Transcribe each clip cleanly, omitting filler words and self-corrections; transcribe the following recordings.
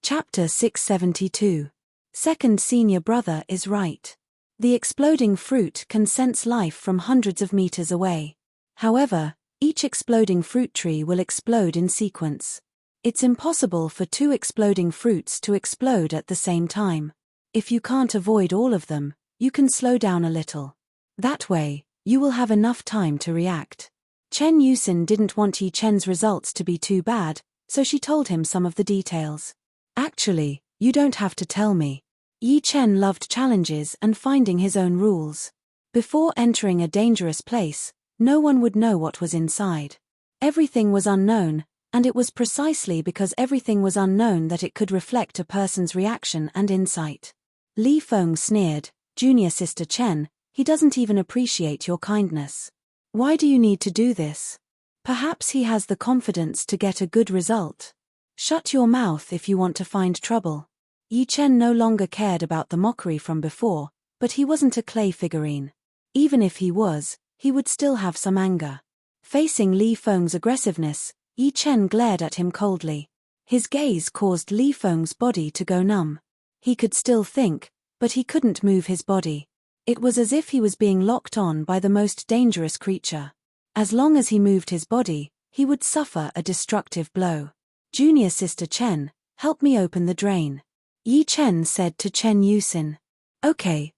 Chapter 672. Second senior brother is right. The exploding fruit can sense life from hundreds of meters away. However, each exploding fruit tree will explode in sequence. It's impossible for two exploding fruits to explode at the same time. If you can't avoid all of them, you can slow down a little. That way, you will have enough time to react. Chen Yusin didn't want Yi Chen's results to be too bad, so she told him some of the details. Actually, you don't have to tell me. Yi Chen loved challenges and finding his own rules. Before entering a dangerous place, no one would know what was inside. Everything was unknown, and it was precisely because everything was unknown that it could reflect a person's reaction and insight. Li Feng sneered, "Junior sister Chen, he doesn't even appreciate your kindness. Why do you need to do this? Perhaps he has the confidence to get a good result. Shut your mouth if you want to find trouble." Yi Chen no longer cared about the mockery from before, but he wasn't a clay figurine. Even if he was, he would still have some anger. Facing Li Feng's aggressiveness, Yi Chen glared at him coldly. His gaze caused Li Feng's body to go numb. He could still think, but he couldn't move his body. It was as if he was being locked on by the most dangerous creature. As long as he moved his body, he would suffer a destructive blow. "Junior sister Chen, help me open the drain," Yi Chen said to Chen Yusin. Okay.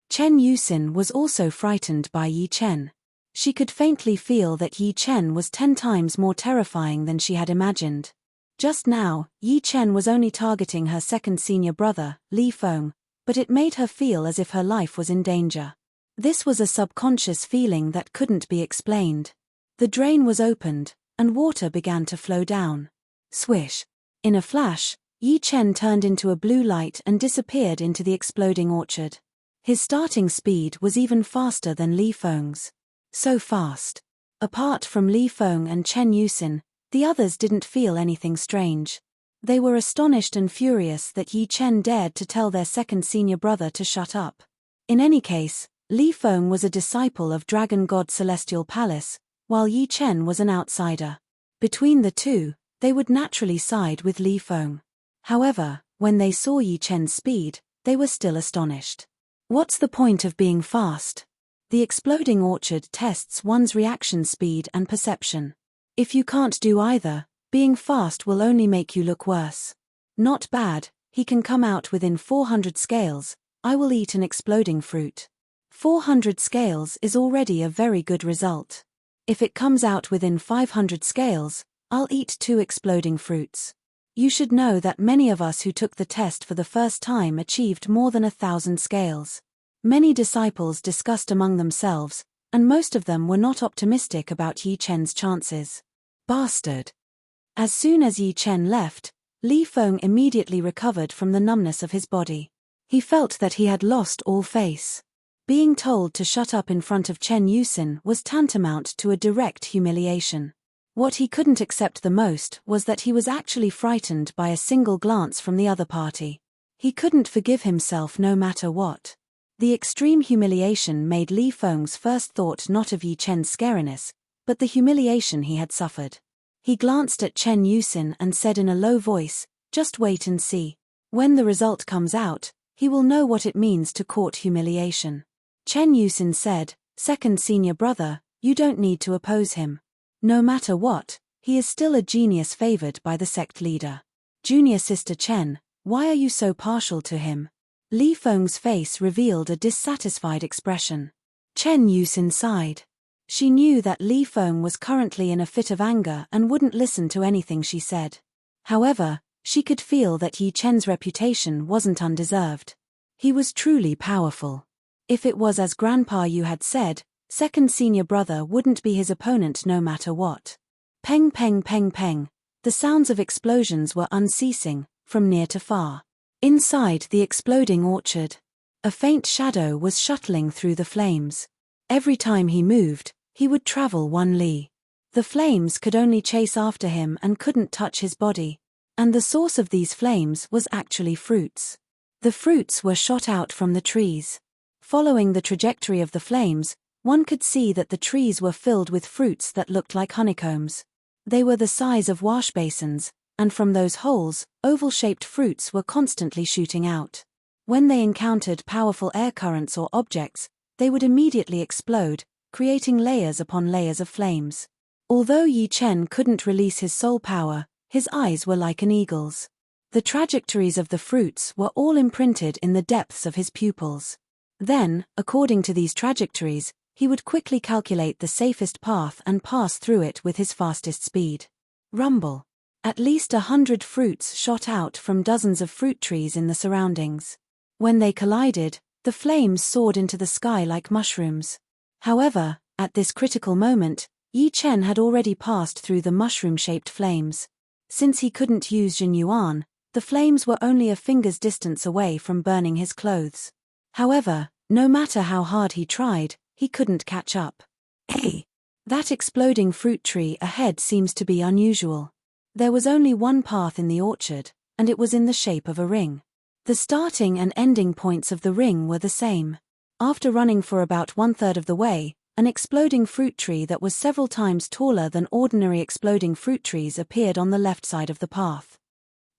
Chen Yusin was also frightened by Yi Chen. She could faintly feel that Yi Chen was 10 times more terrifying than she had imagined. Just now, Yi Chen was only targeting her second senior brother, Li Feng, but it made her feel as if her life was in danger. This was a subconscious feeling that couldn't be explained. The drain was opened, and water began to flow down. Swish. In a flash, Yi Chen turned into a blue light and disappeared into the exploding orchard. His starting speed was even faster than Li Feng's. So fast. Apart from Li Feng and Chen Yusin, the others didn't feel anything strange. They were astonished and furious that Yi Chen dared to tell their second senior brother to shut up. In any case, Li Feng was a disciple of Dragon God Celestial Palace, while Yi Chen was an outsider. Between the two, they would naturally side with Li Feng. However, when they saw Yi Chen's speed, they were still astonished. What's the point of being fast? The exploding orchard tests one's reaction speed and perception. If you can't do either, being fast will only make you look worse. Not bad, he can come out within 400 scales, I will eat an exploding fruit. 400 scales is already a very good result. If it comes out within 500 scales, I'll eat 2 exploding fruits. You should know that many of us who took the test for the first time achieved more than 1,000 scales. Many disciples discussed among themselves, and most of them were not optimistic about Yi Chen's chances. Bastard. As soon as Yi Chen left, Li Feng immediately recovered from the numbness of his body. He felt that he had lost all face. Being told to shut up in front of Chen Yusin was tantamount to a direct humiliation. What he couldn't accept the most was that he was actually frightened by a single glance from the other party. He couldn't forgive himself no matter what. The extreme humiliation made Li Feng's first thought not of Yi Chen's scariness, but the humiliation he had suffered. He glanced at Chen Yusin and said in a low voice, "Just wait and see. When the result comes out, he will know what it means to court humiliation." Chen Yusin said, "Second senior brother, you don't need to oppose him. No matter what, he is still a genius favored by the sect leader. Junior sister Chen, why are you so partial to him?" Li Feng's face revealed a dissatisfied expression. Chen Yusin sighed. She knew that Li Feng was currently in a fit of anger and wouldn't listen to anything she said. However, she could feel that Yi Chen's reputation wasn't undeserved. He was truly powerful. If it was as Grandpa Yu had said, second senior brother wouldn't be his opponent no matter what. Peng peng peng peng. The sounds of explosions were unceasing, from near to far. Inside the exploding orchard, a faint shadow was shuttling through the flames. Every time he moved, he would travel 1 li. The flames could only chase after him and couldn't touch his body. And the source of these flames was actually fruits. The fruits were shot out from the trees. Following the trajectory of the flames, one could see that the trees were filled with fruits that looked like honeycombs. They were the size of wash basins, And from those holes, oval-shaped fruits were constantly shooting out. When they encountered powerful air currents or objects, they would immediately explode, creating layers upon layers of flames. Although Yi Chen couldn't release his soul power, his eyes were like an eagle's. The trajectories of the fruits were all imprinted in the depths of his pupils. Then, according to these trajectories, he would quickly calculate the safest path and pass through it with his fastest speed. Rumble. At least 100 fruits shot out from dozens of fruit trees in the surroundings. When they collided, the flames soared into the sky like mushrooms. However, at this critical moment, Yi Chen had already passed through the mushroom-shaped flames. Since he couldn't use Jin Yuan, the flames were only a finger's distance away from burning his clothes. However, no matter how hard he tried, he couldn't catch up. Hey! That exploding fruit tree ahead seems to be unusual. There was only one path in the orchard, and it was in the shape of a ring. The starting and ending points of the ring were the same. After running for about 1/3 of the way, an exploding fruit tree that was several times taller than ordinary exploding fruit trees appeared on the left side of the path.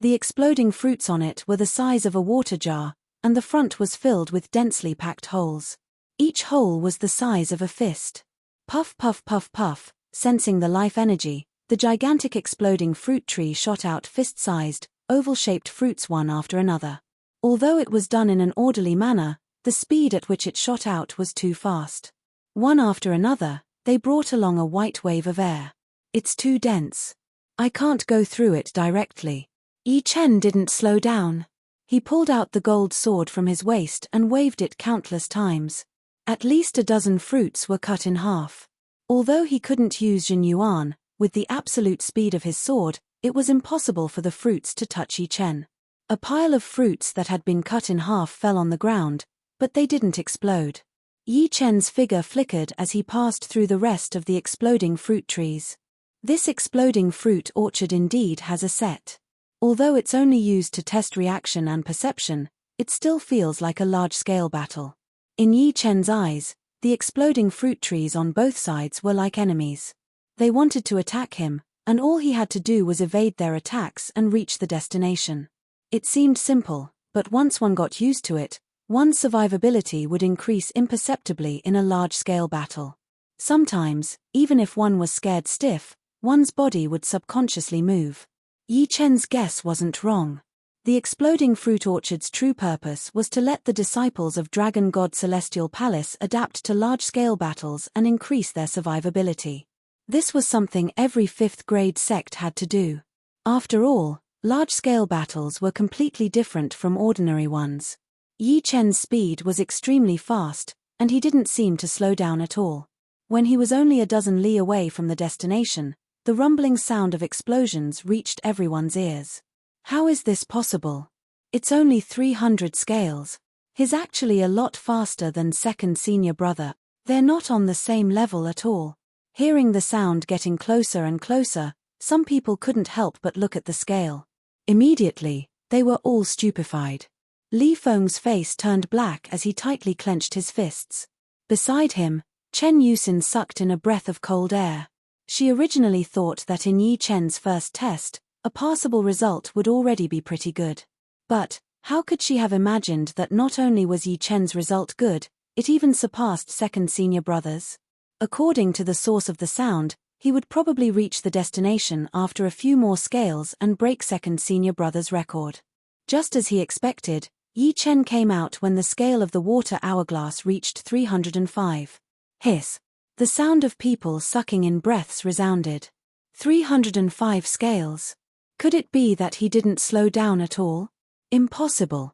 The exploding fruits on it were the size of a water jar, and the front was filled with densely packed holes. Each hole was the size of a fist. Puff, puff, puff, puff, sensing the life energy, the gigantic exploding fruit tree shot out fist-sized, oval-shaped fruits one after another. Although it was done in an orderly manner, the speed at which it shot out was too fast. One after another, they brought along a white wave of air. It's too dense. I can't go through it directly. Yi Chen didn't slow down. He pulled out the gold sword from his waist and waved it countless times. At least a dozen fruits were cut in half. Although he couldn't use Jin Yuan, with the absolute speed of his sword, it was impossible for the fruits to touch Yi Chen. A pile of fruits that had been cut in half fell on the ground, but they didn't explode. Yi Chen's figure flickered as he passed through the rest of the exploding fruit trees. This exploding fruit orchard indeed has a set. Although it's only used to test reaction and perception, it still feels like a large-scale battle. In Yi Chen's eyes, the exploding fruit trees on both sides were like enemies. They wanted to attack him, and all he had to do was evade their attacks and reach the destination. It seemed simple, but once one got used to it, one's survivability would increase imperceptibly in a large-scale battle. Sometimes, even if one was scared stiff, one's body would subconsciously move. Yi Chen's guess wasn't wrong. The exploding fruit orchard's true purpose was to let the disciples of Dragon God Celestial Palace adapt to large-scale battles and increase their survivability. This was something every 5th grade sect had to do. After all, large-scale battles were completely different from ordinary ones. Yi Chen's speed was extremely fast, and he didn't seem to slow down at all. When he was only a dozen li away from the destination, the rumbling sound of explosions reached everyone's ears. How is this possible? It's only 300 scales. He's actually a lot faster than second senior brother. They're not on the same level at all. Hearing the sound getting closer and closer, some people couldn't help but look at the scale. Immediately, they were all stupefied. Li Feng's face turned black as he tightly clenched his fists. Beside him, Chen Yusin sucked in a breath of cold air. She originally thought that in Yi Chen's first test, a passable result would already be pretty good. But, how could she have imagined that not only was Yi Chen's result good, it even surpassed second senior brother's? According to the source of the sound, he would probably reach the destination after a few more scales and break second senior brother's record. Just as he expected, Yi Chen came out when the scale of the water hourglass reached 305. Hiss. The sound of people sucking in breaths resounded. 305 scales. Could it be that he didn't slow down at all? Impossible.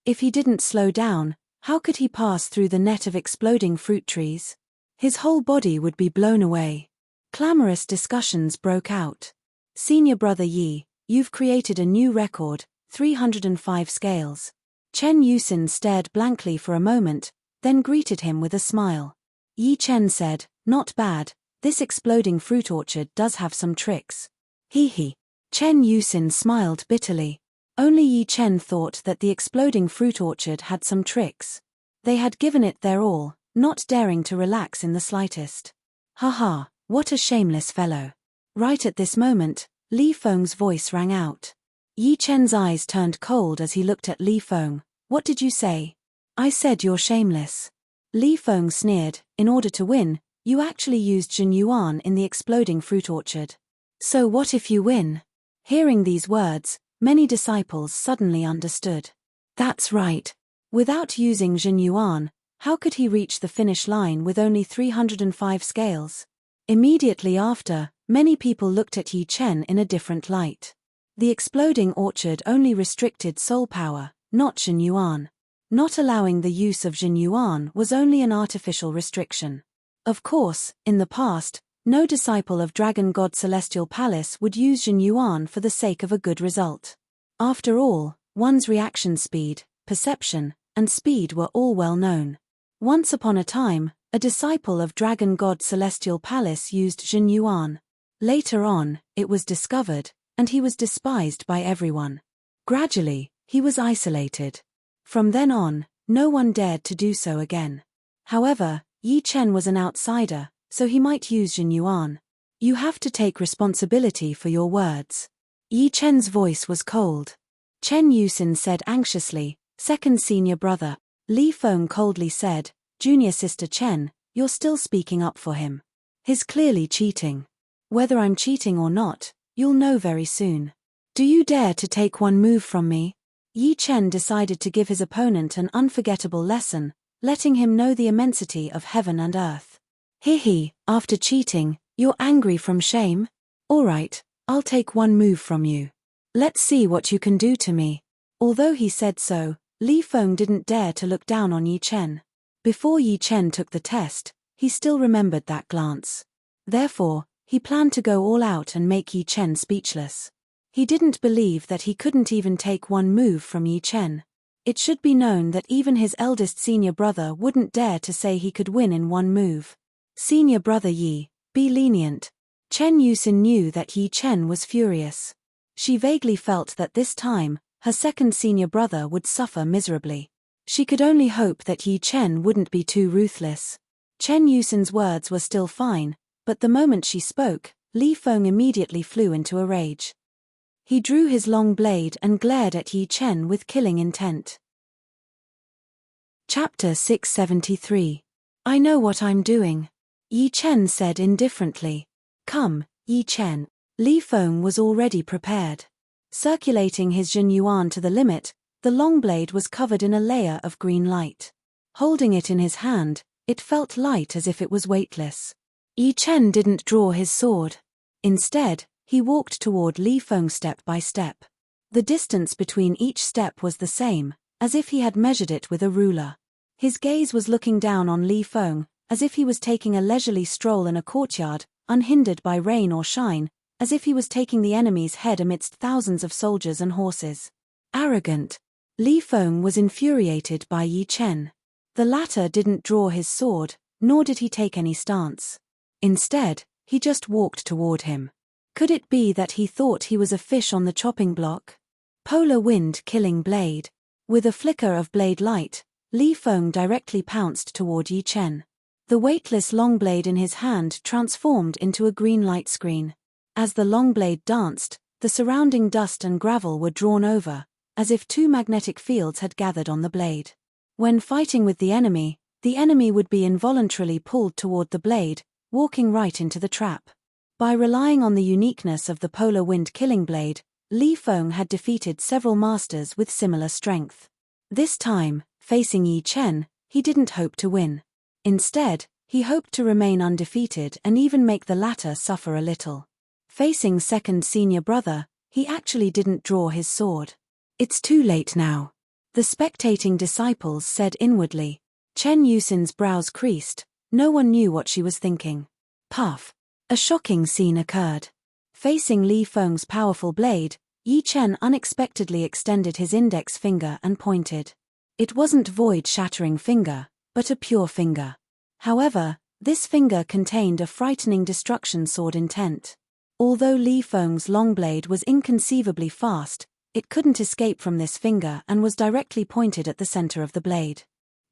If he didn't slow down, how could he pass through the net of exploding fruit trees? His whole body would be blown away. Clamorous discussions broke out. Senior brother Yi, you've created a new record, 305 scales. Chen Yusin stared blankly for a moment, then greeted him with a smile. Yi Chen said, not bad, this exploding fruit orchard does have some tricks. Hee hee. Chen Yusin smiled bitterly. Only Yi Chen thought that the exploding fruit orchard had some tricks. They had given it their all, not daring to relax in the slightest. Ha ha, what a shameless fellow. Right at this moment, Li Feng's voice rang out. Yi Chen's eyes turned cold as he looked at Li Feng. What did you say? I said you're shameless. Li Feng sneered. In order to win, you actually used Jin Yuan in the exploding fruit orchard. So what if you win? Hearing these words, many disciples suddenly understood. That's right. Without using Jin Yuan, how could he reach the finish line with only 305 scales? Immediately after, many people looked at Yi Chen in a different light. The exploding orchard only restricted soul power, not Jin Yuan. Not allowing the use of Jin Yuan was only an artificial restriction. Of course, in the past, no disciple of Dragon God Celestial Palace would use Jin Yuan for the sake of a good result. After all, one's reaction speed, perception, and speed were all well known. Once upon a time, a disciple of Dragon God Celestial Palace used Jin Yuan. Later on, it was discovered, and he was despised by everyone. Gradually, he was isolated. From then on, no one dared to do so again. However, Yi Chen was an outsider, so he might use Jin Yuan. You have to take responsibility for your words. Yi Chen's voice was cold. Chen Yusin said anxiously, second senior brother. Li Feng coldly said, junior sister Chen, you're still speaking up for him. He's clearly cheating. Whether I'm cheating or not, you'll know very soon. Do you dare to take one move from me? Yi Chen decided to give his opponent an unforgettable lesson, letting him know the immensity of heaven and earth. He, after cheating, you're angry from shame? Alright, I'll take one move from you. Let's see what you can do to me. Although he said so, Li Feng didn't dare to look down on Yi Chen. Before Yi Chen took the test, he still remembered that glance. Therefore, he planned to go all out and make Yi Chen speechless. He didn't believe that he couldn't even take one move from Yi Chen. It should be known that even his eldest senior brother wouldn't dare to say he could win in one move. Senior brother Yi, be lenient. Chen Yusin knew that Yi Chen was furious. She vaguely felt that this time, her second senior brother would suffer miserably. She could only hope that Yi Chen wouldn't be too ruthless. Chen Yusin's words were still fine, but the moment she spoke, Li Feng immediately flew into a rage. He drew his long blade and glared at Yi Chen with killing intent. Chapter 673. I know what I'm doing. Yi Chen said indifferently. Come, Yi Chen. Li Feng was already prepared. Circulating his Jin Yuan to the limit, the long blade was covered in a layer of green light. Holding it in his hand, it felt light as if it was weightless. Yi Chen didn't draw his sword. Instead, he walked toward Li Feng step by step. The distance between each step was the same, as if he had measured it with a ruler. His gaze was looking down on Li Feng, as if he was taking a leisurely stroll in a courtyard, unhindered by rain or shine, as if he was taking the enemy's head amidst thousands of soldiers and horses. Arrogant. Li Feng was infuriated by Yi Chen. The latter didn't draw his sword, nor did he take any stance. Instead, he just walked toward him. Could it be that he thought he was a fish on the chopping block? Polar wind killing blade. With a flicker of blade light, Li Feng directly pounced toward Yi Chen. The weightless long blade in his hand transformed into a green light screen. As the long blade danced, the surrounding dust and gravel were drawn over, as if two magnetic fields had gathered on the blade. When fighting with the enemy would be involuntarily pulled toward the blade, walking right into the trap. By relying on the uniqueness of the polar wind killing blade, Li Feng had defeated several masters with similar strength. This time, facing Yi Chen, he didn't hope to win. Instead, he hoped to remain undefeated and even make the latter suffer a little. Facing second senior brother, he actually didn't draw his sword. It's too late now. The spectating disciples said inwardly. Chen Yusin's brows creased. No one knew what she was thinking. Puff. A shocking scene occurred. Facing Li Feng's powerful blade, Yi Chen unexpectedly extended his index finger and pointed. It wasn't void-shattering finger, but a pure finger. However, this finger contained a frightening destruction sword intent. Although Li Feng's long blade was inconceivably fast, it couldn't escape from this finger and was directly pointed at the center of the blade.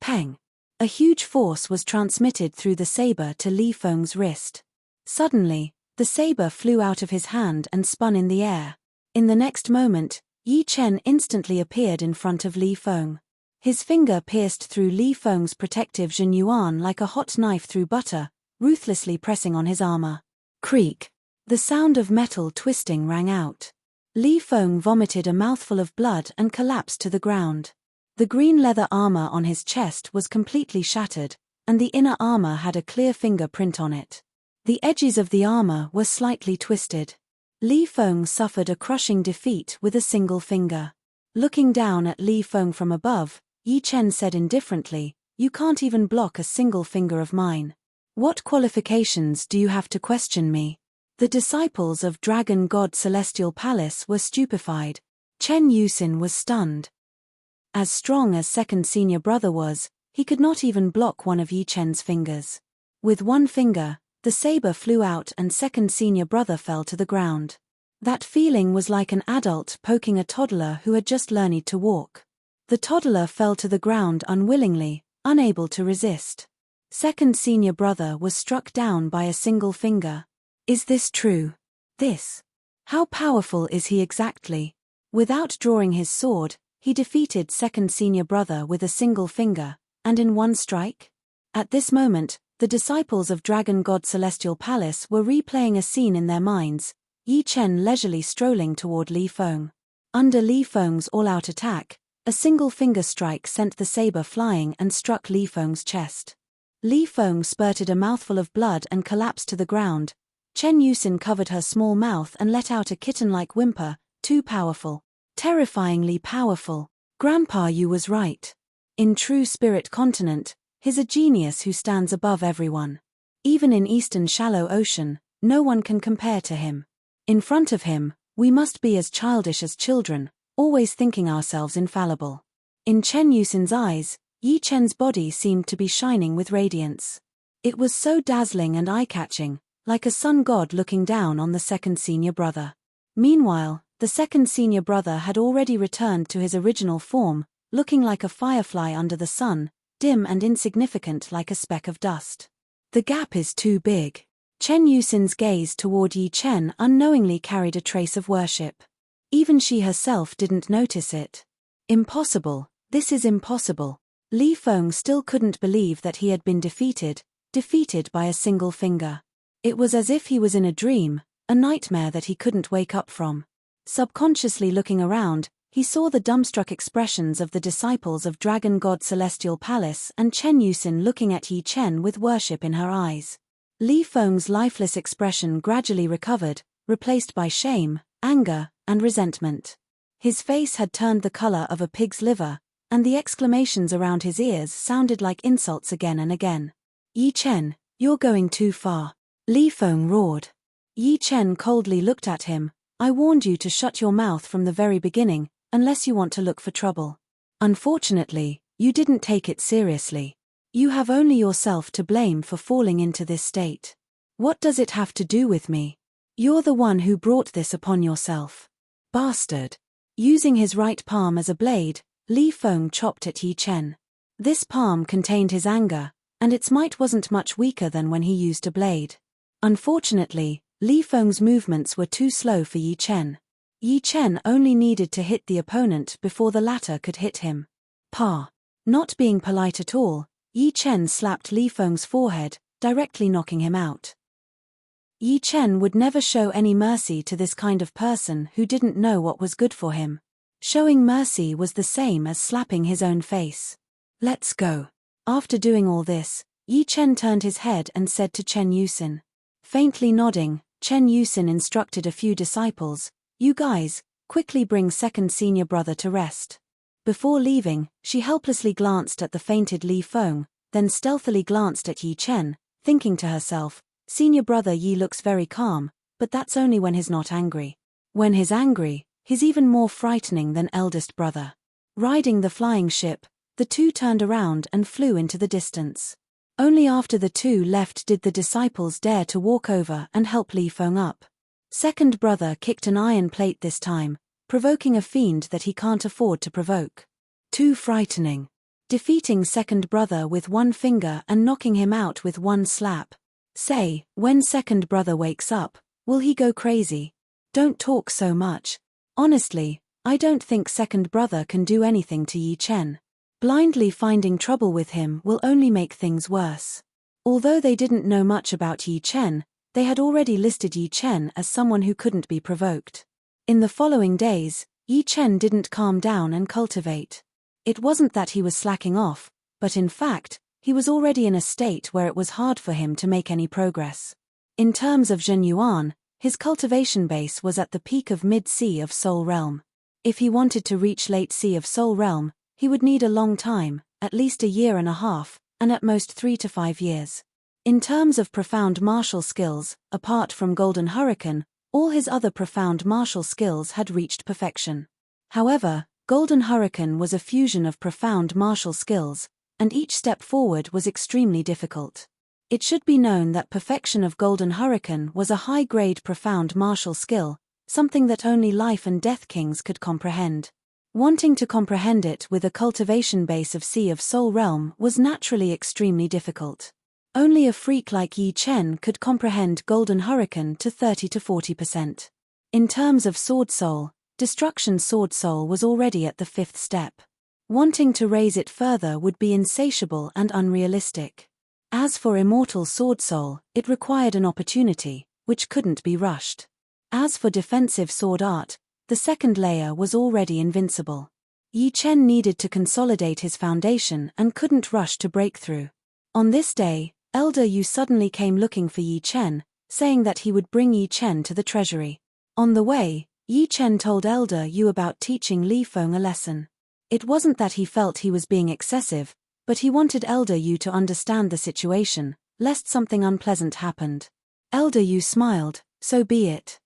Pang! A huge force was transmitted through the saber to Li Feng's wrist. Suddenly, The saber flew out of his hand and spun in the air. In the next moment, Yi Chen instantly appeared in front of Li Feng. His finger pierced through Li Feng's protective Zhenyuan like a hot knife through butter, ruthlessly pressing on his armor. Creak! The sound of metal twisting rang out. Li Feng vomited a mouthful of blood and collapsed to the ground. The green leather armor on his chest was completely shattered, and the inner armor had a clear fingerprint on it. The edges of the armor were slightly twisted. Li Feng suffered a crushing defeat with a single finger. Looking down at Li Feng from above, Yi Chen said indifferently, "You can't even block a single finger of mine. What qualifications do you have to question me?" The disciples of Dragon God Celestial Palace were stupefied. Chen Yusin was stunned. As strong as second senior brother was, he could not even block one of Yi Chen's fingers. With one finger, the saber flew out and second senior brother fell to the ground. That feeling was like an adult poking a toddler who had just learned to walk. The toddler fell to the ground unwillingly, unable to resist. Second senior brother was struck down by a single finger. Is this true? This? How powerful is he exactly? Without drawing his sword, he defeated second senior brother with a single finger, and in one strike? At this moment, the disciples of Dragon God Celestial Palace were replaying a scene in their minds, Yi Chen leisurely strolling toward Li Feng. Under Li Feng's all-out attack, a single finger strike sent the saber flying and struck Li Feng's chest. Li Feng spurted a mouthful of blood and collapsed to the ground. Chen Yusin covered her small mouth and let out a kitten-like whimper, too powerful. Terrifyingly powerful. Grandpa Yu was right. In true spirit continent, he's a genius who stands above everyone. Even in Eastern Shallow Ocean, no one can compare to him. In front of him, we must be as childish as children, always thinking ourselves infallible. In Chen Yusin's eyes, Yi Chen's body seemed to be shining with radiance. It was so dazzling and eye-catching, like a sun god looking down on the second senior brother. Meanwhile, the second senior brother had already returned to his original form, looking like a firefly under the sun, dim and insignificant like a speck of dust. The gap is too big. Chen Yusin's gaze toward Yi Chen unknowingly carried a trace of worship. Even she herself didn't notice it. Impossible, this is impossible. Li Feng still couldn't believe that he had been defeated by a single finger. It was as if he was in a dream, a nightmare that he couldn't wake up from. Subconsciously looking around, he saw the dumbstruck expressions of the disciples of Dragon God Celestial Palace and Chen Yusin looking at Yi Chen with worship in her eyes. Li Feng's lifeless expression gradually recovered, replaced by shame, anger, and resentment. His face had turned the color of a pig's liver, and the exclamations around his ears sounded like insults again and again. "Yi Chen, you're going too far," Li Feng roared. Yi Chen coldly looked at him. "I warned you to shut your mouth from the very beginning, unless you want to look for trouble. Unfortunately, you didn't take it seriously. You have only yourself to blame for falling into this state. What does it have to do with me? You're the one who brought this upon yourself. Bastard." Using his right palm as a blade, Li Feng chopped at Yi Chen. This palm contained his anger, and its might wasn't much weaker than when he used a blade. Unfortunately, Li Feng's movements were too slow for Yi Chen. Yi Chen only needed to hit the opponent before the latter could hit him. Pa. Not being polite at all, Yi Chen slapped Li Feng's forehead, directly knocking him out. Yi Chen would never show any mercy to this kind of person who didn't know what was good for him. Showing mercy was the same as slapping his own face. "Let's go." After doing all this, Yi Chen turned his head and said to Chen Yusin. Faintly nodding, Chen Yusin instructed a few disciples, "You guys, quickly bring second senior brother to rest." Before leaving, she helplessly glanced at the fainted Li Feng, then stealthily glanced at Yi Chen, thinking to herself, "Senior brother Yi looks very calm, but that's only when he's not angry. When he's angry, he's even more frightening than eldest brother." Riding the flying ship, the two turned around and flew into the distance. Only after the two left did the disciples dare to walk over and help Li Feng up. Second brother kicked an iron plate this time, provoking a fiend that he can't afford to provoke. Too frightening. Defeating second brother with one finger and knocking him out with one slap. Say, when second brother wakes up, Will he go crazy? Don't talk so much. Honestly, I don't think second brother can do anything to Yi Chen. Blindly finding trouble with him will only make things worse. Although they didn't know much about Yi Chen, they had already listed Yi Chen as someone who couldn't be provoked. In the following days, Yi Chen didn't calm down and cultivate. It wasn't that he was slacking off, but in fact, he was already in a state where it was hard for him to make any progress. In terms of Zhen Yuan, his cultivation base was at the peak of mid-sea of Soul Realm. If he wanted to reach late sea of Soul Realm, he would need a long time, at least a year and a half, and at most 3 to 5 years. In terms of profound martial skills, apart from Golden Hurricane, all his other profound martial skills had reached perfection. However, Golden Hurricane was a fusion of profound martial skills, and each step forward was extremely difficult. It should be known that perfection of Golden Hurricane was a high-grade profound martial skill, something that only Life and Death Kings could comprehend. Wanting to comprehend it with a cultivation base of Sea of Soul Realm was naturally extremely difficult. Only a freak like Yi Chen could comprehend Golden Hurricane to 30 to 40%. In terms of Sword Soul, Destruction Sword Soul was already at the 5th step. Wanting to raise it further would be insatiable and unrealistic. As for Immortal Sword Soul, it required an opportunity, which couldn't be rushed. As for Defensive Sword Art, the second layer was already invincible. Yi Chen needed to consolidate his foundation and couldn't rush to breakthrough. On this day, Elder Yu suddenly came looking for Yi Chen, saying that he would bring Yi Chen to the treasury. On the way, Yi Chen told Elder Yu about teaching Li Feng a lesson. It wasn't that he felt he was being excessive, but he wanted Elder Yu to understand the situation, lest something unpleasant happened. Elder Yu smiled, so be it.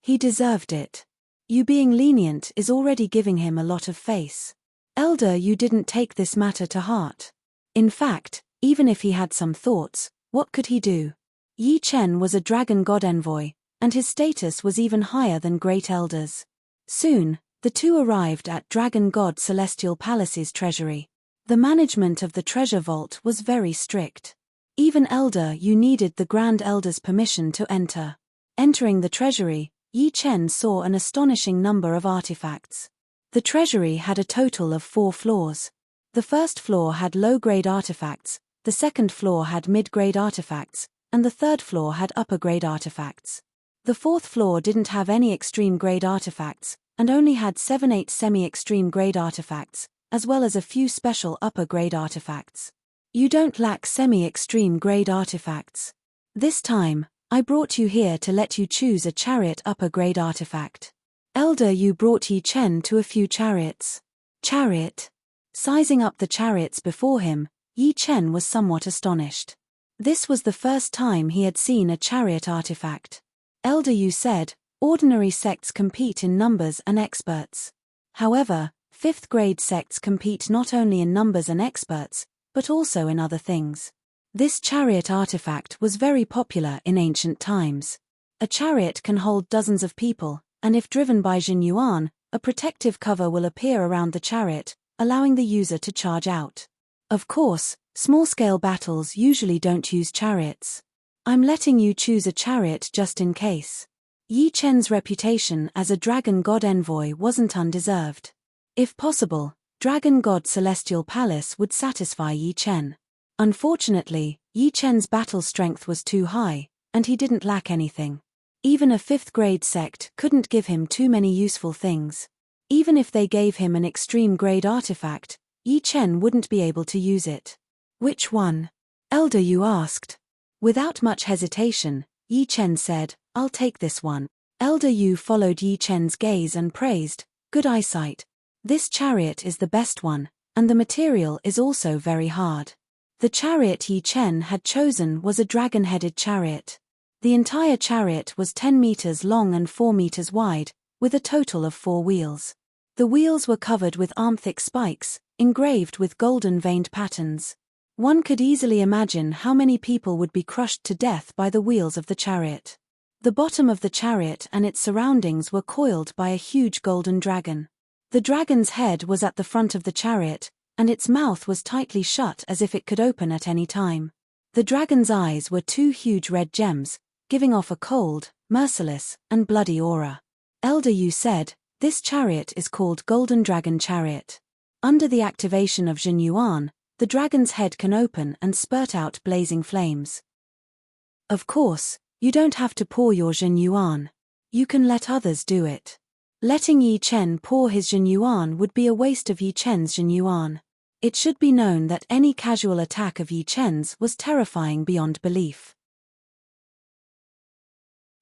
He deserved it. You being lenient is already giving him a lot of face. Elder Yu didn't take this matter to heart. In fact, even if he had some thoughts, what could he do? Yi Chen was a dragon god envoy, and his status was even higher than great elders. Soon, the two arrived at Dragon God Celestial Palace's treasury. The management of the treasure vault was very strict. Even Elder Yu needed the Grand Elder's permission to enter. Entering the treasury, Yi Chen saw an astonishing number of artifacts. The treasury had a total of 4 floors. The first floor had low-grade artifacts, the second floor had mid-grade artifacts, and the third floor had upper-grade artifacts. The fourth floor didn't have any extreme-grade artifacts, and only had 7-8 semi-extreme-grade artifacts, as well as a few special upper-grade artifacts. You don't lack semi-extreme-grade artifacts. This time, I brought you here to let you choose a chariot upper-grade artifact. Elder Yu brought Yi Chen to a few chariots. Chariot. Sizing up the chariots before him, Yi Chen was somewhat astonished. This was the first time he had seen a chariot artifact. Elder Yu said, ordinary sects compete in numbers and experts. However, 5th grade sects compete not only in numbers and experts, but also in other things. This chariot artifact was very popular in ancient times. A chariot can hold dozens of people, and if driven by Zhen Yuan, a protective cover will appear around the chariot, allowing the user to charge out. Of course, small-scale battles usually don't use chariots. I'm letting you choose a chariot just in case. Yi Chen's reputation as a dragon god envoy wasn't undeserved. If possible, Dragon God Celestial Palace would satisfy Yi Chen. Unfortunately, Yi Chen's battle strength was too high, and he didn't lack anything. Even a 5th grade sect couldn't give him too many useful things. Even if they gave him an extreme grade artifact, Yi Chen wouldn't be able to use it. Which one? Elder Yu asked. Without much hesitation, Yi Chen said, I'll take this one. Elder Yu followed Yi Chen's gaze and praised, good eyesight. This chariot is the best one, and the material is also very hard. The chariot Yi Chen had chosen was a dragon-headed chariot. The entire chariot was 10 meters long and 4 meters wide, with a total of 4 wheels. The wheels were covered with arm-thick spikes, engraved with golden-veined patterns. One could easily imagine how many people would be crushed to death by the wheels of the chariot. The bottom of the chariot and its surroundings were coiled by a huge golden dragon. The dragon's head was at the front of the chariot, and its mouth was tightly shut as if it could open at any time. The dragon's eyes were 2 huge red gems, giving off a cold, merciless, and bloody aura. Elder Yu said, "This chariot is called Golden Dragon Chariot. Under the activation of Jin Yuan, the dragon's head can open and spurt out blazing flames. Of course, you don't have to pour your Jin Yuan. You can let others do it. Letting Yi Chen pour his Jin Yuan would be a waste of Yi Chen's Jin Yuan. It should be known that any casual attack of Yi Chen's was terrifying beyond belief."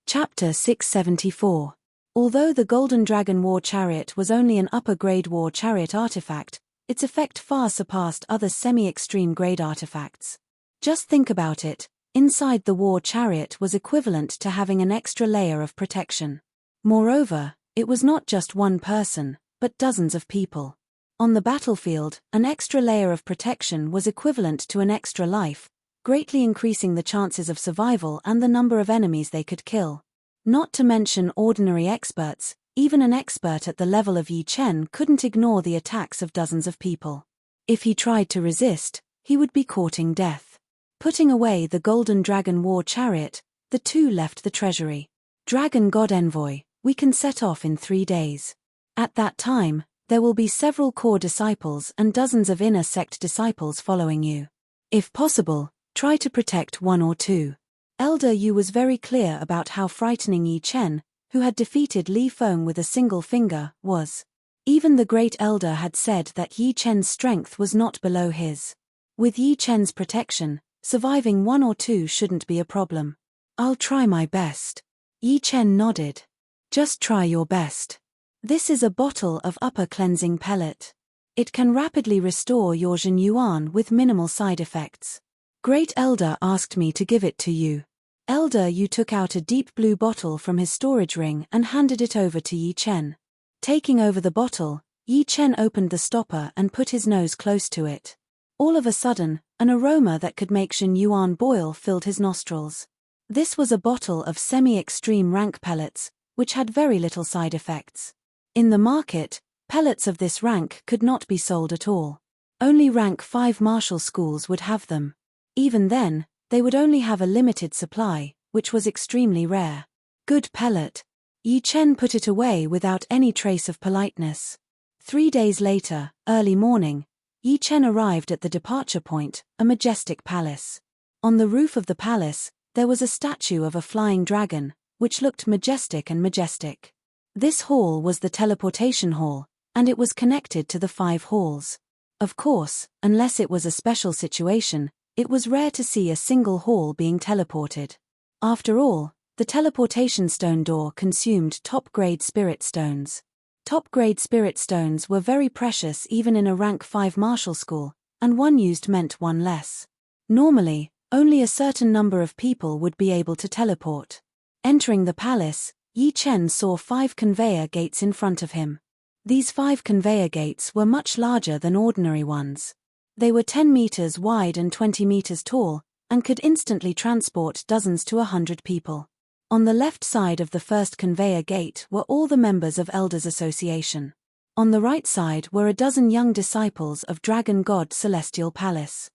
Chapter 674. Although the Golden Dragon War Chariot was only an upper-grade war chariot artifact, its effect far surpassed other semi-extreme grade artifacts. Just think about it, inside the war chariot was equivalent to having an extra layer of protection. Moreover, it was not just one person, but dozens of people. On the battlefield, an extra layer of protection was equivalent to an extra life, greatly increasing the chances of survival and the number of enemies they could kill. Not to mention ordinary experts, even an expert at the level of Yi Chen couldn't ignore the attacks of dozens of people. If he tried to resist, he would be courting death. Putting away the Golden Dragon War Chariot, the two left the treasury. "Dragon God Envoy, we can set off in 3 days. At that time, there will be several core disciples and dozens of inner sect disciples following you. If possible, try to protect 1 or 2. Elder Yu was very clear about how frightening Yi Chen, who had defeated Li Feng with a single finger, was. Even the Great Elder had said that Yi Chen's strength was not below his. With Yi Chen's protection, surviving 1 or 2 shouldn't be a problem. "I'll try my best." Yi Chen nodded. "Just try your best. This is a bottle of upper cleansing pellet. It can rapidly restore your Jin Yuan with minimal side effects. Great Elder asked me to give it to you." Elder Yu took out a deep blue bottle from his storage ring and handed it over to Yi Chen. Taking over the bottle, Yi Chen opened the stopper and put his nose close to it. All of a sudden, an aroma that could make Jin Yuan boil filled his nostrils. This was a bottle of semi-extreme rank pellets, which had very little side effects. In the market, pellets of this rank could not be sold at all. Only rank 5 martial schools would have them. Even then, they would only have a limited supply, which was extremely rare. "Good pellet." Yi Chen put it away without any trace of politeness. 3 days later, early morning, Yi Chen arrived at the departure point, a majestic palace. On the roof of the palace, there was a statue of a flying dragon, which looked majestic and majestic. This hall was the teleportation hall, and it was connected to the 5 halls. Of course, unless it was a special situation, it was rare to see a single hall being teleported. After all, the teleportation stone door consumed top-grade spirit stones. Top-grade spirit stones were very precious even in a rank 5 martial school, and one used meant one less. Normally, only a certain number of people would be able to teleport. Entering the palace, Yi Chen saw 5 conveyor gates in front of him. These 5 conveyor gates were much larger than ordinary ones. They were 10 meters wide and 20 meters tall, and could instantly transport dozens to 100 people. On the left side of the first conveyor gate were all the members of Elders Association. On the right side were a dozen young disciples of Dragon God Celestial Palace.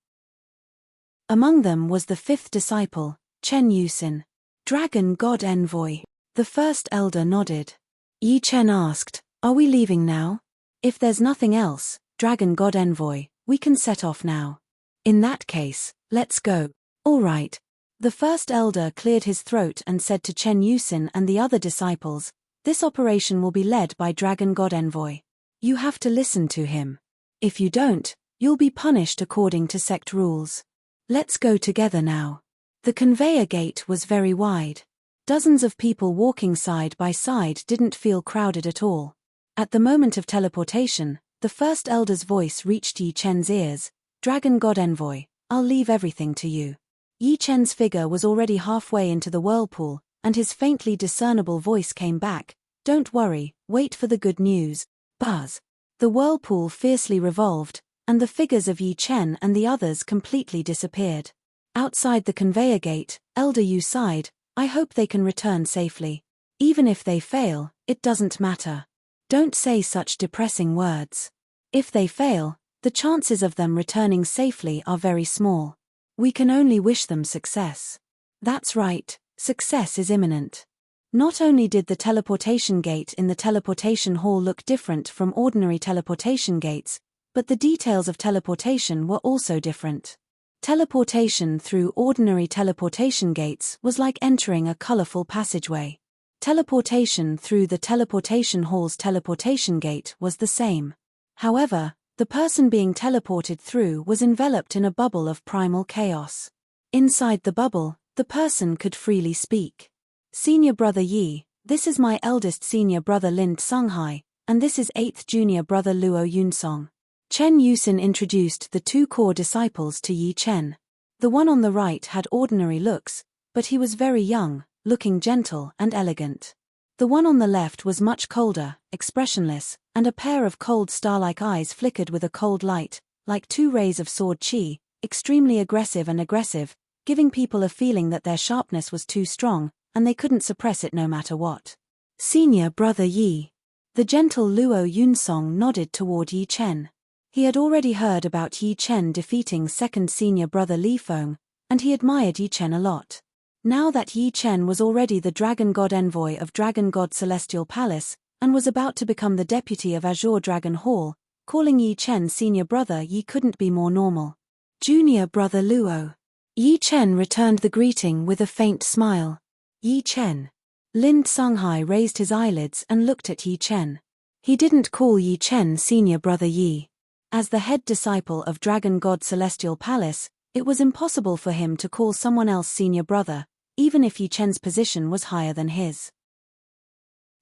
Among them was the 5th disciple, Chen Yusin. "Dragon God Envoy." The first elder nodded. Yi Chen asked, "Are we leaving now?" "If there's nothing else, Dragon God Envoy, we can set off now." "In that case, let's go." "All right." The first elder cleared his throat and said to Chen Yusin and the other disciples, "This operation will be led by Dragon God Envoy. You have to listen to him. If you don't, you'll be punished according to sect rules. Let's go together now." The conveyor gate was very wide. Dozens of people walking side by side didn't feel crowded at all. At the moment of teleportation, the first elder's voice reached Yi Chen's ears. "Dragon God Envoy, I'll leave everything to you." Yi Chen's figure was already halfway into the whirlpool, and his faintly discernible voice came back, "Don't worry, wait for the good news." Buzz. The whirlpool fiercely revolved, and the figures of Yi Chen and the others completely disappeared. Outside the conveyor gate, Elder Yu sighed, "I hope they can return safely. Even if they fail, it doesn't matter. Don't say such depressing words. If they fail, the chances of them returning safely are very small. We can only wish them success." "That's right," Success is imminent. Not only did the teleportation gate in the teleportation hall look different from ordinary teleportation gates, but the details of teleportation were also different. Teleportation through ordinary teleportation gates was like entering a colorful passageway. Teleportation through the teleportation hall's teleportation gate was the same. However, the person being teleported through was enveloped in a bubble of primal chaos. Inside the bubble, the person could freely speak. Senior brother Yi, this is my eldest senior brother Lin Songhai, and this is 8th junior brother Luo Yunsong. Chen Yusin introduced the two core disciples to Yi Chen. The one on the right had ordinary looks, but he was very young, looking gentle and elegant. The one on the left was much colder, expressionless, and a pair of cold star-like eyes flickered with a cold light, like two rays of sword qi, extremely aggressive, giving people a feeling that their sharpness was too strong, and they couldn't suppress it no matter what. Senior brother Yi. The gentle Luo Yunsong nodded toward Yi Chen. He had already heard about Yi Chen defeating second senior brother Li Feng, and he admired Yi Chen a lot. Now that Yi Chen was already the Dragon God Envoy of Dragon God Celestial Palace, and was about to become the deputy of Azure Dragon Hall, calling Yi Chen senior brother Yi couldn't be more normal. Junior brother Luo. Yi Chen returned the greeting with a faint smile. Yi Chen. Lin Songhai raised his eyelids and looked at Yi Chen. He didn't call Yi Chen senior brother Yi. As the head disciple of Dragon God Celestial Palace, it was impossible for him to call someone else senior brother, even if Yi Chen's position was higher than his.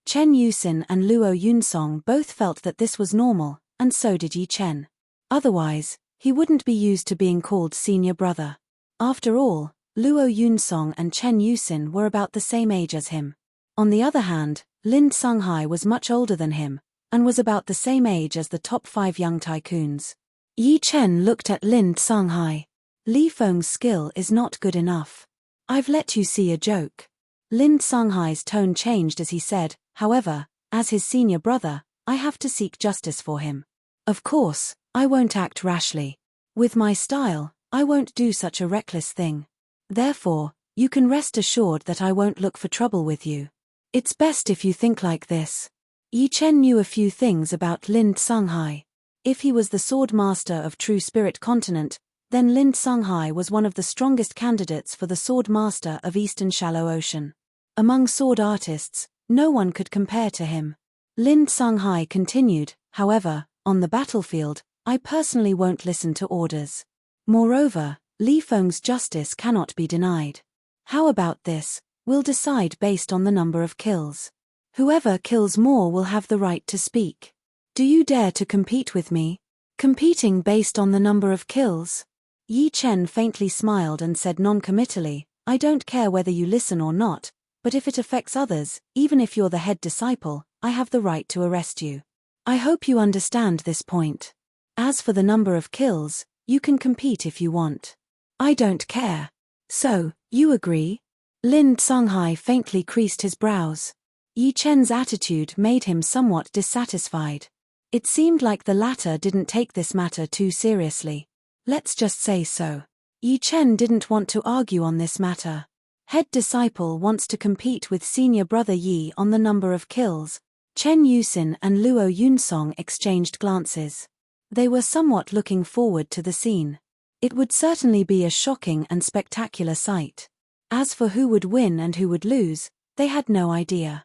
Chen Yusin and Luo Yunsong both felt that this was normal, and so did Yi Chen. Otherwise, he wouldn't be used to being called senior brother. After all, Luo Yunsong and Chen Yusin were about the same age as him. On the other hand, Lin Songhai was much older than him, and was about the same age as the top 5 young tycoons. Yi Chen looked at Lin Songhai. Li Feng's skill is not good enough. I've let you see a joke. Lin Songhai's tone changed as he said, however, as his senior brother, I have to seek justice for him. Of course, I won't act rashly. With my style, I won't do such a reckless thing. Therefore, you can rest assured that I won't look for trouble with you. It's best if you think like this. Yi Chen knew a few things about Lin Songhai. If he was the sword master of True Spirit Continent, then Lin Songhai was one of the strongest candidates for the sword master of Eastern Shallow Ocean. Among sword artists, no one could compare to him. Lin Songhai continued, however, on the battlefield, I personally won't listen to orders. Moreover, Li Feng's justice cannot be denied. How about this? We'll decide based on the number of kills. Whoever kills more will have the right to speak. Do you dare to compete with me? Competing based on the number of kills? Yi Chen faintly smiled and said non-committally, I don't care whether you listen or not, but if it affects others, even if you're the head disciple, I have the right to arrest you. I hope you understand this point. As for the number of kills, you can compete if you want. I don't care. So, you agree? Lin Songhai faintly creased his brows. Yi Chen's attitude made him somewhat dissatisfied. It seemed like the latter didn't take this matter too seriously. Let's just say so. Yi Chen didn't want to argue on this matter. Head disciple wants to compete with senior brother Yi on the number of kills. Chen Yusin and Luo Yunsong exchanged glances. They were somewhat looking forward to the scene. It would certainly be a shocking and spectacular sight. As for who would win and who would lose, they had no idea.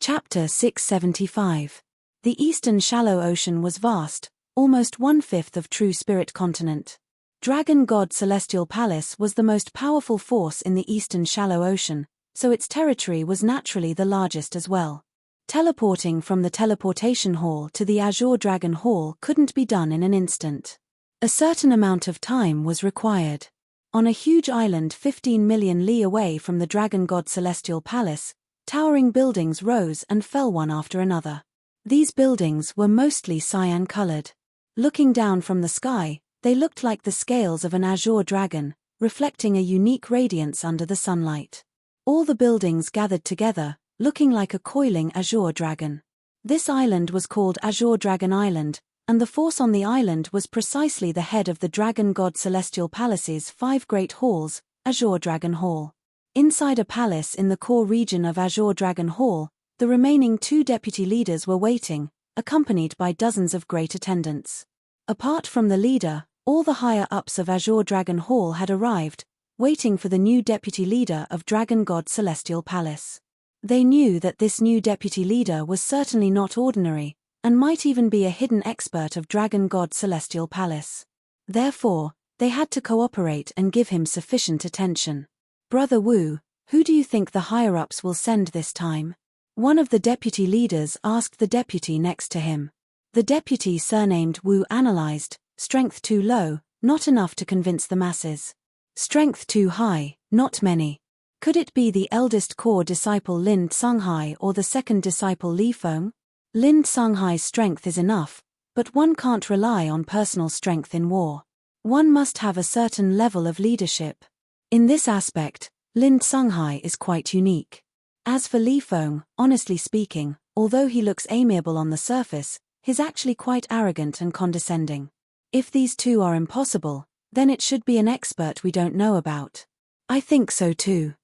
Chapter 675. The Eastern Shallow Ocean was vast, almost 1/5 of True Spirit Continent. Dragon God Celestial Palace was the most powerful force in the Eastern Shallow Ocean, so its territory was naturally the largest as well. Teleporting from the teleportation hall to the Azure Dragon Hall couldn't be done in an instant. A certain amount of time was required. On a huge island 15 million li away from the Dragon God Celestial Palace, towering buildings rose and fell one after another. These buildings were mostly cyan-colored. Looking down from the sky, they looked like the scales of an azure dragon, reflecting a unique radiance under the sunlight. All the buildings gathered together, looking like a coiling azure dragon. This island was called Azure Dragon Island, and the force on the island was precisely the head of the Dragon God Celestial Palace's 5 great halls, Azure Dragon Hall. Inside a palace in the core region of Azure Dragon Hall, the remaining 2 deputy leaders were waiting, accompanied by dozens of great attendants. Apart from the leader, all the higher-ups of Azure Dragon Hall had arrived, waiting for the new deputy leader of Dragon God Celestial Palace. They knew that this new deputy leader was certainly not ordinary, and might even be a hidden expert of Dragon God Celestial Palace. Therefore, they had to cooperate and give him sufficient attention. Brother Wu, who do you think the higher-ups will send this time? One of the deputy leaders asked the deputy next to him. The deputy surnamed Wu analyzed, strength too low, not enough to convince the masses. Strength too high, not many. Could it be the eldest core disciple Lin Tsunghai or the second disciple Li Feng? Lin Tsunghai's strength is enough, but one can't rely on personal strength in war. One must have a certain level of leadership. In this aspect, Lin Tsunghai is quite unique. As for Li Feng, honestly speaking, although he looks amiable on the surface, he's actually quite arrogant and condescending. If these 2 are impossible, then it should be an expert we don't know about. I think so too.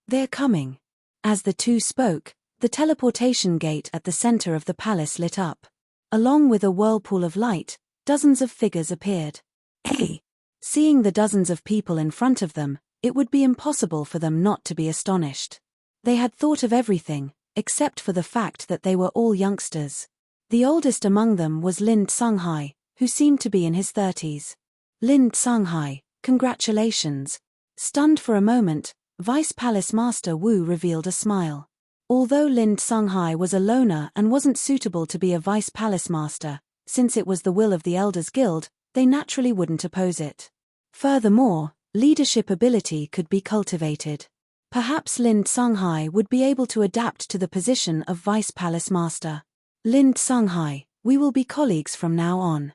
They're coming. As the 2 spoke, the teleportation gate at the center of the palace lit up. Along with a whirlpool of light, dozens of figures appeared. Seeing the dozens of people in front of them, it would be impossible for them not to be astonished. They had thought of everything, except for the fact that they were all youngsters. The oldest among them was Lin Tsunghai, who seemed to be in his 30s. Lin Tsunghai, congratulations. Stunned for a moment, Vice Palace Master Wu revealed a smile. Although Lin Tsunghai was a loner and wasn't suitable to be a Vice Palace Master, since it was the will of the Elders Guild, they naturally wouldn't oppose it. Furthermore, leadership ability could be cultivated. Perhaps Lin Tsunghai would be able to adapt to the position of Vice Palace Master. Lin Tsunghai, we will be colleagues from now on.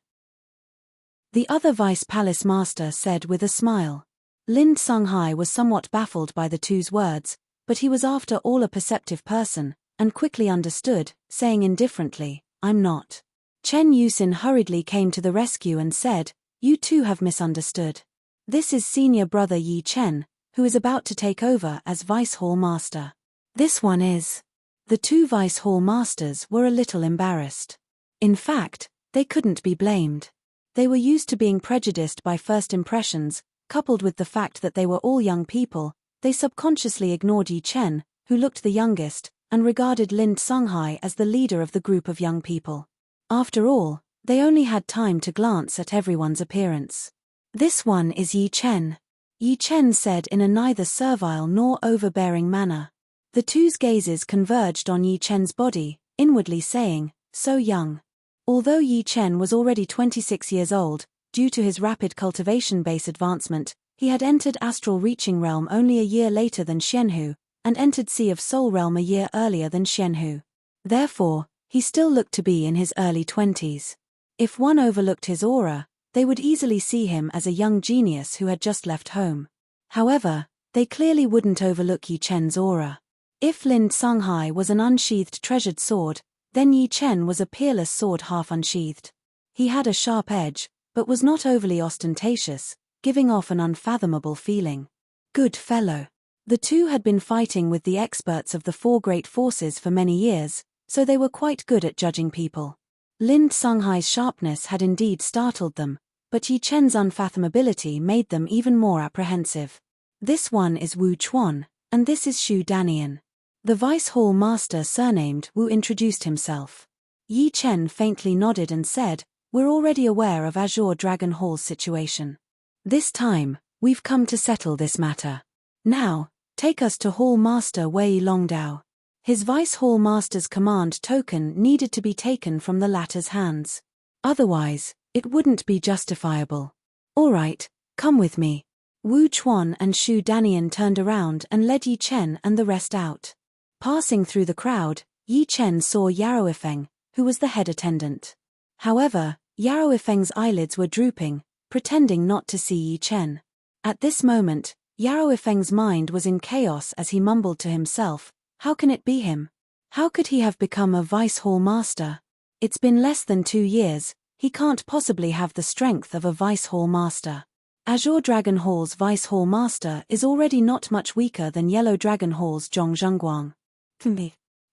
The other Vice Palace Master said with a smile. Lin Tsunghai was somewhat baffled by the 2's words, but he was after all a perceptive person, and quickly understood, saying indifferently, I'm not. Chen Yusin hurriedly came to the rescue and said, you 2 have misunderstood. This is senior brother Yi Chen, who is about to take over as Vice Hall Master. This one is. The 2 Vice Hall Masters were a little embarrassed. In fact, they couldn't be blamed. They were used to being prejudiced by first impressions, coupled with the fact that they were all young people. They subconsciously ignored Yi Chen, who looked the youngest, and regarded Lin Tsunghai as the leader of the group of young people. After all, they only had time to glance at everyone's appearance. This one is Yi Chen. Yi Chen said in a neither servile nor overbearing manner. The 2's gazes converged on Yi Chen's body, inwardly saying, so young. Although Yi Chen was already 26 years old, due to his rapid cultivation base advancement, he had entered Astral Reaching Realm only a year later than Xianhu, and entered Sea of Soul Realm a year earlier than Xianhu. Therefore, he still looked to be in his early 20s. If one overlooked his aura, they would easily see him as a young genius who had just left home. However, they clearly wouldn't overlook Yi Chen's aura. If Lin Tsunghai was an unsheathed treasured sword, then Yi Chen was a peerless sword half unsheathed. He had a sharp edge, but was not overly ostentatious, giving off an unfathomable feeling. Good fellow. The 2 had been fighting with the experts of the 4 great forces for many years, so they were quite good at judging people. Lin Tsunghai's sharpness had indeed startled them, but Yi Chen's unfathomability made them even more apprehensive. This one is Wu Chuan, and this is Xu Danian. The Vice Hall Master surnamed Wu introduced himself. Yi Chen faintly nodded and said, we're already aware of Azure Dragon Hall's situation. This time, we've come to settle this matter. Now, take us to Hall Master Wei Longdao. His Vice Hall Master's command token needed to be taken from the latter's hands. Otherwise, it wouldn't be justifiable. All right, come with me. Wu Chuan and Xu Danian turned around and led Yi Chen and the rest out. Passing through the crowd, Yi Chen saw Yaroifeng, who was the head attendant. However, Yaroifeng's eyelids were drooping, pretending not to see Yi Chen. At this moment, Yaroifeng's mind was in chaos as he mumbled to himself, how can it be him? How could he have become a Vice Hall Master? It's been less than 2 years, he can't possibly have the strength of a Vice Hall Master. Azure Dragon Hall's Vice Hall Master is already not much weaker than Yellow Dragon Hall's Zhongzhengguang.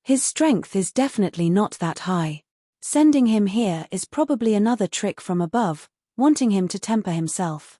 His strength is definitely not that high. Sending him here is probably another trick from above, wanting him to temper himself.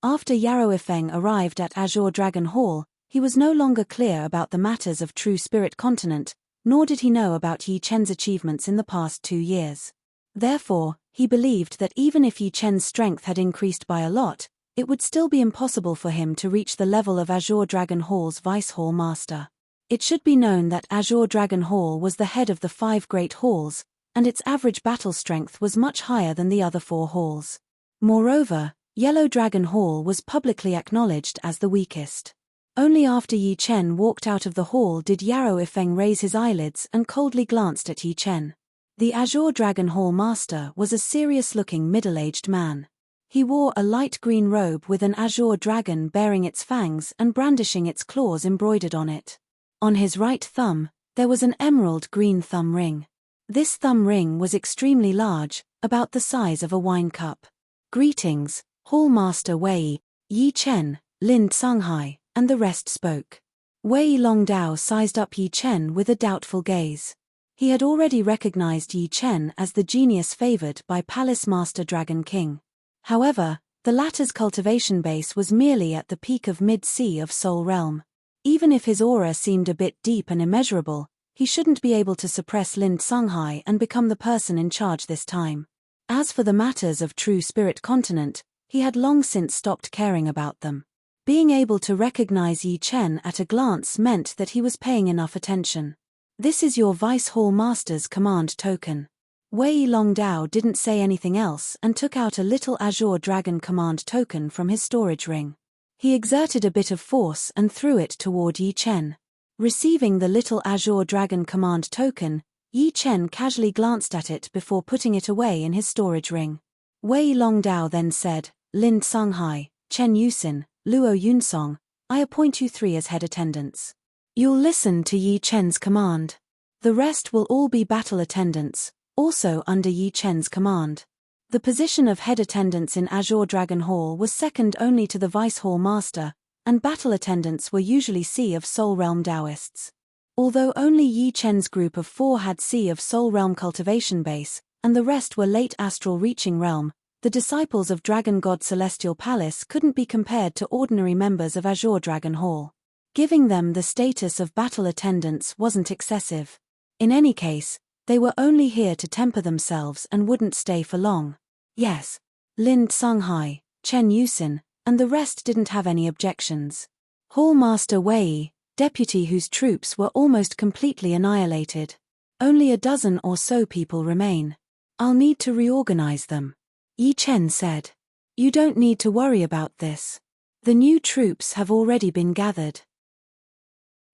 After Yarrow Ifeng arrived at Azure Dragon Hall, he was no longer clear about the matters of True Spirit Continent, nor did he know about Yi Chen's achievements in the past 2 years. Therefore, he believed that even if Yi Chen's strength had increased by a lot, it would still be impossible for him to reach the level of Azure Dragon Hall's Vice Hall Master. It should be known that Azure Dragon Hall was the head of the 5 great halls, and its average battle strength was much higher than the other 4 halls. Moreover, Yellow Dragon Hall was publicly acknowledged as the weakest. Only after Yi Chen walked out of the hall did Yarrow Ifeng raise his eyelids and coldly glanced at Yi Chen. The Azure Dragon Hall Master was a serious-looking middle-aged man. He wore a light green robe with an azure dragon bearing its fangs and brandishing its claws embroidered on it. On his right thumb, there was an emerald green thumb ring. This thumb ring was extremely large, about the size of a wine cup. Greetings, Hall Master Wei, Yi Chen, Lin Songhai, and the rest spoke. Wei Longdao sized up Yi Chen with a doubtful gaze. He had already recognized Yi Chen as the genius favored by Palace Master Dragon King. However, the latter's cultivation base was merely at the peak of mid-sea of Soul Realm. Even if his aura seemed a bit deep and immeasurable, he shouldn't be able to suppress Lin Songhai and become the person in charge this time. As for the matters of True Spirit Continent, he had long since stopped caring about them. Being able to recognize Yi Chen at a glance meant that he was paying enough attention. This is your Vice Hall Master's command token. Wei Longdao didn't say anything else and took out a little Azure Dragon command token from his storage ring. He exerted a bit of force and threw it toward Yi Chen. Receiving the little Azure Dragon command token, Yi Chen casually glanced at it before putting it away in his storage ring. Wei Longdao then said, Lin Songhai, Chen Yusin, Luo Yunsong, I appoint you 3 as head attendants. You'll listen to Yi Chen's command. The rest will all be battle attendants, also under Yi Chen's command. The position of head attendants in Azure Dragon Hall was second only to the Vice Hall Master, and battle attendants were usually Sea of Soul Realm Taoists. Although only Yi Chen's group of 4 had Sea of Soul Realm cultivation base, and the rest were late astral reaching realm, the disciples of Dragon God Celestial Palace couldn't be compared to ordinary members of Azure Dragon Hall. Giving them the status of battle attendants wasn't excessive. In any case, they were only here to temper themselves and wouldn't stay for long. Yes, Lin Songhai, Chen Yusin, and the rest didn't have any objections. Hall Master Wei, deputy whose troops were almost completely annihilated. Only a dozen or so people remain. I'll need to reorganize them. Yi Chen said. You don't need to worry about this. The new troops have already been gathered.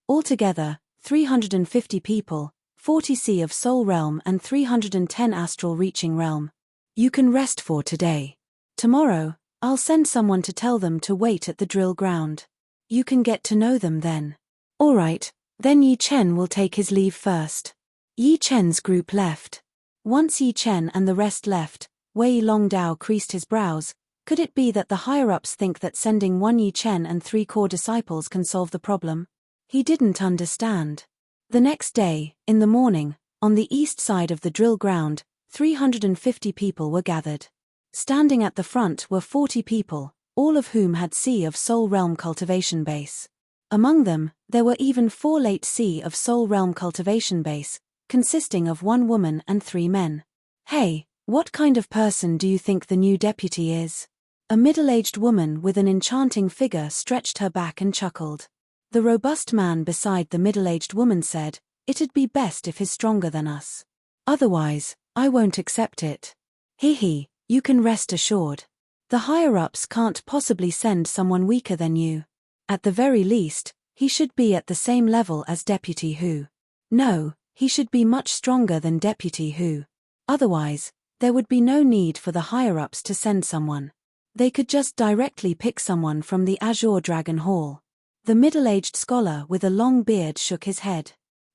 Altogether, 350 people, 40 Sea of Soul Realm and 310 Astral Reaching Realm. You can rest for today. Tomorrow, I'll send someone to tell them to wait at the drill ground. You can get to know them then. Alright, then Yi Chen will take his leave first. Yi Chen's group left. Once Yi Chen and the rest left, Wei Longdao creased his brows. Could it be that the higher-ups think that sending 1 Yi Chen and 3 core disciples can solve the problem? He didn't understand. The next day, in the morning, on the east side of the drill ground, 350 people were gathered. Standing at the front were 40 people, all of whom had Sea of Soul Realm cultivation base. Among them, there were even 4 late Sea of Soul Realm cultivation base, consisting of 1 woman and 3 men. Hey, what kind of person do you think the new deputy is? A middle-aged woman with an enchanting figure stretched her back and chuckled. The robust man beside the middle-aged woman said, It'd be best if he's stronger than us. Otherwise, I won't accept it. Hee, you can rest assured. The higher-ups can't possibly send someone weaker than you. At the very least, he should be at the same level as Deputy Hu. No, he should be much stronger than Deputy Hu. Otherwise, there would be no need for the higher-ups to send someone. They could just directly pick someone from the Azure Dragon Hall. The middle-aged scholar with a long beard shook his head.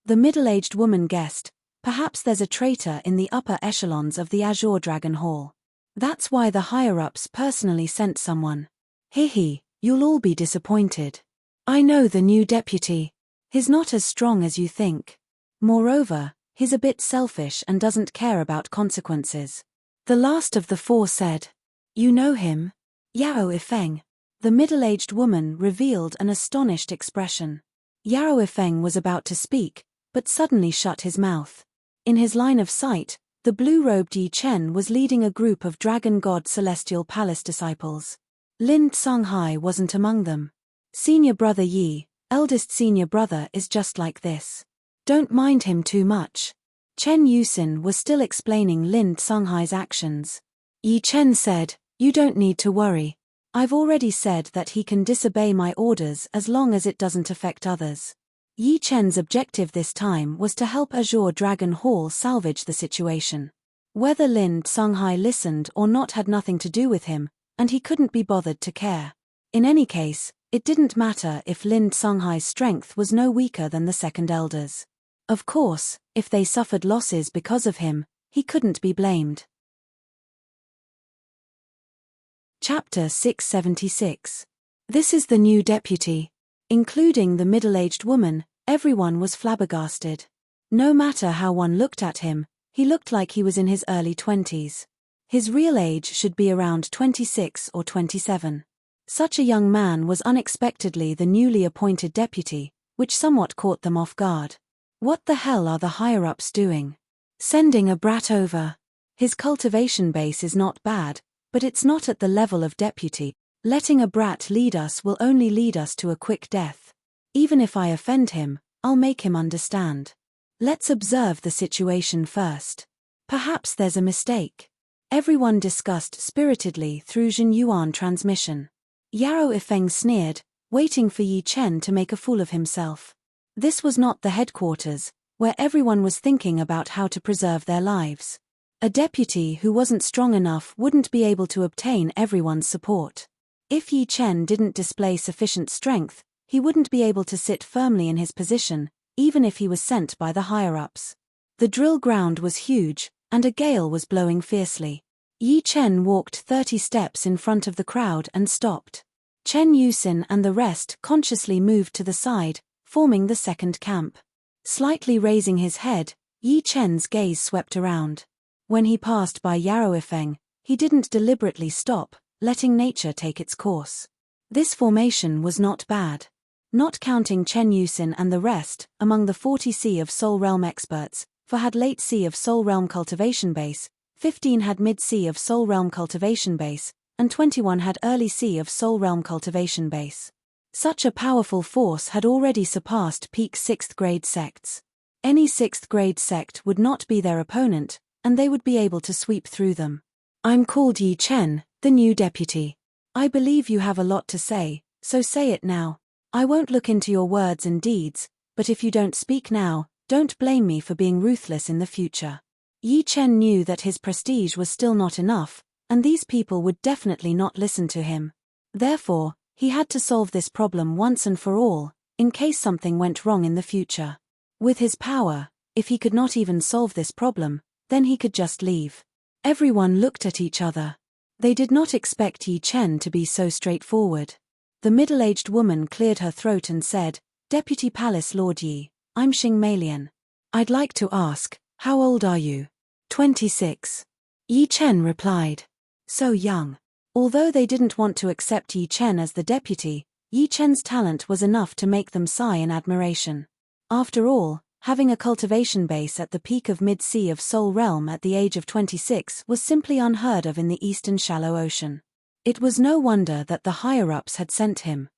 The middle-aged woman guessed, perhaps there's a traitor in the upper echelons of the Azure Dragon Hall. That's why the higher-ups personally sent someone. Hehe, you'll all be disappointed. I know the new deputy. He's not as strong as you think. Moreover, he's a bit selfish and doesn't care about consequences. The last of the four said. You know him? Yao Ifeng. The middle-aged woman revealed an astonished expression. Yao Ifeng was about to speak, but suddenly shut his mouth. In his line of sight, the blue-robed Yi Chen was leading a group of Dragon God Celestial Palace disciples. Lin Songhai wasn't among them. Senior brother Yi, eldest senior brother, is just like this. Don't mind him too much. Chen Yusin was still explaining Lin Songhai's actions. Yi Chen said, you don't need to worry. I've already said that he can disobey my orders as long as it doesn't affect others. Yi Chen's objective this time was to help Azure Dragon Hall salvage the situation. Whether Lin Songhai listened or not had nothing to do with him, and he couldn't be bothered to care. In any case, it didn't matter if Lin Songhai's strength was no weaker than the second elders. Of course, if they suffered losses because of him, he couldn't be blamed. Chapter 676. This is the new deputy. Including the middle-aged woman, everyone was flabbergasted. No matter how one looked at him, he looked like he was in his early 20s. His real age should be around 26 or 27. Such a young man was unexpectedly the newly appointed deputy, which somewhat caught them off guard. What the hell are the higher-ups doing? Sending a brat over. His cultivation base is not bad, but it's not at the level of deputy. Letting a brat lead us will only lead us to a quick death. Even if I offend him, I'll make him understand. Let's observe the situation first. Perhaps there's a mistake. Everyone discussed spiritedly through Jin Yuan transmission. Yao Ifeng sneered, waiting for Yi Chen to make a fool of himself. This was not the headquarters, where everyone was thinking about how to preserve their lives. A deputy who wasn't strong enough wouldn't be able to obtain everyone's support. If Yi Chen didn't display sufficient strength, he wouldn't be able to sit firmly in his position, even if he was sent by the higher-ups. The drill ground was huge, and a gale was blowing fiercely. Yi Chen walked 30 steps in front of the crowd and stopped. Chen Yusin and the rest consciously moved to the side, forming the second camp. Slightly raising his head, Yi Chen's gaze swept around. When he passed by Yao Ifeng, he didn't deliberately stop, letting nature take its course. This formation was not bad. Not counting Chen Yusin and the rest, among the 40 Sea of Soul Realm experts, for had late Sea of Soul Realm cultivation base, 15 had mid Sea of Soul Realm cultivation base, and 21 had early Sea of Soul Realm cultivation base. Such a powerful force had already surpassed peak 6th grade sects. Any 6th grade sect would not be their opponent, and they would be able to sweep through them. I'm called Yi Chen, the new deputy. I believe you have a lot to say, so say it now. I won't look into your words and deeds, but if you don't speak now, don't blame me for being ruthless in the future. Yi Chen knew that his prestige was still not enough, and these people would definitely not listen to him. Therefore, he had to solve this problem once and for all, in case something went wrong in the future. With his power, if he could not even solve this problem, then he could just leave. Everyone looked at each other. They did not expect Yi Chen to be so straightforward. The middle-aged woman cleared her throat and said, Deputy Palace Lord Yi, I'm Xing Meilian. I'd like to ask, how old are you? 26. Yi Chen replied. So young. Although they didn't want to accept Yi Chen as the deputy, Yi Chen's talent was enough to make them sigh in admiration. After all, having a cultivation base at the peak of mid-sea of Soul Realm at the age of 26 was simply unheard of in the eastern shallow ocean. It was no wonder that the higher-ups had sent him.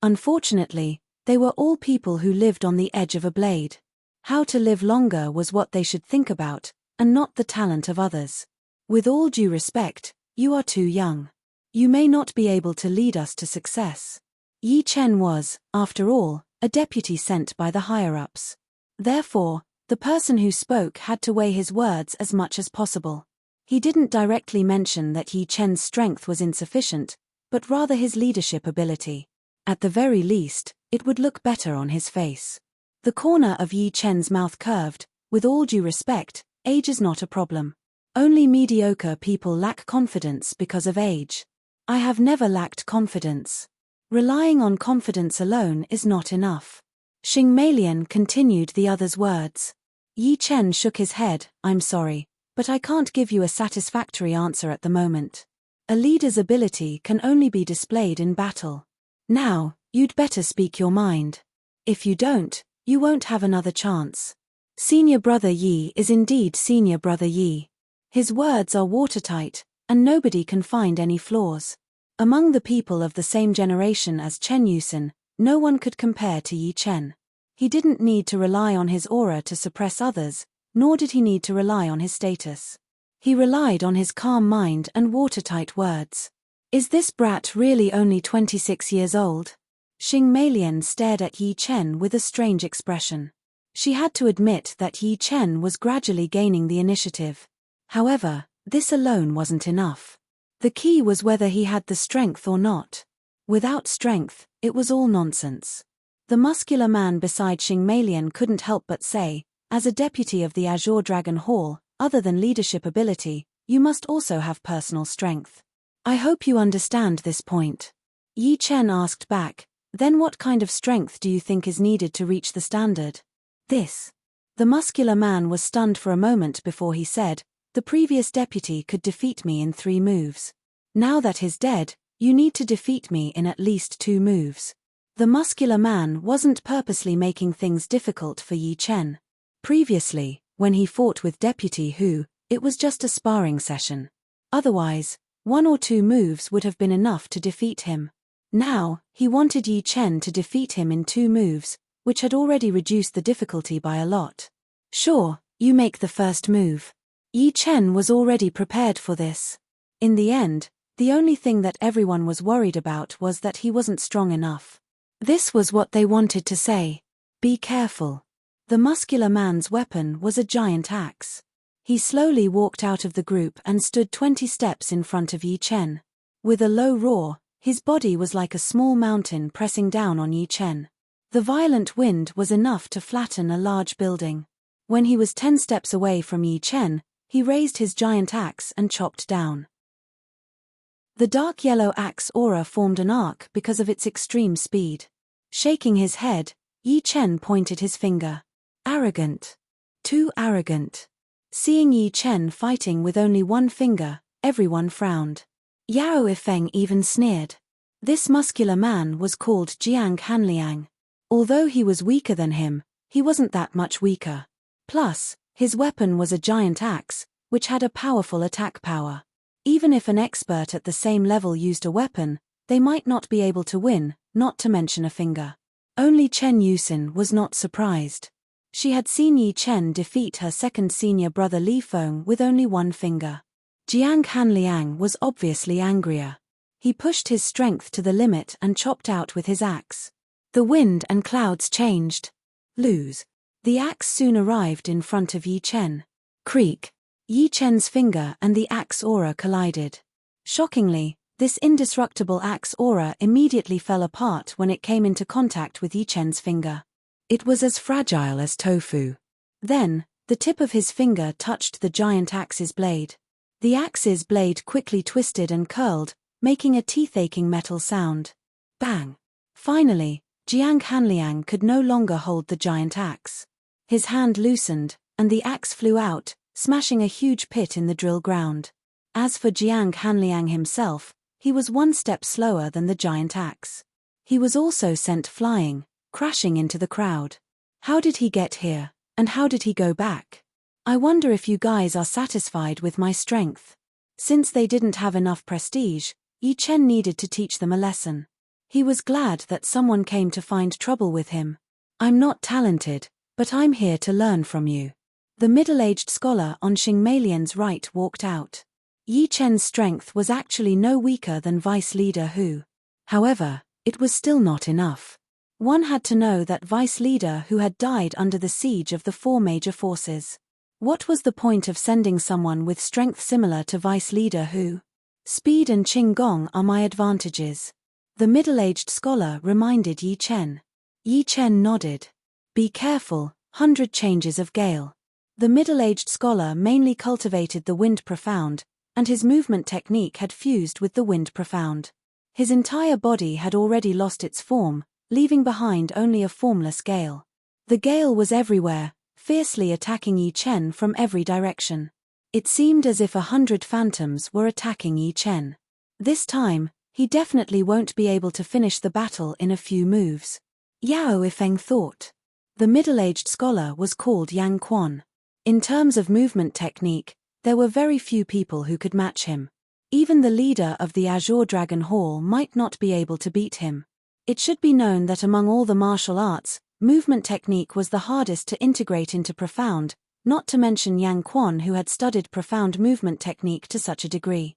Unfortunately, they were all people who lived on the edge of a blade. How to live longer was what they should think about, and not the talent of others. With all due respect, you are too young. You may not be able to lead us to success. Yi Chen was, after all, a deputy sent by the higher-ups. Therefore, the person who spoke had to weigh his words as much as possible. He didn't directly mention that Yi Chen's strength was insufficient, but rather his leadership ability. At the very least, it would look better on his face. The corner of Yi Chen's mouth curved. With all due respect, age is not a problem. Only mediocre people lack confidence because of age. I have never lacked confidence. Relying on confidence alone is not enough. Xing Meilian continued the other's words. Yi Chen shook his head. I'm sorry, but I can't give you a satisfactory answer at the moment. A leader's ability can only be displayed in battle. Now, you'd better speak your mind. If you don't, you won't have another chance. Senior Brother Yi is indeed Senior Brother Yi. His words are watertight, and nobody can find any flaws. Among the people of the same generation as Chen Yusen, no one could compare to Yi Chen. He didn't need to rely on his aura to suppress others, nor did he need to rely on his status. He relied on his calm mind and watertight words. Is this brat really only 26 years old? Xing Meilian stared at Yi Chen with a strange expression. She had to admit that Yi Chen was gradually gaining the initiative. However, this alone wasn't enough. The key was whether he had the strength or not. Without strength, it was all nonsense. The muscular man beside Xing Meilian couldn't help but say, as a deputy of the Azure Dragon Hall, other than leadership ability, you must also have personal strength. I hope you understand this point. Yi Chen asked back, then what kind of strength do you think is needed to reach the standard? This. The muscular man was stunned for a moment before he said, the previous deputy could defeat me in 3 moves. Now that he's dead, you need to defeat me in at least 2 moves. The muscular man wasn't purposely making things difficult for Yi Chen. Previously, when he fought with Deputy Hu, it was just a sparring session. Otherwise, 1 or 2 moves would have been enough to defeat him. Now, he wanted Yi Chen to defeat him in 2 moves, which had already reduced the difficulty by a lot. Sure, you make the first move. Yi Chen was already prepared for this. In the end, the only thing that everyone was worried about was that he wasn't strong enough. This was what they wanted to say. Be careful. The muscular man's weapon was a giant axe. He slowly walked out of the group and stood 20 steps in front of Yi Chen. With a low roar, his body was like a small mountain pressing down on Yi Chen. The violent wind was enough to flatten a large building. When he was 10 steps away from Yi Chen, he raised his giant axe and chopped down. The dark yellow axe aura formed an arc because of its extreme speed. Shaking his head, Yi Chen pointed his finger. Arrogant. Too arrogant. Seeing Yi Chen fighting with only 1 finger, everyone frowned. Yao Ifeng even sneered. This muscular man was called Jiang Hanliang. Although he was weaker than him, he wasn't that much weaker. Plus, his weapon was a giant axe, which had a powerful attack power. Even if an expert at the same level used a weapon, they might not be able to win, not to mention a finger. Only Chen Yusen was not surprised. She had seen Yi Chen defeat her second senior brother Li Feng with only 1 finger. Jiang Hanliang was obviously angrier. He pushed his strength to the limit and chopped out with his axe. The wind and clouds changed. Lose. The axe soon arrived in front of Yi Chen. Creak. Yi Chen's finger and the axe aura collided. Shockingly, this indestructible axe aura immediately fell apart when it came into contact with Yi Chen's finger. It was as fragile as tofu. Then, the tip of his finger touched the giant axe's blade. The axe's blade quickly twisted and curled, making a teeth-aching metal sound. Bang! Finally, Jiang Hanliang could no longer hold the giant axe. His hand loosened, and the axe flew out, smashing a huge pit in the drill ground. As for Jiang Hanliang himself, he was 1 step slower than the giant axe. He was also sent flying, crashing into the crowd. How did he get here, and how did he go back? I wonder if you guys are satisfied with my strength. Since they didn't have enough prestige, Yi Chen needed to teach them a lesson. He was glad that someone came to find trouble with him. I'm not talented, but I'm here to learn from you. The middle-aged scholar on Xing Meilian's right walked out. Yi Chen's strength was actually no weaker than Vice Leader Hu. However, it was still not enough. One had to know that Vice Leader Hu had died under the siege of the 4 major forces. What was the point of sending someone with strength similar to Vice Leader Hu? Speed and Qinggong are my advantages. The middle-aged scholar reminded Yi Chen. Yi Chen nodded. Be careful, 100 changes of gale. The middle-aged scholar mainly cultivated the wind profound, and his movement technique had fused with the wind profound. His entire body had already lost its form, leaving behind only a formless gale. The gale was everywhere, fiercely attacking Yi Chen from every direction. It seemed as if 100 phantoms were attacking Yi Chen. This time, he definitely won't be able to finish the battle in a few moves. Yao Ifeng thought. The middle-aged scholar was called Yang Quan. In terms of movement technique, there were very few people who could match him. Even the leader of the Azure Dragon Hall might not be able to beat him. It should be known that among all the martial arts, movement technique was the hardest to integrate into profound, not to mention Yang Quan, who had studied profound movement technique to such a degree.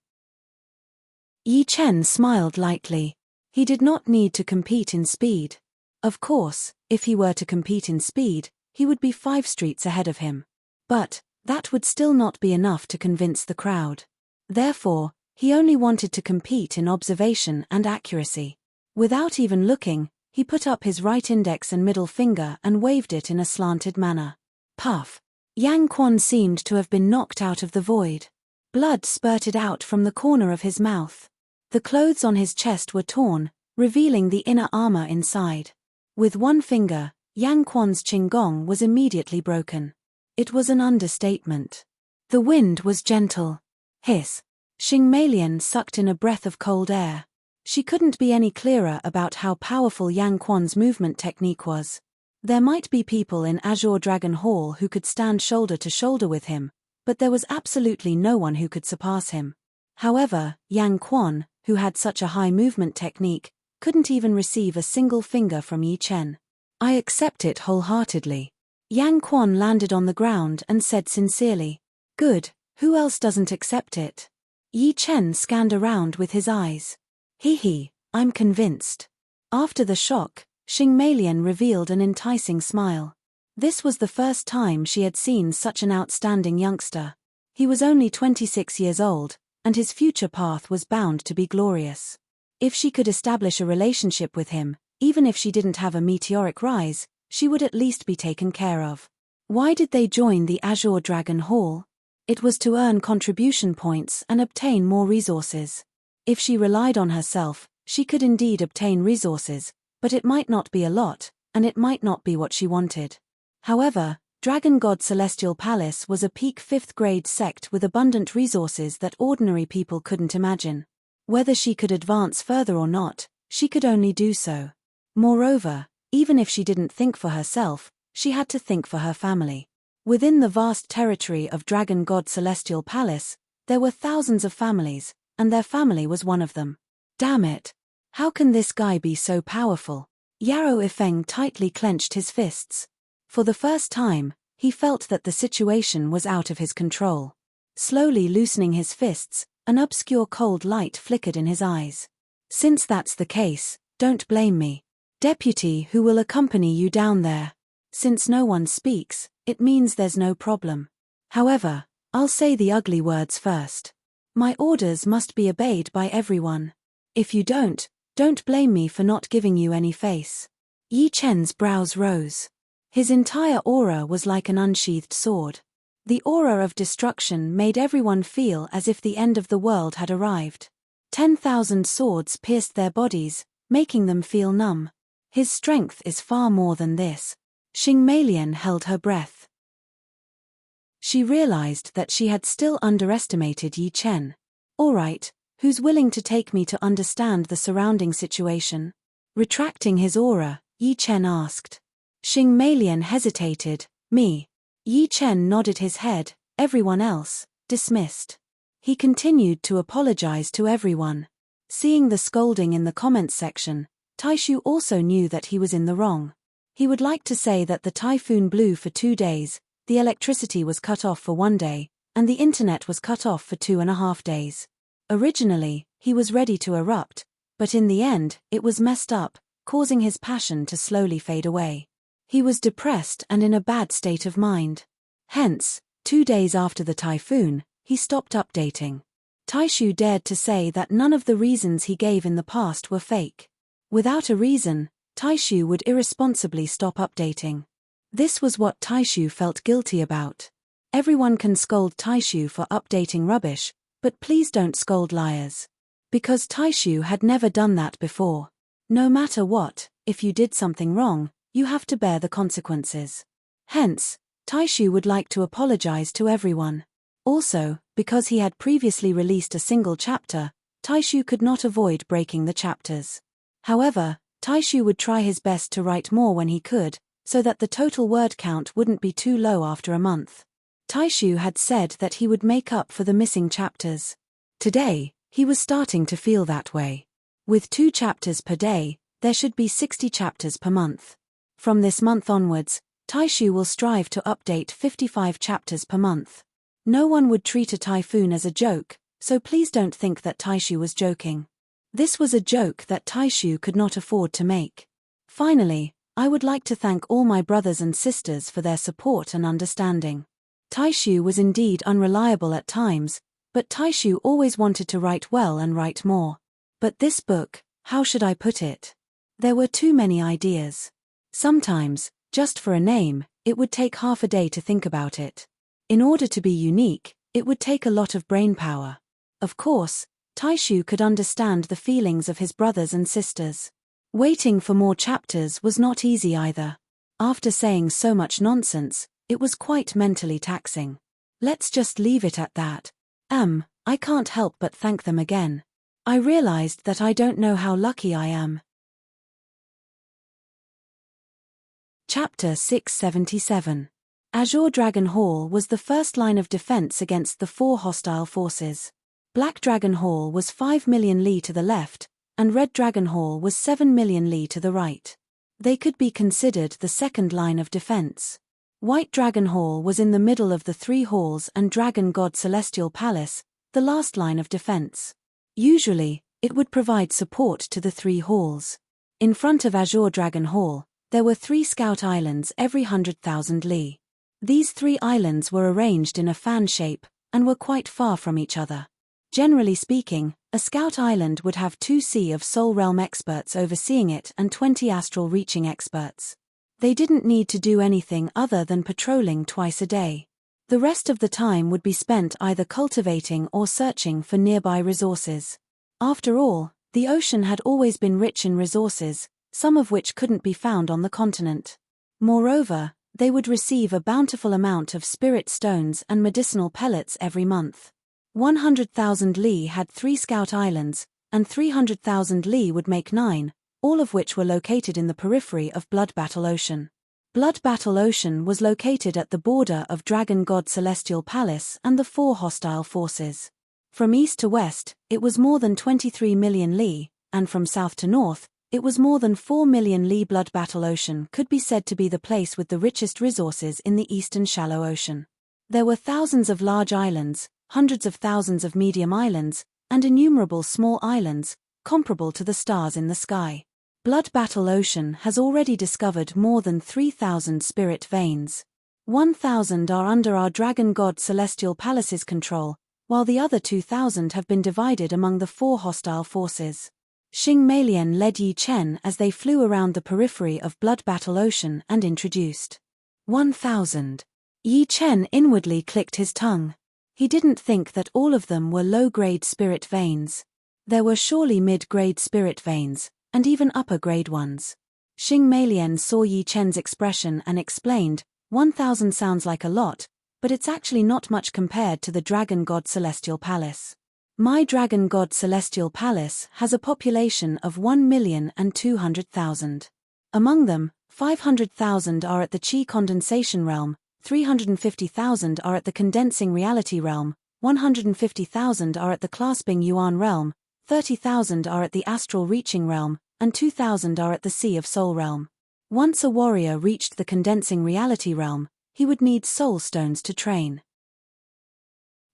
Yi Chen smiled lightly. He did not need to compete in speed. Of course, if he were to compete in speed, he would be 5 streets ahead of him. But that would still not be enough to convince the crowd. Therefore, he only wanted to compete in observation and accuracy. Without even looking, he put up his right index and middle finger and waved it in a slanted manner. Puff! Yang Quan seemed to have been knocked out of the void. Blood spurted out from the corner of his mouth. The clothes on his chest were torn, revealing the inner armor inside. With one finger, Yang Quan's qinggong was immediately broken. It was an understatement. The wind was gentle. Hiss. Xing Meilian sucked in a breath of cold air. She couldn't be any clearer about how powerful Yang Quan's movement technique was. There might be people in Azure Dragon Hall who could stand shoulder to shoulder with him, but there was absolutely no one who could surpass him. However, Yang Quan, who had such a high movement technique, couldn't even receive a single finger from Yi Chen. I accept it wholeheartedly. Yang Quan landed on the ground and said sincerely. Good, who else doesn't accept it? Yi Chen scanned around with his eyes. Hee, I'm convinced. After the shock, Xing Meilian revealed an enticing smile. This was the first time she had seen such an outstanding youngster. He was only 26 years old, and his future path was bound to be glorious. If she could establish a relationship with him, even if she didn't have a meteoric rise, she would at least be taken care of. Why did they join the Azure Dragon Hall? It was to earn contribution points and obtain more resources. If she relied on herself, she could indeed obtain resources, but it might not be a lot, and it might not be what she wanted. However, Dragon God Celestial Palace was a peak 5th grade sect with abundant resources that ordinary people couldn't imagine. Whether she could advance further or not, she could only do so. Moreover, even if she didn't think for herself, she had to think for her family. Within the vast territory of Dragon God Celestial Palace, there were thousands of families, and their family was one of them. Damn it! How can this guy be so powerful? Yao Ifeng tightly clenched his fists. For the first time, he felt that the situation was out of his control. Slowly loosening his fists, an obscure cold light flickered in his eyes. Since that's the case, don't blame me. Deputy who will accompany you down there. Since no one speaks, it means there's no problem. However, I'll say the ugly words first. My orders must be obeyed by everyone. If you don't blame me for not giving you any face. Yi Chen's brows rose. His entire aura was like an unsheathed sword. The aura of destruction made everyone feel as if the end of the world had arrived. 10,000 swords pierced their bodies, making them feel numb. His strength is far more than this. Xing Meilian held her breath. She realized that she had still underestimated Yi Chen. All right, who's willing to take me to understand the surrounding situation? Retracting his aura, Yi Chen asked. Xing Meilian hesitated. Me. Yi Chen nodded his head. Everyone else, dismissed. He continued to apologize to everyone. Seeing the scolding in the comments section, Taishu also knew that he was in the wrong. He would like to say that the typhoon blew for 2 days, the electricity was cut off for 1 day, and the internet was cut off for 2.5 days. Originally, he was ready to erupt, but in the end, it was messed up, causing his passion to slowly fade away. He was depressed and in a bad state of mind. Hence, 2 days after the typhoon, he stopped updating. Taishu dared to say that none of the reasons he gave in the past were fake. Without a reason, Taishu would irresponsibly stop updating. This was what Taishu felt guilty about. Everyone can scold Taishu for updating rubbish, but please don't scold liars. Because Taishu had never done that before. No matter what, if you did something wrong, you have to bear the consequences. Hence, Taishu would like to apologize to everyone. Also, because he had previously released a single chapter, Taishu could not avoid breaking the chapters. However, Taishu would try his best to write more when he could, so that the total word count wouldn't be too low after a month. Taishu had said that he would make up for the missing chapters. Today, he was starting to feel that way. With 2 chapters per day, there should be 60 chapters per month. From this month onwards, Taishu will strive to update 55 chapters per month. No one would treat a typhoon as a joke, so please don't think that Taishu was joking. This was a joke that Taishu could not afford to make. Finally, I would like to thank all my brothers and sisters for their support and understanding. Taishu was indeed unreliable at times, but Taishu always wanted to write well and write more. But this book, how should I put it? There were too many ideas. Sometimes, just for a name, it would take half a day to think about it. In order to be unique, it would take a lot of brainpower. Of course, Taishu could understand the feelings of his brothers and sisters. Waiting for more chapters was not easy either. After saying so much nonsense, it was quite mentally taxing. Let's just leave it at that. I can't help but thank them again. I realized that I don't know how lucky I am. Chapter 677. Azure Dragon Hall was the first line of defense against the 4 hostile forces. Black Dragon Hall was 5 million li to the left, and Red Dragon Hall was 7 million li to the right. They could be considered the second line of defense. White Dragon Hall was in the middle of the 3 halls and Dragon God Celestial Palace, the last line of defense. Usually, it would provide support to the 3 halls. In front of Azure Dragon Hall, there were 3 scout islands every 100,000 li. These 3 islands were arranged in a fan shape, and were quite far from each other. Generally speaking, a scout island would have 2 Sea of Soul Realm experts overseeing it and 20 astral reaching experts. They didn't need to do anything other than patrolling twice a day. The rest of the time would be spent either cultivating or searching for nearby resources. After all, the ocean had always been rich in resources, some of which couldn't be found on the continent. Moreover, they would receive a bountiful amount of spirit stones and medicinal pellets every month. 100,000 li had 3 scout islands, and 300,000 li would make 9, all of which were located in the periphery of Blood Battle Ocean. Blood Battle Ocean was located at the border of Dragon God Celestial Palace and the 4 hostile forces. From east to west, it was more than 23 million li, and from south to north, it was more than 4 million li. Blood Battle Ocean could be said to be the place with the richest resources in the eastern shallow ocean. There were thousands of large islands, hundreds of thousands of medium islands, and innumerable small islands, comparable to the stars in the sky. Blood Battle Ocean has already discovered more than 3,000 spirit veins. 1,000 are under our Dragon God Celestial Palace's control, while the other 2,000 have been divided among the 4 hostile forces. Xing Meilian led Yi Chen as they flew around the periphery of Blood Battle Ocean and introduced 1,000. Yi Chen inwardly clicked his tongue. He didn't think that all of them were low-grade spirit veins. There were surely mid-grade spirit veins, and even upper-grade ones. Xing Meilian saw Yi Chen's expression and explained, 1,000 sounds like a lot, but it's actually not much compared to the Dragon God Celestial Palace. My Dragon God Celestial Palace has a population of 1,200,000. Among them, 500,000 are at the Qi Condensation Realm, 350,000 are at the Condensing Reality Realm, 150,000 are at the Clasping Yuan Realm, 30,000 are at the Astral Reaching Realm, and 2,000 are at the Sea of Soul Realm. Once a warrior reached the Condensing Reality Realm, he would need soul stones to train.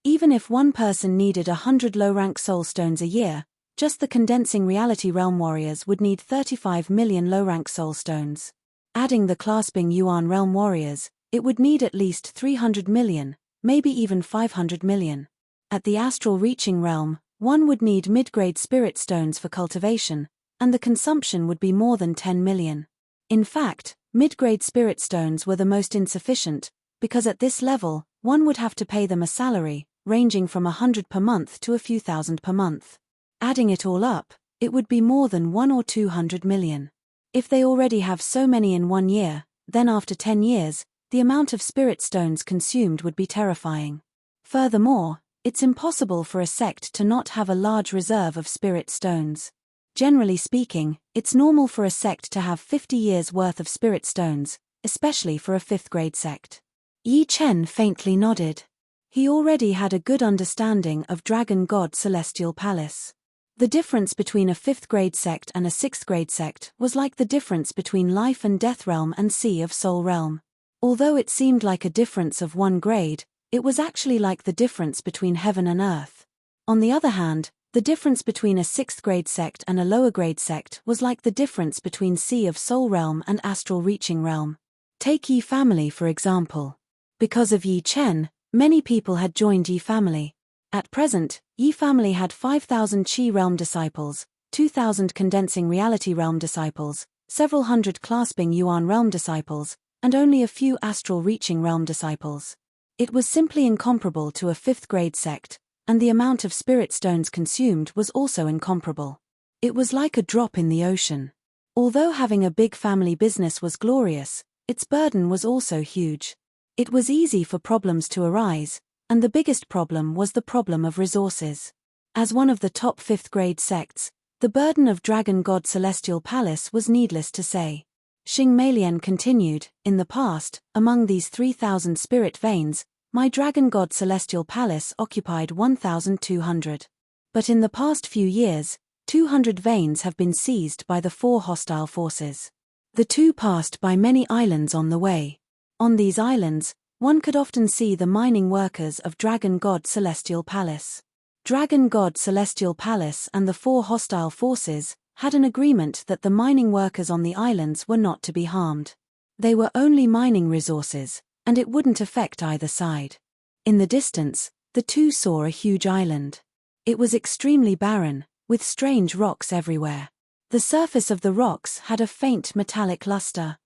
Even if one person needed 100 low-rank soul stones a year, just the Condensing Reality Realm warriors would need 35 million low-rank soul stones. Adding the Clasping Yuan Realm warriors, it would need at least 300 million, maybe even 500 million. At the Astral Reaching Realm, one would need mid-grade spirit stones for cultivation, and the consumption would be more than 10 million. In fact, mid-grade spirit stones were the most insufficient, because at this level, one would have to pay them a salary, ranging from 100 per month to a few thousand per month. Adding it all up, it would be more than 1 or 200 million. If they already have so many in 1 year, then after 10 years, the amount of spirit stones consumed would be terrifying. Furthermore, it's impossible for a sect to not have a large reserve of spirit stones. Generally speaking, it's normal for a sect to have 50 years' worth of spirit stones, especially for a 5th grade sect. Yi Chen faintly nodded. He already had a good understanding of Dragon God Celestial Palace. The difference between a 5th grade sect and a 6th grade sect was like the difference between Life and Death Realm and Sea of Soul Realm. Although it seemed like a difference of 1 grade, it was actually like the difference between heaven and earth. On the other hand, the difference between a 6th grade sect and a lower grade sect was like the difference between Sea of Soul Realm and Astral Reaching Realm. Take Yi family for example. Because of Yi Chen, many people had joined Yi family. At present, Yi family had 5,000 Qi Realm disciples, 2,000 Condensing Reality Realm disciples, several hundred Clasping Yuan Realm disciples, and only a few Astral Reaching Realm disciples. It was simply incomparable to a 5th grade sect, and the amount of spirit stones consumed was also incomparable. It was like a drop in the ocean. Although having a big family business was glorious, its burden was also huge. It was easy for problems to arise, and the biggest problem was the problem of resources. As one of the top 5th grade sects, the burden of Dragon God Celestial Palace was needless to say. Xing Meilian continued, in the past, among these 3,000 spirit veins, my Dragon God Celestial Palace occupied 1,200. But in the past few years, 200 veins have been seized by the 4 hostile forces. The 2 passed by many islands on the way. On these islands, one could often see the mining workers of Dragon God Celestial Palace. Dragon God Celestial Palace and the 4 hostile forces had an agreement that the mining workers on the islands were not to be harmed. They were only mining resources, and it wouldn't affect either side. In the distance, the 2 saw a huge island. It was extremely barren, with strange rocks everywhere. The surface of the rocks had a faint metallic luster.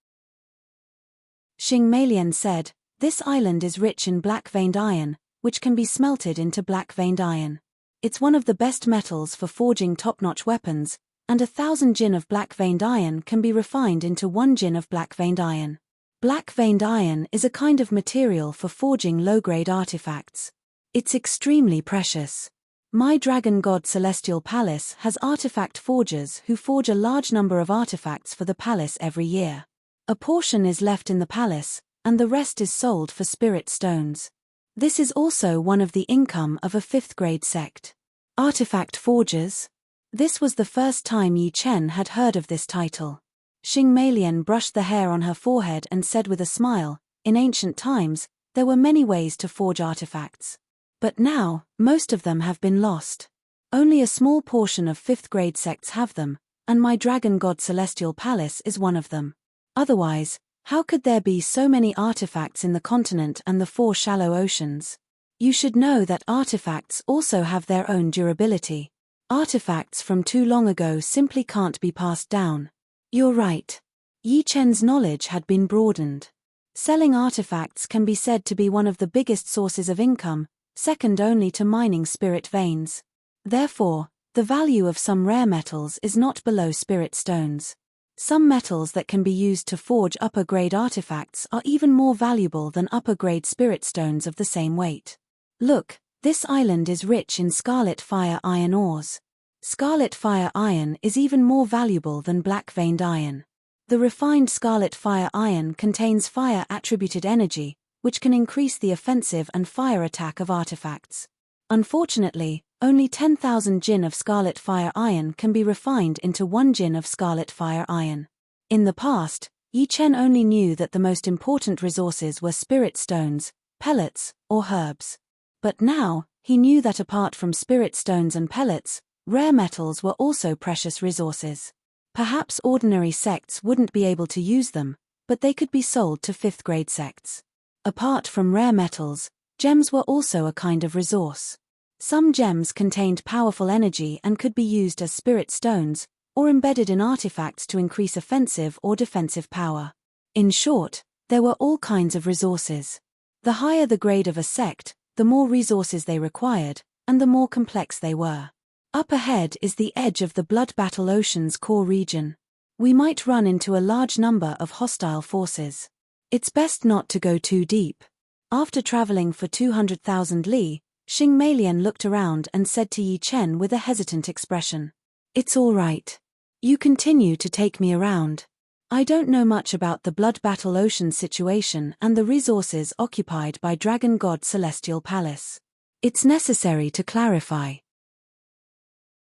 Xing Meilian said, "This island is rich in black-veined iron, which can be smelted into black-veined iron. It's one of the best metals for forging top-notch weapons, and 1,000 jin of black-veined iron can be refined into 1 jin of black-veined iron. Black-veined iron is a kind of material for forging low-grade artifacts. It's extremely precious. My Dragon God Celestial Palace has artifact forgers who forge a large number of artifacts for the palace every year. A portion is left in the palace, and the rest is sold for spirit stones. This is also one of the income of a 5th grade sect. Artifact forgers? This was the first time Yi Chen had heard of this title. Xing Meilian brushed the hair on her forehead and said with a smile, in ancient times, there were many ways to forge artifacts. But now, most of them have been lost. Only a small portion of 5th grade sects have them, and my Dragon God Celestial Palace is one of them. Otherwise, how could there be so many artifacts in the continent and the 4 shallow oceans? You should know that artifacts also have their own durability. Artifacts from too long ago simply can't be passed down. You're right. Yi Chen's knowledge had been broadened. Selling artifacts can be said to be one of the biggest sources of income, second only to mining spirit veins. Therefore, the value of some rare metals is not below spirit stones. Some metals that can be used to forge upper-grade artifacts are even more valuable than upper-grade spirit stones of the same weight. Look, this island is rich in scarlet fire iron ores. Scarlet fire iron is even more valuable than black-veined iron. The refined scarlet fire iron contains fire-attributed energy, which can increase the offensive and fire attack of artifacts. Unfortunately, only 10,000 jin of scarlet fire iron can be refined into 1 jin of scarlet fire iron. In the past, Yi Chen only knew that the most important resources were spirit stones, pellets, or herbs. But now, he knew that apart from spirit stones and pellets, rare metals were also precious resources. Perhaps ordinary sects wouldn't be able to use them, but they could be sold to 5th grade sects. Apart from rare metals, gems were also a kind of resource. Some gems contained powerful energy and could be used as spirit stones, or embedded in artifacts to increase offensive or defensive power. In short, there were all kinds of resources. The higher the grade of a sect, the more resources they required, and the more complex they were. Up ahead is the edge of the Blood Battle Ocean's core region. We might run into a large number of hostile forces. It's best not to go too deep. After traveling for 200,000 li, Xing Meilian looked around and said to Yi Chen with a hesitant expression. It's all right. You continue to take me around. I don't know much about the Blood Battle Ocean situation and the resources occupied by Dragon God Celestial Palace. It's necessary to clarify.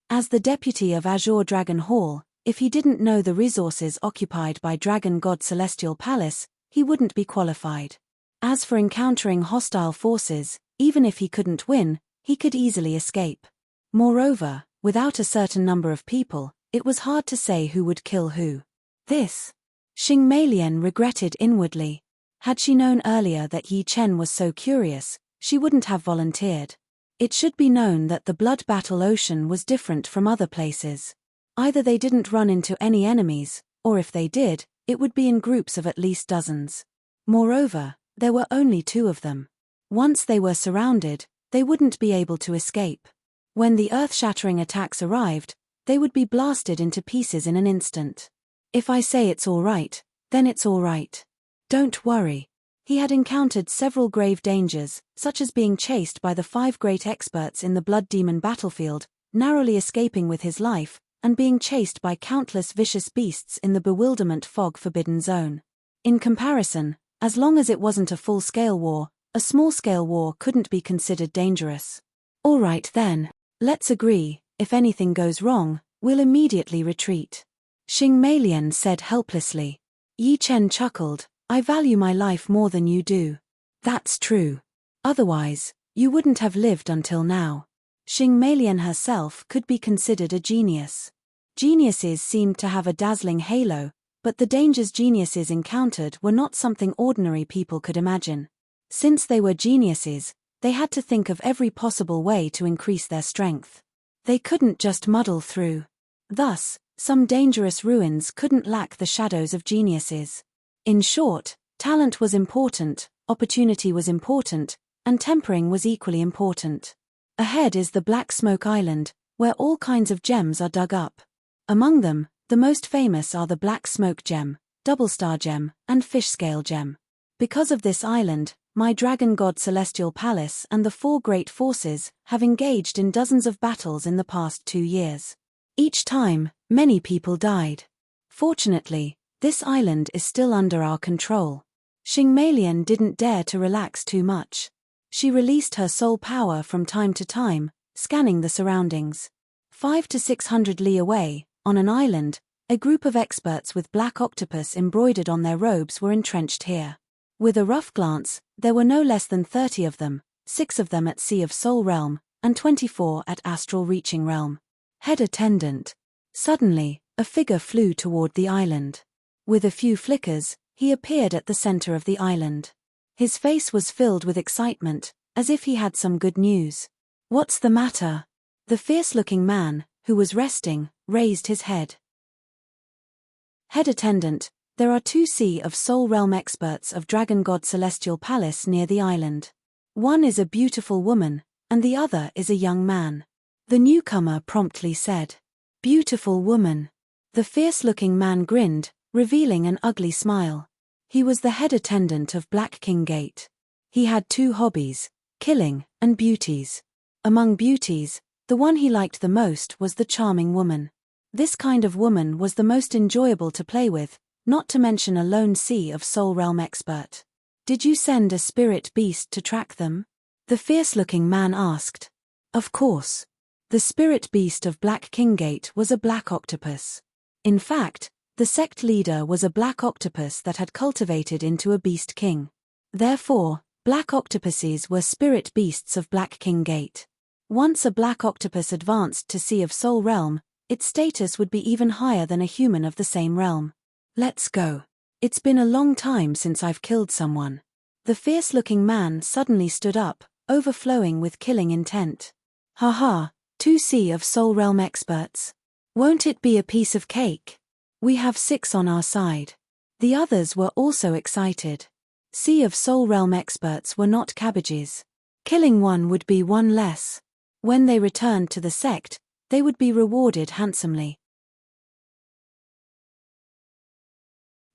As the deputy of Azure Dragon Hall, if he didn't know the resources occupied by Dragon God Celestial Palace, he wouldn't be qualified. As for encountering hostile forces, even if he couldn't win, he could easily escape. Moreover, without a certain number of people, it was hard to say who would kill who. This, Xing Meilian regretted inwardly. Had she known earlier that Yi Chen was so curious, she wouldn't have volunteered. It should be known that the Blood Battle Ocean was different from other places. Either they didn't run into any enemies, or if they did, it would be in groups of at least dozens. Moreover, there were only 2 of them. Once they were surrounded, they wouldn't be able to escape. When the earth-shattering attacks arrived, they would be blasted into pieces in an instant. If I say it's all right, then it's all right. Don't worry. He had encountered several grave dangers, such as being chased by the 5 great experts in the Blood Demon battlefield, narrowly escaping with his life, and being chased by countless vicious beasts in the Bewilderment Fog Forbidden Zone. In comparison, as long as it wasn't a full-scale war, a small-scale war couldn't be considered dangerous. All right then, let's agree, if anything goes wrong, we'll immediately retreat. Xing Meilian said helplessly. Yi Chen chuckled, I value my life more than you do. That's true. Otherwise, you wouldn't have lived until now. Xing Meilian herself could be considered a genius. Geniuses seemed to have a dazzling halo, but the dangers geniuses encountered were not something ordinary people could imagine. Since they were geniuses, they had to think of every possible way to increase their strength. They couldn't just muddle through. Thus, some dangerous ruins couldn't lack the shadows of geniuses. In short, talent was important, opportunity was important, and tempering was equally important. Ahead is the Black Smoke Island, where all kinds of gems are dug up. Among them, the most famous are the Black Smoke Gem, Double Star Gem, and Fish Scale Gem. Because of this island, my Dragon God Celestial Palace and the 4 great forces have engaged in dozens of battles in the past 2 years. Each time, many people died. Fortunately, this island is still under our control. Xing Meilian didn't dare to relax too much. She released her soul power from time to time, scanning the surroundings. 500 to 600 li away, on an island, a group of experts with black octopus embroidered on their robes were entrenched here. With a rough glance, there were no less than 30 of them, 6 of them at Sea of Soul Realm, and 24 at Astral Reaching Realm. Head attendant. Suddenly, a figure flew toward the island. With a few flickers, he appeared at the center of the island. His face was filled with excitement, as if he had some good news. What's the matter? The fierce-looking man, who was resting, raised his head. Head attendant, there are 2 Sea of Soul Realm experts of Dragon God Celestial Palace near the island. One is a beautiful woman, and the other is a young man. The newcomer promptly said. Beautiful woman. The fierce-looking man grinned, revealing an ugly smile. He was the head attendant of Black King Gate. He had 2 hobbies, killing and beauties. Among beauties, the one he liked the most was the charming woman. This kind of woman was the most enjoyable to play with, not to mention a lone Sea of Soul Realm expert. Did you send a spirit beast to track them? The fierce-looking man asked. Of course. The spirit beast of Black King Gate was a black octopus. In fact, the sect leader was a black octopus that had cultivated into a beast king. Therefore, black octopuses were spirit beasts of Black King Gate. Once a black octopus advanced to Sea of Soul Realm, its status would be even higher than a human of the same realm. Let's go. It's been a long time since I've killed someone. The fierce-looking man suddenly stood up, overflowing with killing intent. Haha, 2 Sea of Soul Realm experts. Won't it be a piece of cake? We have 6 on our side. The others were also excited. Sea of Soul Realm experts were not cabbages. Killing one would be one less. When they returned to the sect, they would be rewarded handsomely.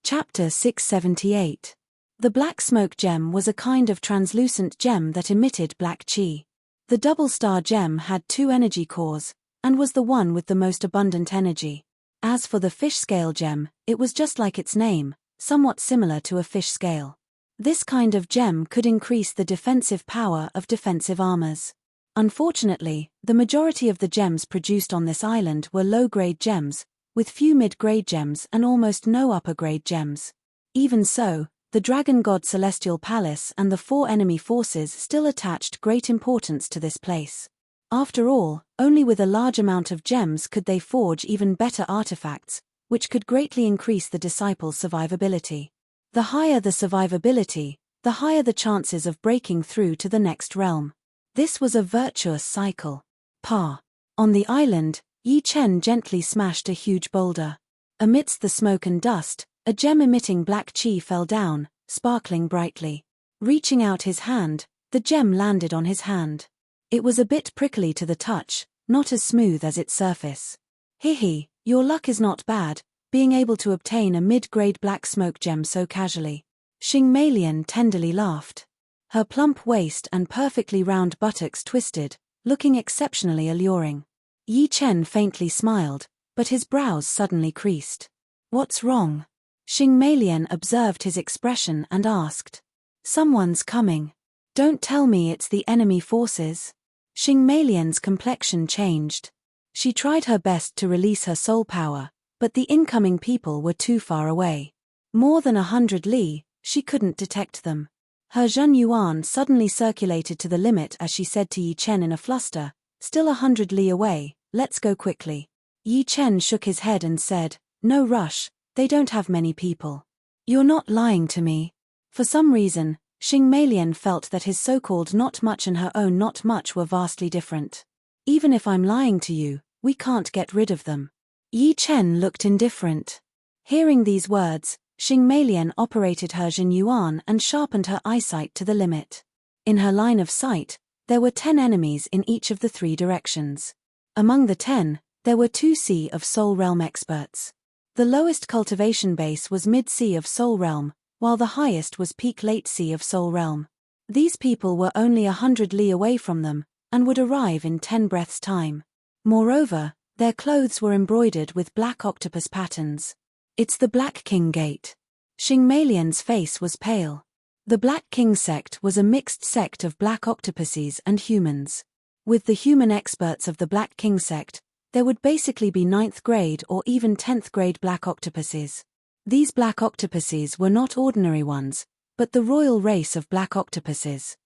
Chapter 678. The black smoke gem was a kind of translucent gem that emitted black chi. The double star gem had 2 energy cores, and was the one with the most abundant energy. As for the fish scale gem, it was just like its name, somewhat similar to a fish scale. This kind of gem could increase the defensive power of defensive armors. Unfortunately, the majority of the gems produced on this island were low-grade gems, with few mid-grade gems and almost no upper-grade gems. Even so, the Dragon God Celestial Palace and the 4 enemy forces still attached great importance to this place. After all, only with a large amount of gems could they forge even better artifacts, which could greatly increase the disciples' survivability. The higher the survivability, the higher the chances of breaking through to the next realm. This was a virtuous cycle. On the island, Yi Chen gently smashed a huge boulder. Amidst the smoke and dust, a gem emitting black chi fell down, sparkling brightly. Reaching out his hand, the gem landed on his hand. It was a bit prickly to the touch, not as smooth as its surface. Hihi, your luck is not bad, being able to obtain a mid-grade black smoke gem so casually. Xing Meilian tenderly laughed. Her plump waist and perfectly round buttocks twisted, looking exceptionally alluring. Yi Chen faintly smiled, but his brows suddenly creased. What's wrong? Xing Meilian observed his expression and asked. Someone's coming. Don't tell me it's the enemy forces. Xing Meilian's complexion changed. She tried her best to release her soul power, but the incoming people were too far away. More than 100 li, she couldn't detect them. Her Zhen Yuan suddenly circulated to the limit as she said to Yi Chen in a fluster, still 100 li away, let's go quickly. Yi Chen shook his head and said, no rush, they don't have many people. You're not lying to me. For some reason, Xing Meilian felt that his so-called not much and her own not much were vastly different. Even if I'm lying to you, we can't get rid of them. Yi Chen looked indifferent. Hearing these words, Xing Meilian operated her Zhen Yuan and sharpened her eyesight to the limit. In her line of sight, there were 10 enemies in each of the 3 directions. Among the 10, there were 2 Sea of Soul Realm experts. The lowest cultivation base was Mid-Sea of Soul Realm, while the highest was Peak Late Sea of Soul Realm. These people were only 100 li away from them, and would arrive in 10 breaths' time. Moreover, their clothes were embroidered with black octopus patterns. It's the Black King Gate. Xing Meilian's face was pale. The Black King sect was a mixed sect of black octopuses and humans. With the human experts of the Black King sect, there would basically be 9th grade or even 10th grade black octopuses. These black octopuses were not ordinary ones, but the royal race of black octopuses.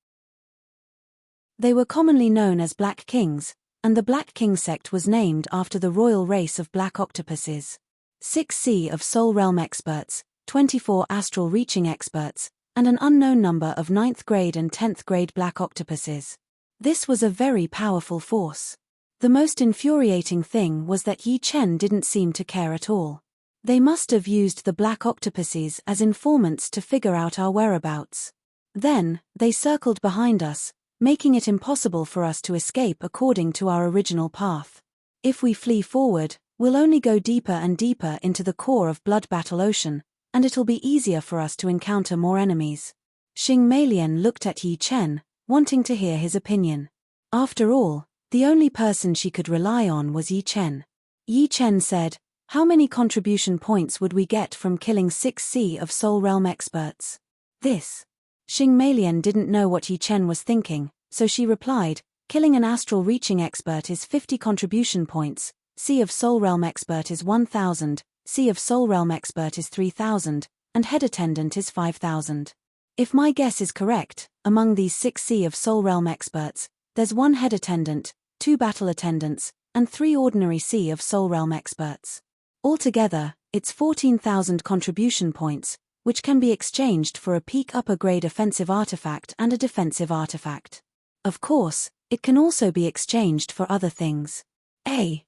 They were commonly known as Black Kings, and the Black King sect was named after the royal race of black octopuses. 6 Sea of Soul Realm experts, 24 astral reaching experts, and an unknown number of 9th grade and 10th grade black octopuses. This was a very powerful force. The most infuriating thing was that Yi Chen didn't seem to care at all. They must have used the black octopuses as informants to figure out our whereabouts. Then, they circled behind us, making it impossible for us to escape according to our original path. If we flee forward, we'll only go deeper and deeper into the core of Blood Battle Ocean, and it'll be easier for us to encounter more enemies. Xing Meilian looked at Yi Chen, wanting to hear his opinion. After all, the only person she could rely on was Yi Chen. Yi Chen said, how many contribution points would we get from killing 6 Sea of Soul Realm experts? This. Xing Meilian didn't know what Yi Chen was thinking, so she replied, killing an astral reaching expert is 50 contribution points, Sea of Soul Realm expert is 1000, Sea of Soul Realm expert is 3000, and head attendant is 5000. If my guess is correct, among these 6 Sea of Soul Realm experts, there's 1 head attendant, 2 battle attendants, and 3 ordinary Sea of Soul Realm experts. Altogether, it's 14,000 contribution points, which can be exchanged for a peak upper grade offensive artifact and a defensive artifact. Of course, it can also be exchanged for other things.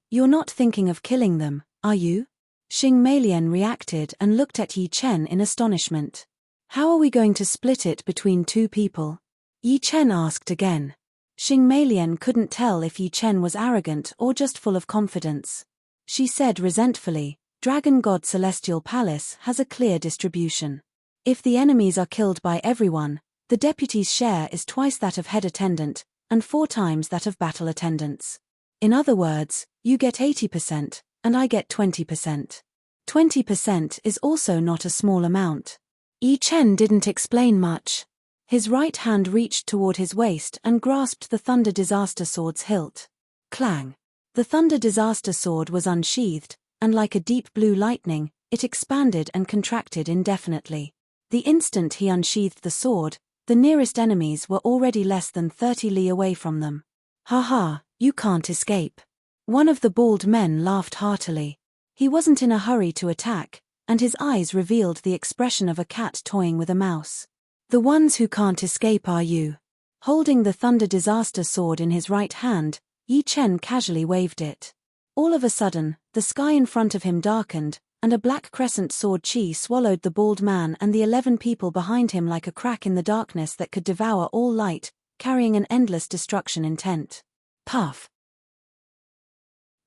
You're not thinking of killing them, are you? Xing Meilian reacted and looked at Yi Chen in astonishment. How are we going to split it between two people? Yi Chen asked again. Xing Meilian couldn't tell if Yi Chen was arrogant or just full of confidence. She said resentfully, Dragon God Celestial Palace has a clear distribution. If the enemies are killed by everyone, the deputy's share is twice that of head attendant, and 4 times that of battle attendants. In other words, you get 80%, and I get 20%. 20% is also not a small amount. Yi Chen didn't explain much. His right hand reached toward his waist and grasped the Thunder Disaster Sword's hilt. Clang! The Thunder Disaster Sword was unsheathed, and like a deep blue lightning, it expanded and contracted indefinitely. The instant he unsheathed the sword, the nearest enemies were already less than 30 li away from them. Ha ha, you can't escape. One of the bald men laughed heartily. He wasn't in a hurry to attack, and his eyes revealed the expression of a cat toying with a mouse. The ones who can't escape are you. Holding the Thunder Disaster Sword in his right hand, Yi Chen casually waved it. All of a sudden, the sky in front of him darkened, and a black crescent sword chi swallowed the bald man and the 11 people behind him like a crack in the darkness that could devour all light, carrying an endless destruction intent. Puff!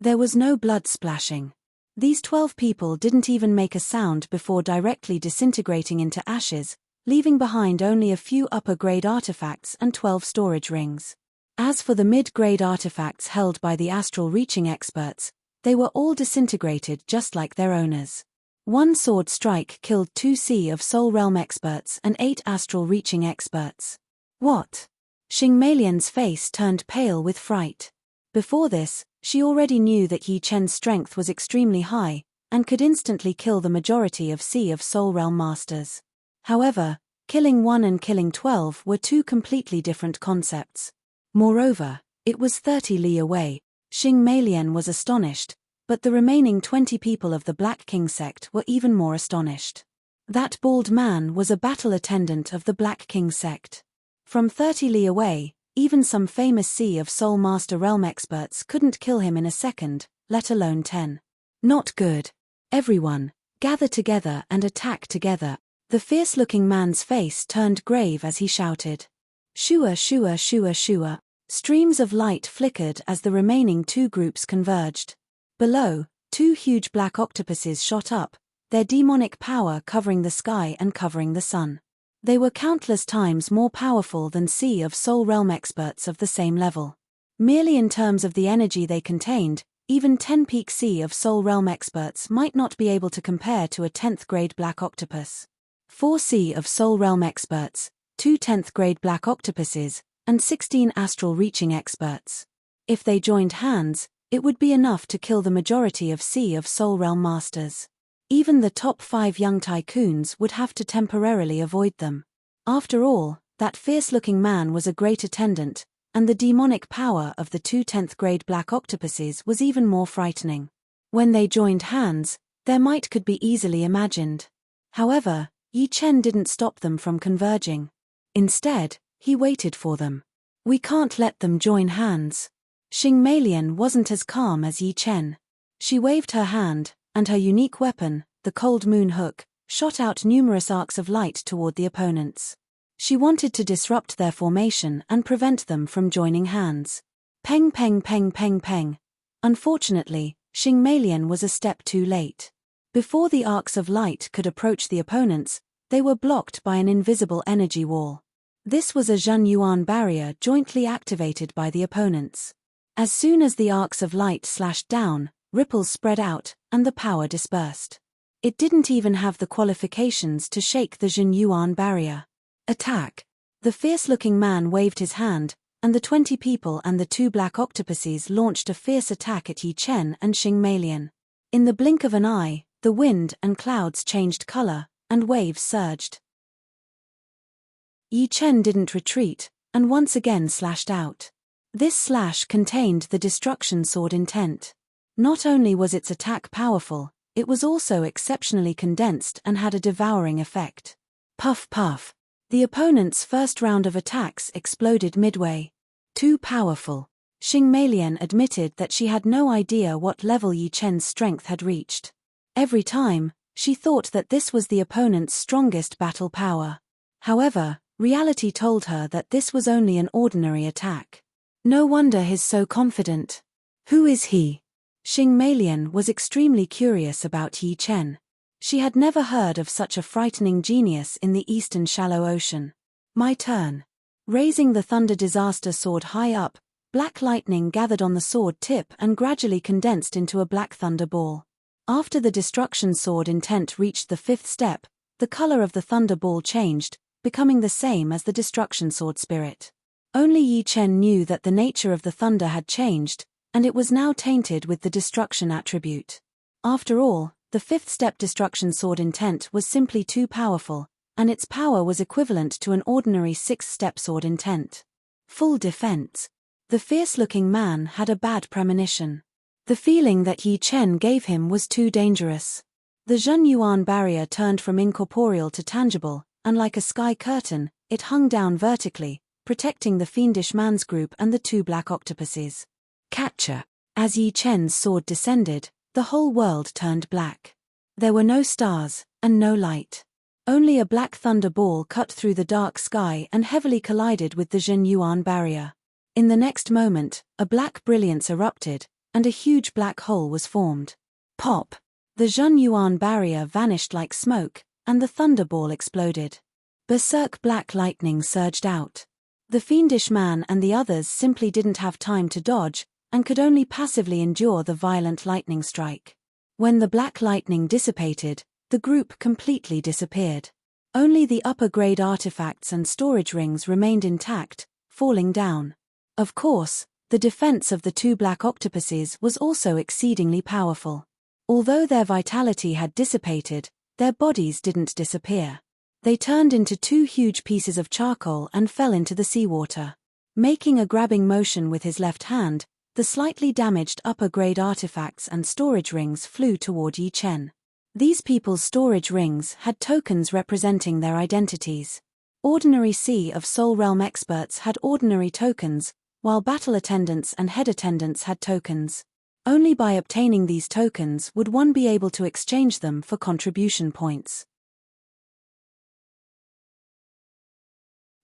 There was no blood splashing. These 12 people didn't even make a sound before directly disintegrating into ashes, leaving behind only a few upper-grade artifacts and 12 storage rings. As for the mid-grade artifacts held by the astral-reaching experts, they were all disintegrated just like their owners. One sword strike killed 2 Sea of Soul Realm experts and 8 astral-reaching experts. What? Xing Meilian's face turned pale with fright. Before this, she already knew that Yi Chen's strength was extremely high, and could instantly kill the majority of Sea of Soul Realm masters. However, killing 1 and killing 12 were 2 completely different concepts. Moreover, it was 30 li away. Xing Meilian was astonished, but the remaining 20 people of the Black King sect were even more astonished. That bald man was a battle attendant of the Black King sect. From 30 li away, even some famous Sea of Soul Master Realm experts couldn't kill him in a second, let alone 10. Not good. Everyone, gather together and attack together. The fierce-looking man's face turned grave as he shouted. Shua shua shua shua. Streams of light flickered as the remaining 2 groups converged. Below, 2 huge black octopuses shot up, their demonic power covering the sky and covering the sun. They were countless times more powerful than Sea of Soul Realm experts of the same level. Merely in terms of the energy they contained, even 10 peak Sea of Soul Realm experts might not be able to compare to a 10th grade black octopus. 4 Sea of Soul Realm experts, 2 10th grade black octopuses, and 16 astral reaching experts. If they joined hands, it would be enough to kill the majority of Sea of Soul Realm masters. Even the top 5 young tycoons would have to temporarily avoid them. After all, that fierce-looking man was a great attendant, and the demonic power of the 2 10th grade black octopuses was even more frightening. When they joined hands, their might could be easily imagined. However, Yi Chen didn't stop them from converging. Instead, he waited for them. We can't let them join hands. Xing Meilian wasn't as calm as Yi Chen. She waved her hand, and her unique weapon, the Cold Moon Hook, shot out numerous arcs of light toward the opponents. She wanted to disrupt their formation and prevent them from joining hands. Peng peng peng peng peng. Unfortunately, Xing Meilian was a step too late. Before the arcs of light could approach the opponents, they were blocked by an invisible energy wall. This was a Zhen Yuan barrier jointly activated by the opponents. As soon as the arcs of light slashed down, ripples spread out, and the power dispersed. It didn't even have the qualifications to shake the Zhen Yuan barrier. Attack! The fierce-looking man waved his hand, and the 20 people and the 2 black octopuses launched a fierce attack at Yi Chen and Xing Meilian. In the blink of an eye, the wind and clouds changed color, and waves surged. Yi Chen didn't retreat, and once again slashed out. This slash contained the destruction sword intent. Not only was its attack powerful, it was also exceptionally condensed and had a devouring effect. Puff puff. The opponent's first round of attacks exploded midway. Too powerful. Xing Meilian admitted that she had no idea what level Yi Chen's strength had reached. Every time, She thought that this was the opponent's strongest battle power. However, reality told her that this was only an ordinary attack. No wonder he's so confident. Who is he? Xing Meilian was extremely curious about Yi Chen. She had never heard of such a frightening genius in the eastern shallow ocean. My turn. Raising the thunder disaster sword high up, black lightning gathered on the sword tip and gradually condensed into a black thunder ball. After the destruction sword intent reached the 5th step, the color of the thunder ball changed, becoming the same as the destruction sword spirit. Only Yi Chen knew that the nature of the thunder had changed, and it was now tainted with the destruction attribute. After all, the 5th step destruction sword intent was simply too powerful, and its power was equivalent to an ordinary 6th step sword intent. Full defense. The fierce-looking man had a bad premonition. The feeling that Yi Chen gave him was too dangerous. The Zhenyuan barrier turned from incorporeal to tangible, and like a sky curtain, it hung down vertically, protecting the fiendish man's group and the 2 black octopuses. Catcher. As Yi Chen's sword descended, the whole world turned black. There were no stars, and no light. Only a black thunder ball cut through the dark sky and heavily collided with the Zhenyuan barrier. In the next moment, a black brilliance erupted, and a huge black hole was formed. Pop! The Zhenyuan barrier vanished like smoke, and the thunder ball exploded. Berserk black lightning surged out. The fiendish man and the others simply didn't have time to dodge, and could only passively endure the violent lightning strike. When the black lightning dissipated, the group completely disappeared. Only the upper-grade artifacts and storage rings remained intact, falling down. Of course, the defense of the 2 black octopuses was also exceedingly powerful. Although their vitality had dissipated, their bodies didn't disappear. They turned into 2 huge pieces of charcoal and fell into the seawater. Making a grabbing motion with his left hand, the slightly damaged upper-grade artifacts and storage rings flew toward Yi Chen. These people's storage rings had tokens representing their identities. Ordinary Sea of Soul Realm experts had ordinary tokens, while battle attendants and head attendants had tokens. Only by obtaining these tokens would one be able to exchange them for contribution points.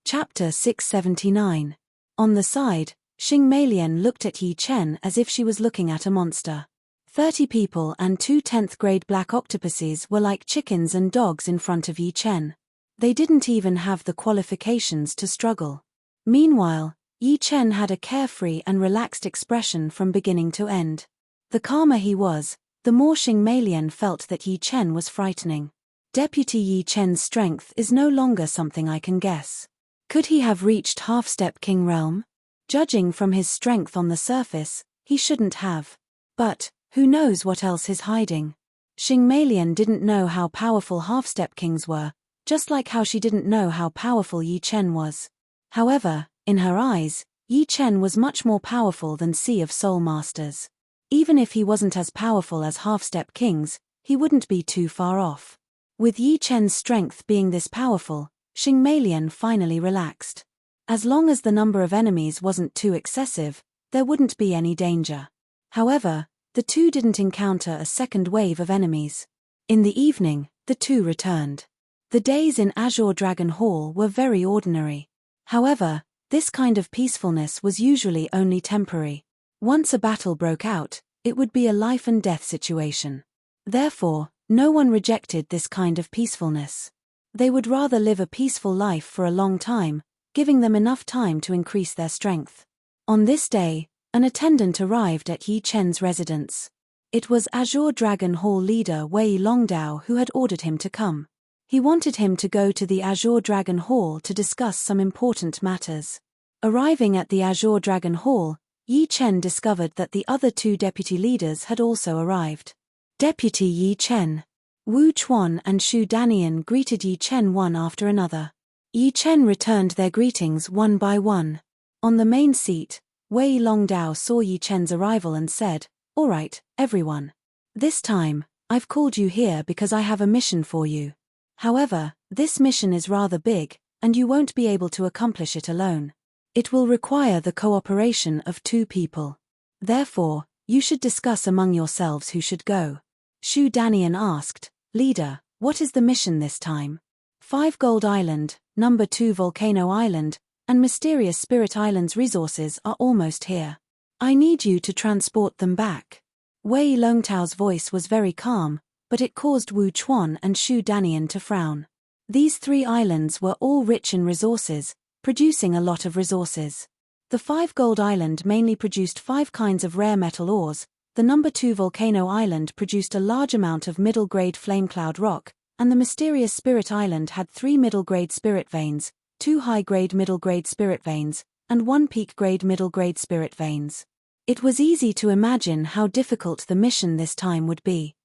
Chapter 679. On the side, Xing Meilian looked at Yi Chen as if she was looking at a monster. 30 people and 2 10th-grade black octopuses were like chickens and dogs in front of Yi Chen. They didn't even have the qualifications to struggle. Meanwhile, Yi Chen had a carefree and relaxed expression from beginning to end. The calmer he was, the more Xing Meilian felt that Yi Chen was frightening. Deputy Yi Chen's strength is no longer something I can guess. Could he have reached half-step king realm? Judging from his strength on the surface, he shouldn't have. But who knows what else is hiding? Xing Meilian didn't know how powerful half-step kings were, just like how she didn't know how powerful Yi Chen was. However, in her eyes, Yi Chen was much more powerful than Sea of Soul Masters. Even if he wasn't as powerful as half-step kings, he wouldn't be too far off. With Yi Chen's strength being this powerful, Xing Meilian finally relaxed. As long as the number of enemies wasn't too excessive, there wouldn't be any danger. However, the 2 didn't encounter a second wave of enemies. In the evening, the 2 returned. The days in Azure Dragon Hall were very ordinary. However, this kind of peacefulness was usually only temporary. Once a battle broke out, it would be a life-and-death situation. Therefore, no one rejected this kind of peacefulness. They would rather live a peaceful life for a long time, giving them enough time to increase their strength. On this day, an attendant arrived at Yi Chen's residence. It was Azure Dragon Hall leader Wei Longdao who had ordered him to come. He wanted him to go to the Azure Dragon Hall to discuss some important matters. Arriving at the Azure Dragon Hall, Yi Chen discovered that the other 2 deputy leaders had also arrived. Deputy Yi Chen. Wu Chuan and Xu Danian greeted Yi Chen one after another. Yi Chen returned their greetings one by one. On the main seat, Wei Longdao saw Yi Chen's arrival and said, "All right, everyone. This time, I've called you here because I have a mission for you. However, this mission is rather big, and you won't be able to accomplish it alone. It will require the cooperation of 2 people. Therefore, you should discuss among yourselves who should go." Xu Danian asked, Leader, what is the mission this time? 5 Gold Island, number 2 Volcano Island, and Mysterious Spirit Island's resources are almost here. I need you to transport them back. Wei Longtao's voice was very calm, but it caused Wu Chuan and Shu Danian to frown. These 3 islands were all rich in resources, producing a lot of resources. The 5 Gold Island mainly produced 5 kinds of rare metal ores, the number 2 Volcano Island produced a large amount of middle-grade flamecloud rock, and the Mysterious Spirit Island had 3 middle-grade spirit veins, 2 high-grade middle-grade spirit veins, and 1 peak-grade middle-grade spirit veins. It was easy to imagine how difficult the mission this time would be.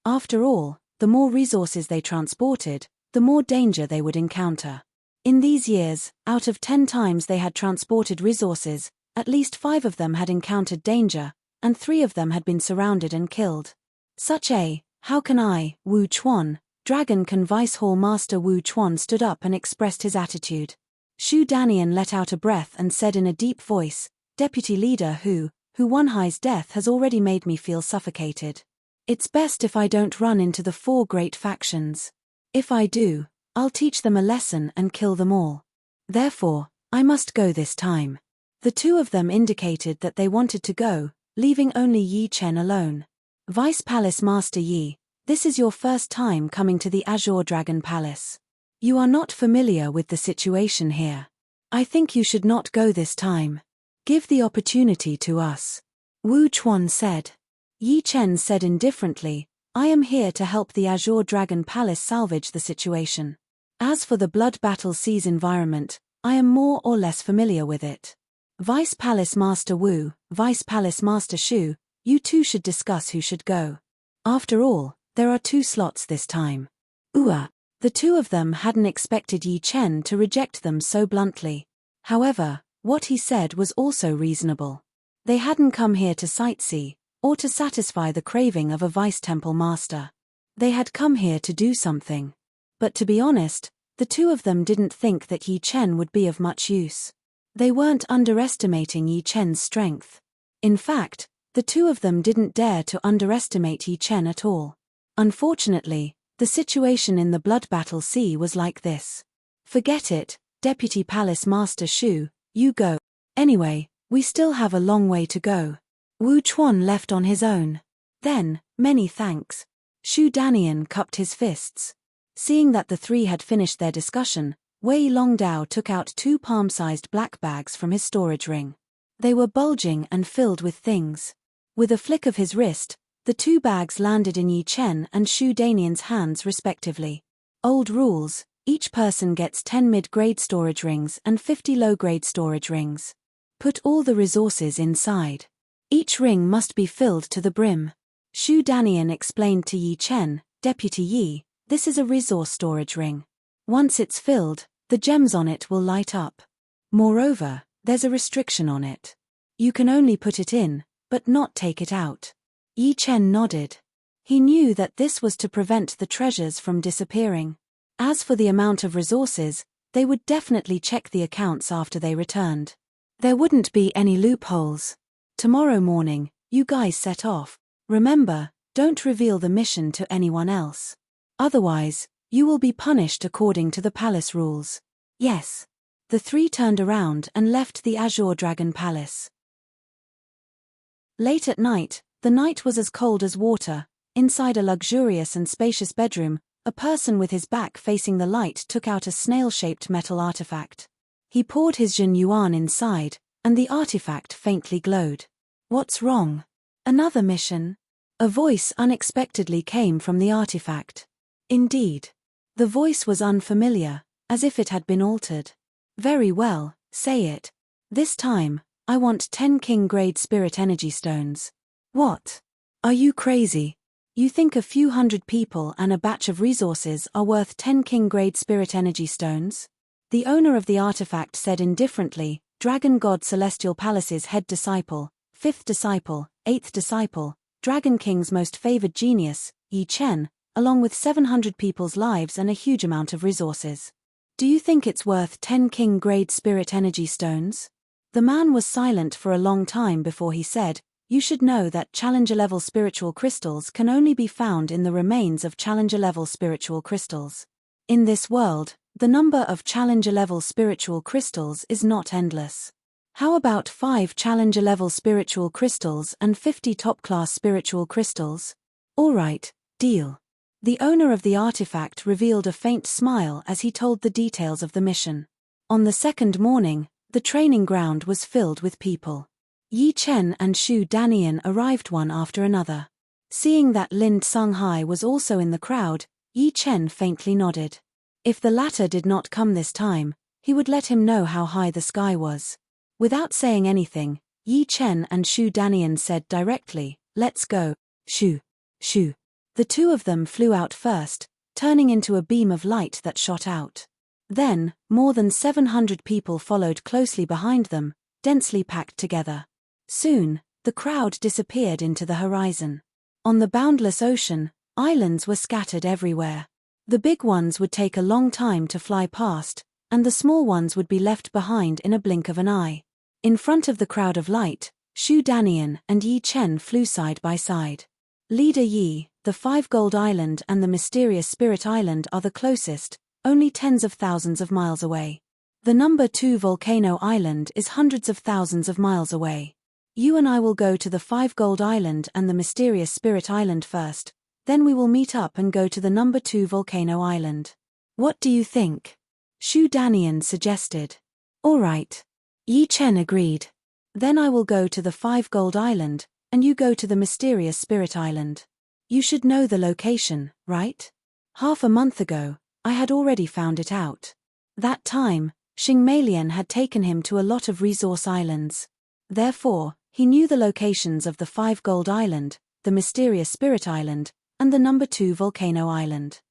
After all, the more resources they transported, the more danger they would encounter. In these years, out of 10 times they had transported resources, at least 5 of them had encountered danger, and 3 of them had been surrounded and killed. How can I, Wu Chuan, Dragon Can Vice Hall Master Wu Chuan stood up and expressed his attitude. Shu Danian let out a breath and said in a deep voice, Deputy Leader Hu One Hai's death has already made me feel suffocated. It's best if I don't run into the 4 great factions. If I do, I'll teach them a lesson and kill them all. Therefore, I must go this time. The 2 of them indicated that they wanted to go, leaving only Yi Chen alone. Vice Palace Master Yi, this is your first time coming to the Azure Dragon Palace. You are not familiar with the situation here. I think you should not go this time. Give the opportunity to us. Wu Chuan said. Yi Chen said indifferently, I am here to help the Azure Dragon Palace salvage the situation. As for the Blood Battle Seas environment, I am more or less familiar with it. Vice Palace Master Wu, Vice Palace Master Shu, you 2 should discuss who should go. After all, there are 2 slots this time. The 2 of them hadn't expected Yi Chen to reject them so bluntly. However, what he said was also reasonable. They hadn't come here to sightsee, or to satisfy the craving of a vice temple master. They had come here to do something. But to be honest, the 2 of them didn't think that Yi Chen would be of much use. They weren't underestimating Yi Chen's strength. In fact, the 2 of them didn't dare to underestimate Yi Chen at all. Unfortunately, the situation in the Blood Battle Sea was like this. Forget it, Deputy Palace Master Shu, you go. Anyway, we still have a long way to go. Wu Chuan left on his own. Then, many thanks. Shu Danian cupped his fists. Seeing that the 3 had finished their discussion, Wei Longdao took out 2 palm-sized black bags from his storage ring. They were bulging and filled with things. With a flick of his wrist, the 2 bags landed in Yi Chen and Shu Danian's hands respectively. Old rules, each person gets 10 mid-grade storage rings and 50 low-grade storage rings. Put all the resources inside. Each ring must be filled to the brim. Shu Danian explained to Yi Chen, Deputy Yi, this is a resource storage ring. Once it's filled, the gems on it will light up. Moreover, there's a restriction on it. You can only put it in, but not take it out. Yi Chen nodded. He knew that this was to prevent the treasures from disappearing. As for the amount of resources, they would definitely check the accounts after they returned. There wouldn't be any loopholes. Tomorrow morning, you guys set off. Remember, don't reveal the mission to anyone else. Otherwise, you will be punished according to the palace rules. Yes. The 3 turned around and left the Azure Dragon Palace. Late at night, the night was as cold as water. Inside a luxurious and spacious bedroom, a person with his back facing the light took out a snail-shaped metal artifact. He poured his Jin Yuan inside, and the artifact faintly glowed. What's wrong? Another mission? A voice unexpectedly came from the artifact. Indeed. The voice was unfamiliar, as if it had been altered. Very well, say it. This time, I want 10 king-grade spirit energy stones. What? Are you crazy? You think a few hundred people and a batch of resources are worth 10 king-grade spirit energy stones? The owner of the artifact said indifferently, Dragon God Celestial Palace's head disciple, 5th disciple, 8th disciple, Dragon King's most favored genius, Yi Chen, along with 700 people's lives and a huge amount of resources. Do you think it's worth 10 king-grade spirit energy stones? The man was silent for a long time before he said, You should know that Challenger-level spiritual crystals can only be found in the remains of Challenger-level spiritual crystals. In this world, the number of Challenger-level spiritual crystals is not endless. How about 5 Challenger-level spiritual crystals and 50 top-class spiritual crystals? Alright, deal. The owner of the artifact revealed a faint smile as he told the details of the mission. On the second morning, the training ground was filled with people. Yi Chen and Xu Danian arrived one after another. Seeing that Lin Songhai was also in the crowd, Yi Chen faintly nodded. If the latter did not come this time, he would let him know how high the sky was. Without saying anything, Yi Chen and Xu Danian said directly, "Let's go, Xu. Xu." The two of them flew out first, turning into a beam of light that shot out. Then, more than 700 people followed closely behind them, densely packed together. Soon, the crowd disappeared into the horizon. On the boundless ocean, islands were scattered everywhere. The big ones would take a long time to fly past, and the small ones would be left behind in a blink of an eye. In front of the crowd of light, Xu Danian and Yi Chen flew side by side. Leader Yi, the 5 Gold Island and the mysterious Spirit Island are the closest, only tens of thousands of miles away. The number 2 Volcano Island is hundreds of thousands of miles away. You and I will go to the 5 Gold Island and the mysterious Spirit Island first, then we will meet up and go to the number 2 Volcano Island. What do you think? Xu Danian suggested. Alright. Yi Chen agreed. Then I will go to the 5 Gold Island, and you go to the mysterious Spirit Island. You should know the location, right? Half a month ago, I had already found it out. That time, Xing Meilian had taken him to a lot of resource islands. Therefore, he knew the locations of the 5 Gold Island, the mysterious Spirit Island, and the number 2 Volcano Island.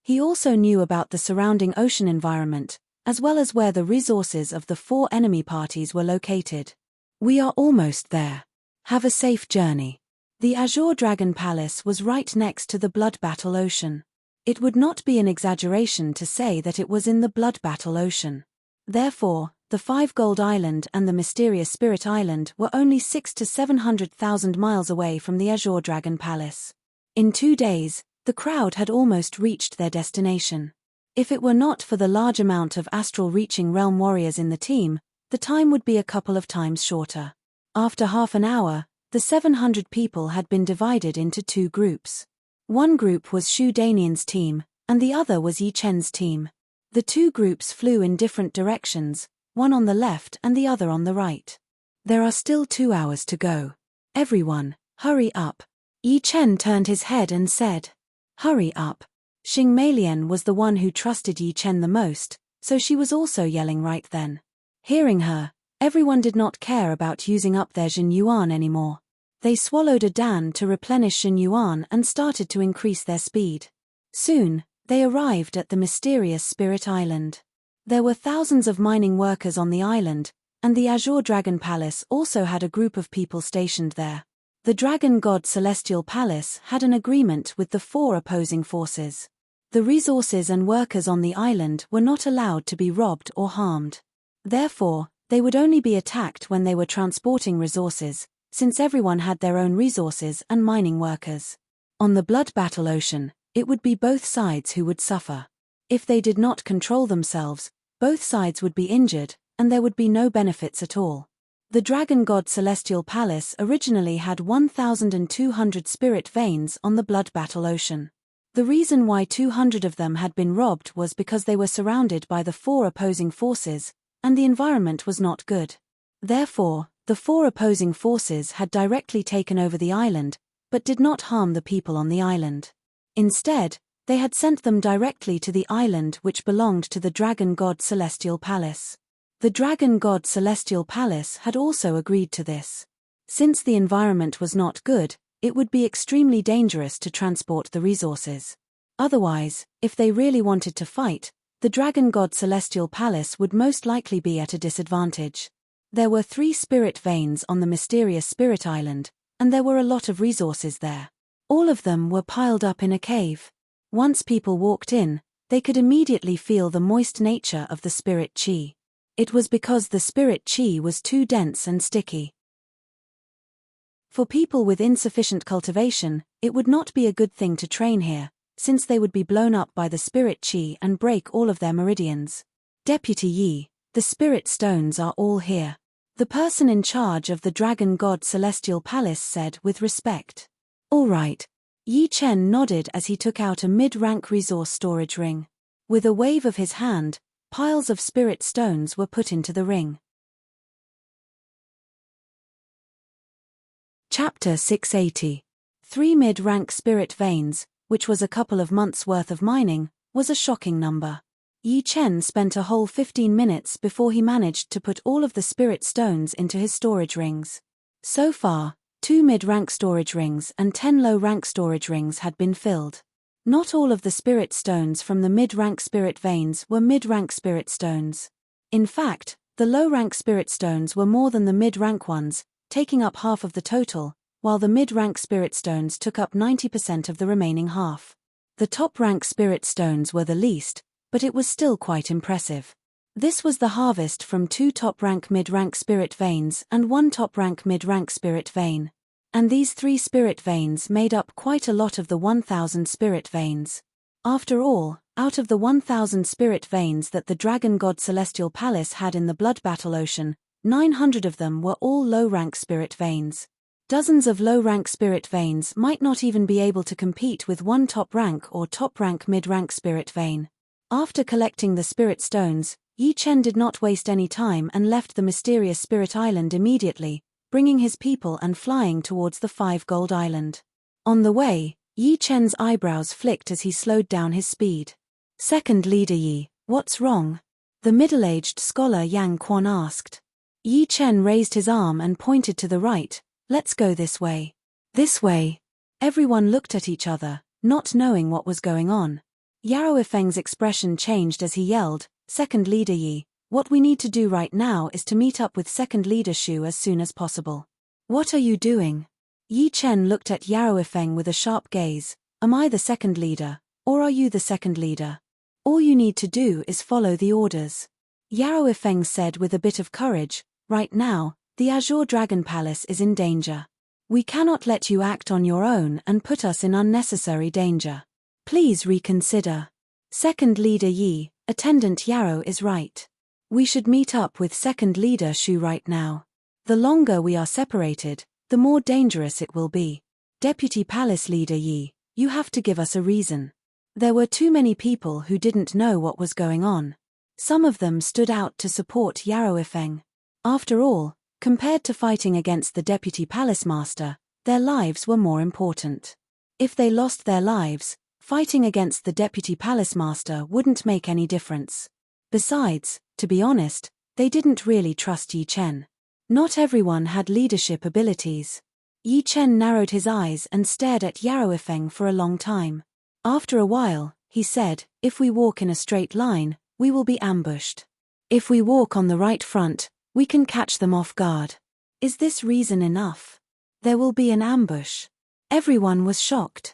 He also knew about the surrounding ocean environment, as well as where the resources of the 4 enemy parties were located. We are almost there. Have a safe journey. The Azure Dragon Palace was right next to the Blood Battle Ocean. It would not be an exaggeration to say that it was in the Blood Battle Ocean. Therefore, the 5 Gold Island and the mysterious Spirit Island were only 600,000 to 700,000 miles away from the Azure Dragon Palace. In 2 days, the crowd had almost reached their destination. If it were not for the large amount of astral-reaching realm warriors in the team, the time would be a couple of times shorter. After half an hour, the 700 people had been divided into 2 groups. One group was Xu Danian's team, and the other was Yi Chen's team. The 2 groups flew in different directions, one on the left and the other on the right. There are still 2 hours to go. Everyone, hurry up. Yi Chen turned his head and said, "Hurry up." Xing Meilian was the one who trusted Yi Chen the most, so she was also yelling right then. Hearing her, everyone did not care about using up their Jin Yuan anymore. They swallowed a dan to replenish Jin Yuan and started to increase their speed. Soon, they arrived at the mysterious Spirit Island. There were thousands of mining workers on the island, and the Azure Dragon Palace also had a group of people stationed there. The Dragon God Celestial Palace had an agreement with the 4 opposing forces. The resources and workers on the island were not allowed to be robbed or harmed. Therefore, they would only be attacked when they were transporting resources, since everyone had their own resources and mining workers. On the Blood Battle Ocean, it would be both sides who would suffer. If they did not control themselves, both sides would be injured, and there would be no benefits at all. The Dragon God Celestial Palace originally had 1,200 spirit veins on the Blood Battle Ocean. The reason why 200 of them had been robbed was because they were surrounded by the 4 opposing forces, and the environment was not good. Therefore, the 4 opposing forces had directly taken over the island, but did not harm the people on the island. Instead, they had sent them directly to the island which belonged to the Dragon God Celestial Palace. The Dragon God Celestial Palace had also agreed to this. Since the environment was not good, it would be extremely dangerous to transport the resources. Otherwise, if they really wanted to fight, the Dragon God Celestial Palace would most likely be at a disadvantage. There were 3 spirit veins on the mysterious Spirit Island, and there were a lot of resources there. All of them were piled up in a cave. Once people walked in, they could immediately feel the moist nature of the spirit chi. It was because the spirit chi was too dense and sticky. For people with insufficient cultivation, it would not be a good thing to train here, since they would be blown up by the spirit chi and break all of their meridians. Deputy Yi, the spirit stones are all here. The person in charge of the Dragon God Celestial Palace said with respect. All right. Yi Chen nodded as he took out a mid-rank resource storage ring. With a wave of his hand, piles of spirit stones were put into the ring. Chapter 680. 3 mid-rank spirit veins, which was a couple of months' worth of mining, was a shocking number. Yi Chen spent a whole 15 minutes before he managed to put all of the spirit stones into his storage rings. So far, 2 mid-rank storage rings and 10 low-rank storage rings had been filled. Not all of the spirit stones from the mid-rank spirit veins were mid-rank spirit stones. In fact, the low-rank spirit stones were more than the mid-rank ones, taking up half of the total, while the mid-rank spirit stones took up 90% of the remaining half. The top-rank spirit stones were the least, but it was still quite impressive. This was the harvest from 2 top-rank mid-rank spirit veins and 1 top-rank mid-rank spirit vein. And these 3 spirit veins made up quite a lot of the 1,000 spirit veins. After all, out of the 1,000 spirit veins that the Dragon God Celestial Palace had in the Blood Battle Ocean, 900 of them were all low-rank spirit veins. Dozens of low-rank spirit veins might not even be able to compete with 1 top-rank or top-rank mid-rank spirit vein. After collecting the spirit stones, Yi Chen did not waste any time and left the mysterious Spirit Island immediately, bringing his people and flying towards the 5 Gold Island. On the way, Yi Chen's eyebrows flicked as he slowed down his speed. Second Leader Yi, what's wrong? The middle-aged scholar Yang Quan asked. Yi Chen raised his arm and pointed to the right. Let's go this way. This way. Everyone looked at each other, not knowing what was going on. Yarrow Feng's expression changed as he yelled, Second Leader Yi, what we need to do right now is to meet up with Second Leader Shu as soon as possible. What are you doing? Yi Chen looked at Yarrow Feng with a sharp gaze. Am I the second leader, or are you the second leader? All you need to do is follow the orders. Yarrow Feng said with a bit of courage, right now, the Azure Dragon Palace is in danger. We cannot let you act on your own and put us in unnecessary danger. Please reconsider. Second Leader Yi, Attendant Yarrow is right. We should meet up with Second Leader Shu right now. The longer we are separated, the more dangerous it will be. Deputy Palace Leader Yi, you have to give us a reason. There were too many people who didn't know what was going on. Some of them stood out to support Yarrow Feng. After all, compared to fighting against the Deputy Palace Master, their lives were more important. If they lost their lives, fighting against the Deputy Palace Master wouldn't make any difference. Besides, to be honest, they didn't really trust Yi Chen. Not everyone had leadership abilities. Yi Chen narrowed his eyes and stared at Yarrow Feng for a long time. After a while, he said, if we walk in a straight line, we will be ambushed. If we walk on the right front, we can catch them off guard. Is this reason enough? There will be an ambush. Everyone was shocked.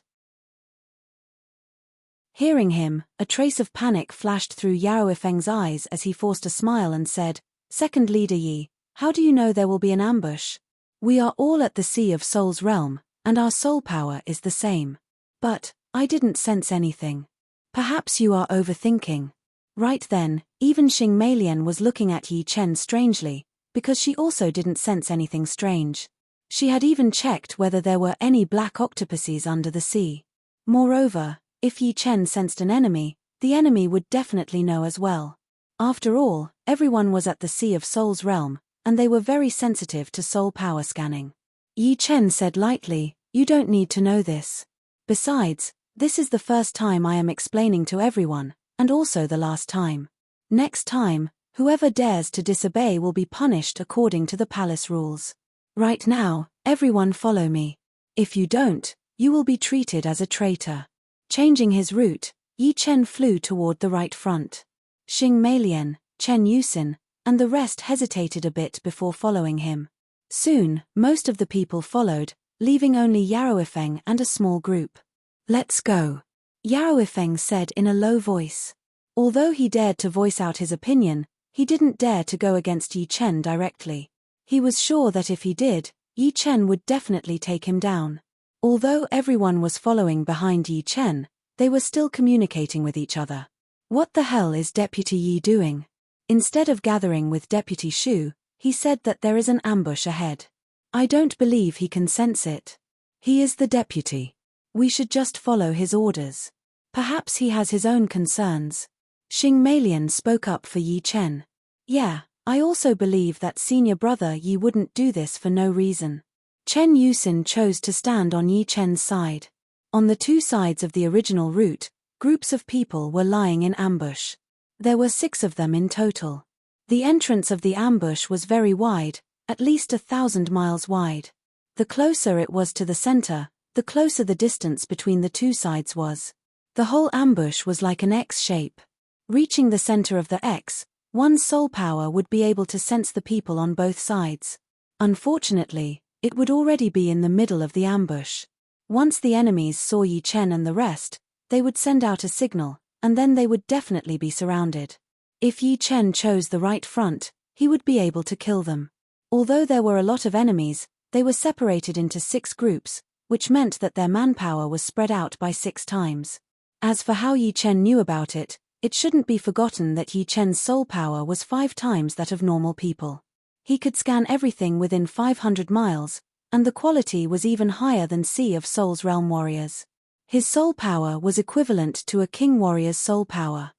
Hearing him, a trace of panic flashed through Yarrow Feng's eyes as he forced a smile and said, Second Leader Yi, how do you know there will be an ambush? We are all at the Sea of Soul's realm, and our soul power is the same. But, I didn't sense anything. Perhaps you are overthinking. Right then, even Xing Meilian was looking at Yi Chen strangely, because she also didn't sense anything strange. She had even checked whether there were any black octopuses under the sea. Moreover, if Yi Chen sensed an enemy, the enemy would definitely know as well. After all, everyone was at the Sea of Soul's realm, and they were very sensitive to soul power scanning. Yi Chen said lightly, you don't need to know this. Besides, this is the first time I am explaining to everyone, and also the last time. Next time, whoever dares to disobey will be punished according to the palace rules. Right now, everyone follow me. If you don't, you will be treated as a traitor. Changing his route, Yi Chen flew toward the right front. Xing Meilian, Chen Yusin, and the rest hesitated a bit before following him. Soon, most of the people followed, leaving only Yarrow Feng and a small group. Let's go. Yarrow Feng said in a low voice. Although he dared to voice out his opinion, he didn't dare to go against Yi Chen directly. He was sure that if he did, Yi Chen would definitely take him down. Although everyone was following behind Yi Chen, they were still communicating with each other. What the hell is Deputy Yi doing? Instead of gathering with Deputy Shu, he said that there is an ambush ahead. I don't believe he can sense it. He is the deputy. We should just follow his orders. Perhaps he has his own concerns. Xing Meilian spoke up for Yi Chen. Yeah, I also believe that senior brother Yi wouldn't do this for no reason. Chen Yusin chose to stand on Yi Chen's side. On the two sides of the original route, groups of people were lying in ambush. There were 6 of them in total. The entrance of the ambush was very wide, at least 1,000 miles wide. The closer it was to the center, the closer the distance between the two sides was. The whole ambush was like an X shape. Reaching the center of the X, one's soul power would be able to sense the people on both sides. Unfortunately, it would already be in the middle of the ambush. Once the enemies saw Yi Chen and the rest, they would send out a signal, and then they would definitely be surrounded. If Yi Chen chose the right front, he would be able to kill them. Although there were a lot of enemies, they were separated into 6 groups, which meant that their manpower was spread out by 6 times. As for how Yi Chen knew about it, it shouldn't be forgotten that Yi Chen's soul power was 5 times that of normal people. He could scan everything within 500 miles, and the quality was even higher than Sea of Souls Realm Warriors. His soul power was equivalent to a King Warrior's soul power.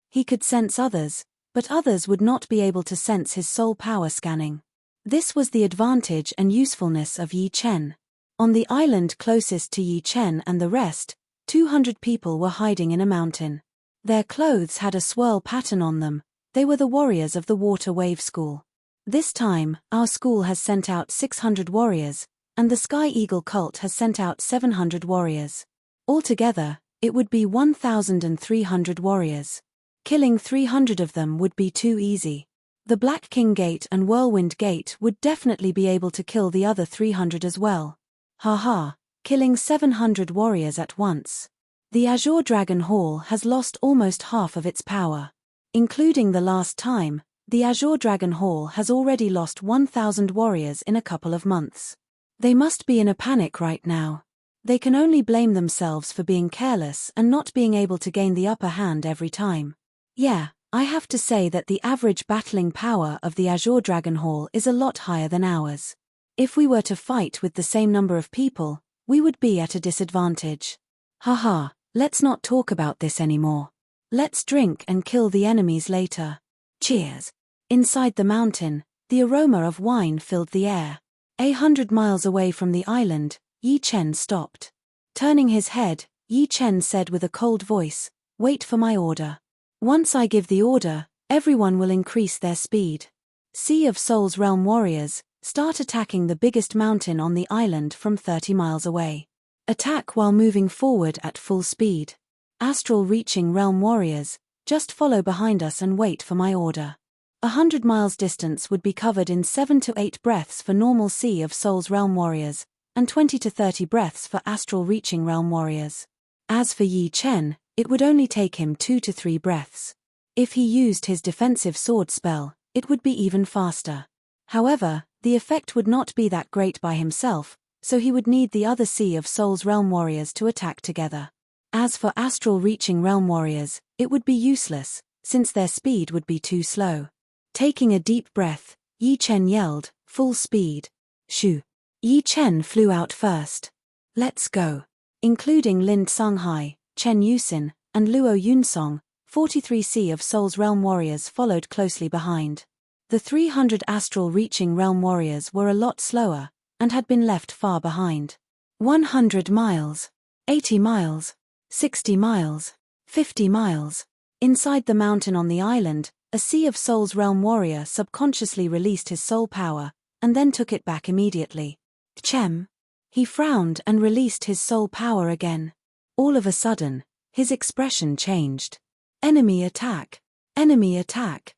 He could sense others, but others would not be able to sense his soul power scanning. This was the advantage and usefulness of Yi Chen. On the island closest to Yi Chen and the rest, 200 people were hiding in a mountain. Their clothes had a swirl pattern on them. They were the warriors of the Water Wave School. This time, our school has sent out 600 warriors, and the Sky Eagle cult has sent out 700 warriors. Altogether, it would be 1,300 warriors. Killing 300 of them would be too easy. The Black King Gate and Whirlwind Gate would definitely be able to kill the other 300 as well. Haha, killing 700 warriors at once. The Azure Dragon Hall has lost almost half of its power. Including the last time, the Azure Dragon Hall has already lost 1,000 warriors in a couple of months. They must be in a panic right now. They can only blame themselves for being careless and not being able to gain the upper hand every time. Yeah, I have to say that the average battling power of the Azure Dragon Hall is a lot higher than ours. If we were to fight with the same number of people, we would be at a disadvantage. Haha, let's not talk about this anymore. Let's drink and kill the enemies later. Cheers. Inside the mountain, the aroma of wine filled the air. 100 miles away from the island, Yi Chen stopped. Turning his head, Yi Chen said with a cold voice, "Wait for my order. Once I give the order, everyone will increase their speed. Sea of Souls Realm Warriors, start attacking the biggest mountain on the island from 30 miles away. Attack while moving forward at full speed. Astral Reaching Realm Warriors, just follow behind us and wait for my order." 100 miles distance would be covered in 7 to 8 breaths for normal Sea of Souls Realm Warriors, and 20 to 30 breaths for Astral Reaching Realm Warriors. As for Yi Chen, it would only take him 2 to 3 breaths. If he used his defensive sword spell, it would be even faster. However, the effect would not be that great by himself, so he would need the other Sea of Souls Realm Warriors to attack together. As for Astral Reaching Realm Warriors, it would be useless, since their speed would be too slow. Taking a deep breath, Yi Chen yelled, "Full speed." Shoo. Yi Chen flew out first. "Let's go." Including Lin Songhai, Chen Yusin, and Luo Yunsong, 43 Sea of Souls Realm Warriors followed closely behind. The 300 Astral Reaching Realm Warriors were a lot slower, and had been left far behind. 100 miles. 80 miles. 60 miles. 50 miles. Inside the mountain on the island, a Sea of Souls Realm Warrior subconsciously released his soul power, and then took it back immediately. Chem. He frowned and released his soul power again. All of a sudden, his expression changed. Enemy attack. Enemy attack.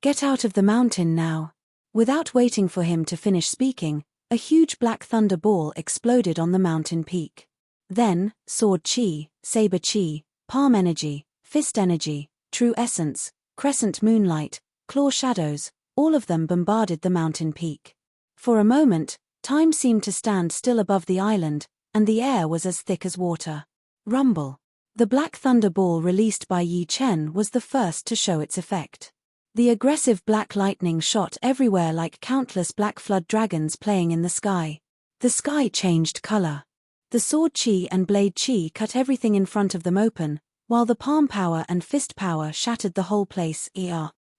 Get out of the mountain now. Without waiting for him to finish speaking, a huge black thunder ball exploded on the mountain peak. Then, sword chi, saber chi, palm energy, fist energy, true essence, crescent moonlight, claw shadows, all of them bombarded the mountain peak. For a moment, time seemed to stand still above the island, and the air was as thick as water. Rumble. The black thunder ball released by Yi Chen was the first to show its effect. The aggressive black lightning shot everywhere like countless black flood dragons playing in the sky. The sky changed color. The sword chi and blade chi cut everything in front of them open, while the palm power and fist power shattered the whole place.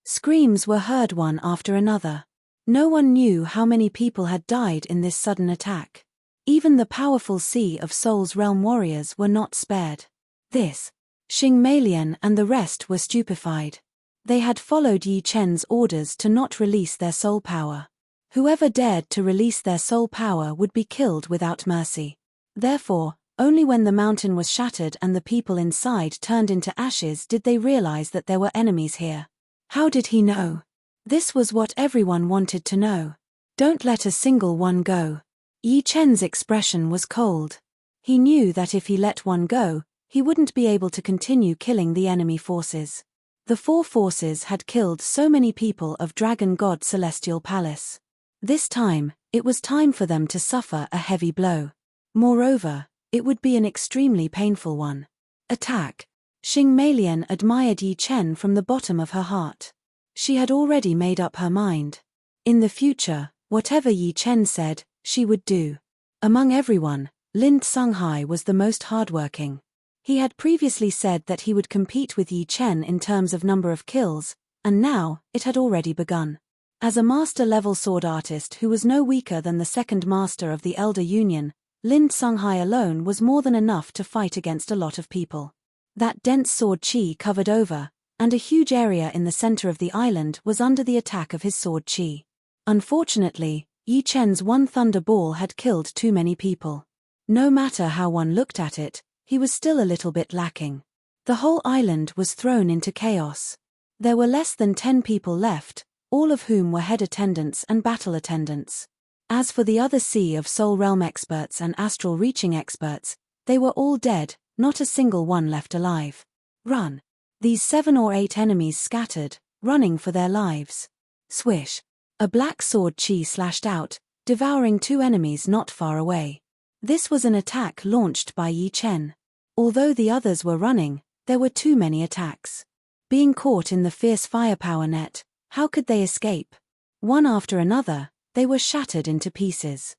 Screams were heard one after another. No one knew how many people had died in this sudden attack. Even the powerful Sea of Souls realm warriors were not spared. This. Xing Meilian and the rest were stupefied. They had followed Yi Chen's orders to not release their soul power. Whoever dared to release their soul power would be killed without mercy. Therefore, only when the mountain was shattered and the people inside turned into ashes did they realize that there were enemies here. How did he know? This was what everyone wanted to know. Don't let a single one go. Yi Chen's expression was cold. He knew that if he let one go, he wouldn't be able to continue killing the enemy forces. The four forces had killed so many people of Dragon God Celestial Palace. This time, it was time for them to suffer a heavy blow. Moreover, it would be an extremely painful one. Attack. Xing Meilian admired Yi Chen from the bottom of her heart. She had already made up her mind. In the future, whatever Yi Chen said, she would do. Among everyone, Lin Songhai was the most hardworking. He had previously said that he would compete with Yi Chen in terms of number of kills, and now, it had already begun. As a master-level sword artist who was no weaker than the second master of the Elder Union, Lin Songhai alone was more than enough to fight against a lot of people. That dense sword chi covered over, and a huge area in the center of the island was under the attack of his sword chi. Unfortunately, Yi Chen's one thunder ball had killed too many people. No matter how one looked at it, he was still a little bit lacking. The whole island was thrown into chaos. There were less than 10 people left, all of whom were head attendants and battle attendants. As for the other Sea of Soul Realm experts and astral reaching experts, they were all dead, not a single one left alive. Run. These 7 or 8 enemies scattered, running for their lives. Swish. A black sword chi slashed out, devouring 2 enemies not far away. This was an attack launched by Yi Chen. Although the others were running, there were too many attacks. Being caught in the fierce firepower net, how could they escape? One after another, they were shattered into pieces.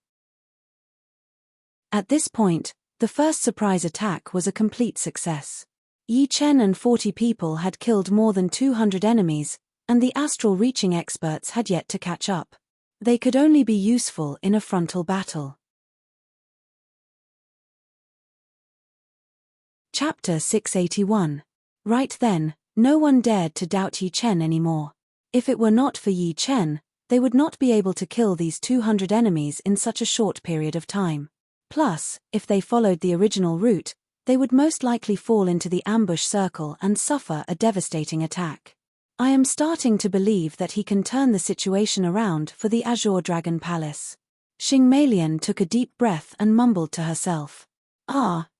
At this point, the first surprise attack was a complete success. Yi Chen and 40 people had killed more than 200 enemies, and the astral reaching experts had yet to catch up. They could only be useful in a frontal battle. Chapter 681. Right then, no one dared to doubt Yi Chen anymore. If it were not for Yi Chen, they would not be able to kill these 200 enemies in such a short period of time. Plus, if they followed the original route, they would most likely fall into the ambush circle and suffer a devastating attack. I am starting to believe that he can turn the situation around for the Azure Dragon Palace. Xing Meilian took a deep breath and mumbled to herself.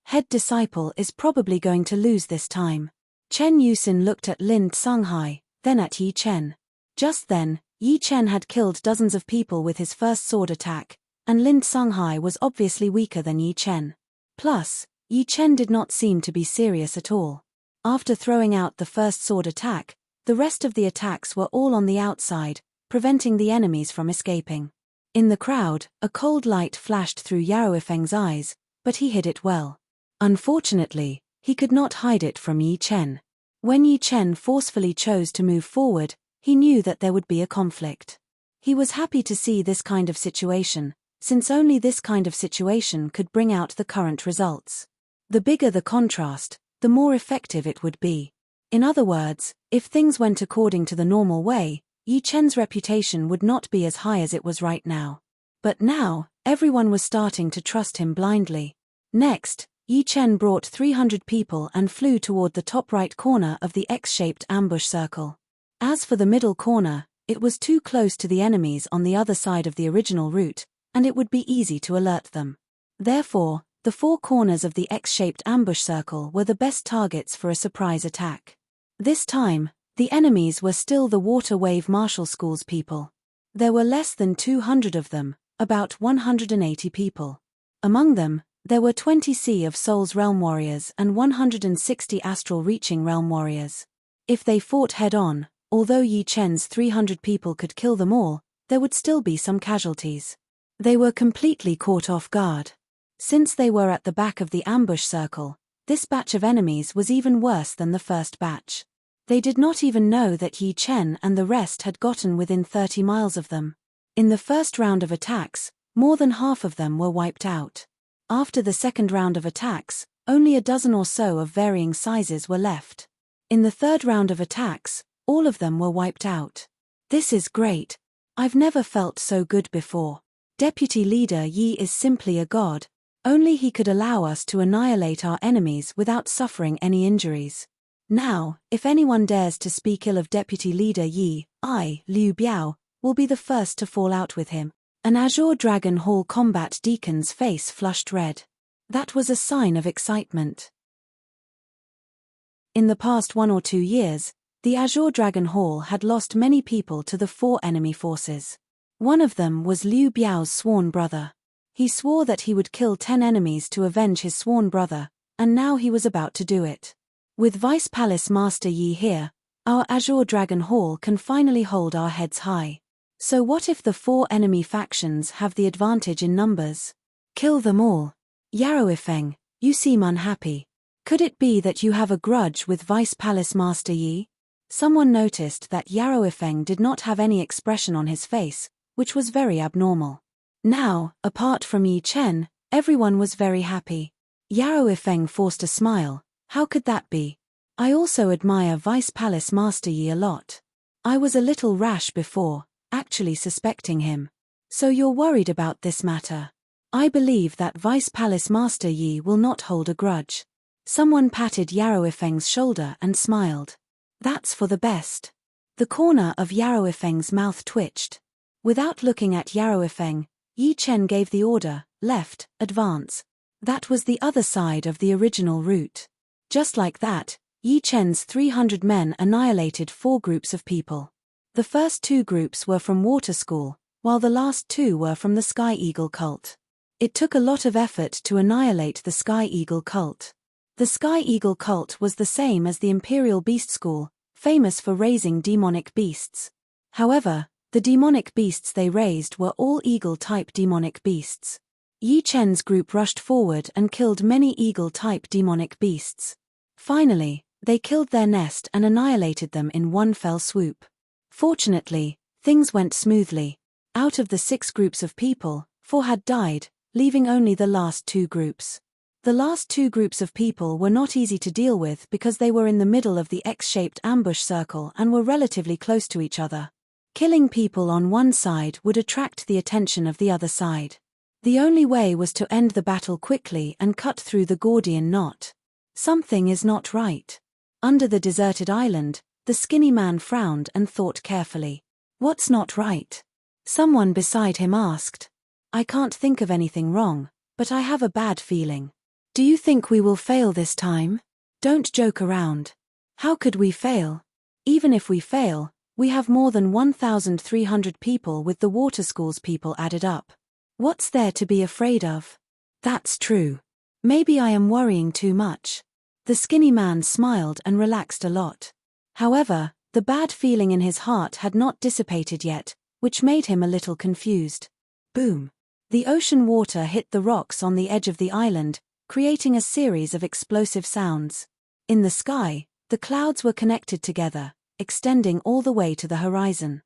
Head disciple is probably going to lose this time. Chen Yusin looked at Lin Songhai, then at Yi Chen. Just then, Yi Chen had killed dozens of people with his first sword attack, and Lin Songhai was obviously weaker than Yi Chen. Plus, Yi Chen did not seem to be serious at all. After throwing out the first sword attack, the rest of the attacks were all on the outside, preventing the enemies from escaping. In the crowd, a cold light flashed through Yaoifeng's eyes, but he hid it well. Unfortunately, he could not hide it from Yi Chen. When Yi Chen forcefully chose to move forward, he knew that there would be a conflict. He was happy to see this kind of situation, since only this kind of situation could bring out the current results. The bigger the contrast, the more effective it would be. In other words, if things went according to the normal way, Yi Chen's reputation would not be as high as it was right now. But now, everyone was starting to trust him blindly. Next, Yi Chen brought 300 people and flew toward the top right corner of the X-shaped ambush circle. As for the middle corner, it was too close to the enemies on the other side of the original route, and it would be easy to alert them. Therefore, the 4 corners of the X-shaped ambush circle were the best targets for a surprise attack. This time, The enemies were still the Water Wave Martial School's people. There were less than 200 of them, about 180 people. Among them, there were 20 Sea of Souls Realm Warriors and 160 Astral Reaching Realm Warriors. If they fought head-on, although Yi Chen's 300 people could kill them all, there would still be some casualties. They were completely caught off guard. Since they were at the back of the ambush circle, this batch of enemies was even worse than the first batch. They did not even know that Yi Chen and the rest had gotten within 30 miles of them. In the first round of attacks, more than half of them were wiped out. After the second round of attacks, only a dozen or so of varying sizes were left. In the third round of attacks, all of them were wiped out. This is great. I've never felt so good before. Deputy Leader Yi is simply a god. Only he could allow us to annihilate our enemies without suffering any injuries. Now, if anyone dares to speak ill of Deputy Leader Yi, I, Liu Biao, will be the first to fall out with him. An Azure Dragon Hall combat deacon's face flushed red. That was a sign of excitement. In the past 1 or 2 years, the Azure Dragon Hall had lost many people to the 4 enemy forces. One of them was Liu Biao's sworn brother. He swore that he would kill 10 enemies to avenge his sworn brother, and now he was about to do it. With Vice Palace Master Yi here, our Azure Dragon Hall can finally hold our heads high. So what if the 4 enemy factions have the advantage in numbers? Kill them all. Yaroifeng, you seem unhappy. Could it be that you have a grudge with Vice Palace Master Yi? Someone noticed that Yaroifeng did not have any expression on his face, which was very abnormal. Now, apart from Yi Chen, everyone was very happy. Yaroifeng forced a smile. How could that be? I also admire Vice Palace Master Yi a lot. I was a little rash before, actually suspecting him. So you're worried about this matter. I believe that Vice Palace Master Yi will not hold a grudge. Someone patted Yaroifeng's shoulder and smiled. That's for the best. The corner of Yaroifeng's mouth twitched. Without looking at Yaroifeng, Yi Chen gave the order, left, advance. That was the other side of the original route. Just like that, Yi Chen's 300 men annihilated 4 groups of people. The first 2 groups were from Water School, while the last 2 were from the Sky Eagle cult. It took a lot of effort to annihilate the Sky Eagle cult. The Sky Eagle cult was the same as the Imperial Beast School, famous for raising demonic beasts. However, the demonic beasts they raised were all eagle-type demonic beasts. Yi Chen's group rushed forward and killed many eagle-type demonic beasts. Finally, they killed their nest and annihilated them in one fell swoop. Fortunately, things went smoothly. Out of the 6 groups of people, 4 had died, leaving only the last 2 groups. The last 2 groups of people were not easy to deal with because they were in the middle of the X-shaped ambush circle and were relatively close to each other. Killing people on one side would attract the attention of the other side. The only way was to end the battle quickly and cut through the Gordian knot. Something is not right. Under the deserted island, the skinny man frowned and thought carefully. What's not right? Someone beside him asked. I can't think of anything wrong, but I have a bad feeling. Do you think we will fail this time? Don't joke around. How could we fail? Even if we fail, we have more than 1,300 people with the Water School's people added up. What's there to be afraid of? That's true. Maybe I am worrying too much. The skinny man smiled and relaxed a lot. However, the bad feeling in his heart had not dissipated yet, which made him a little confused. Boom! The ocean water hit the rocks on the edge of the island, creating a series of explosive sounds. In the sky, the clouds were connected together, extending all the way to the horizon.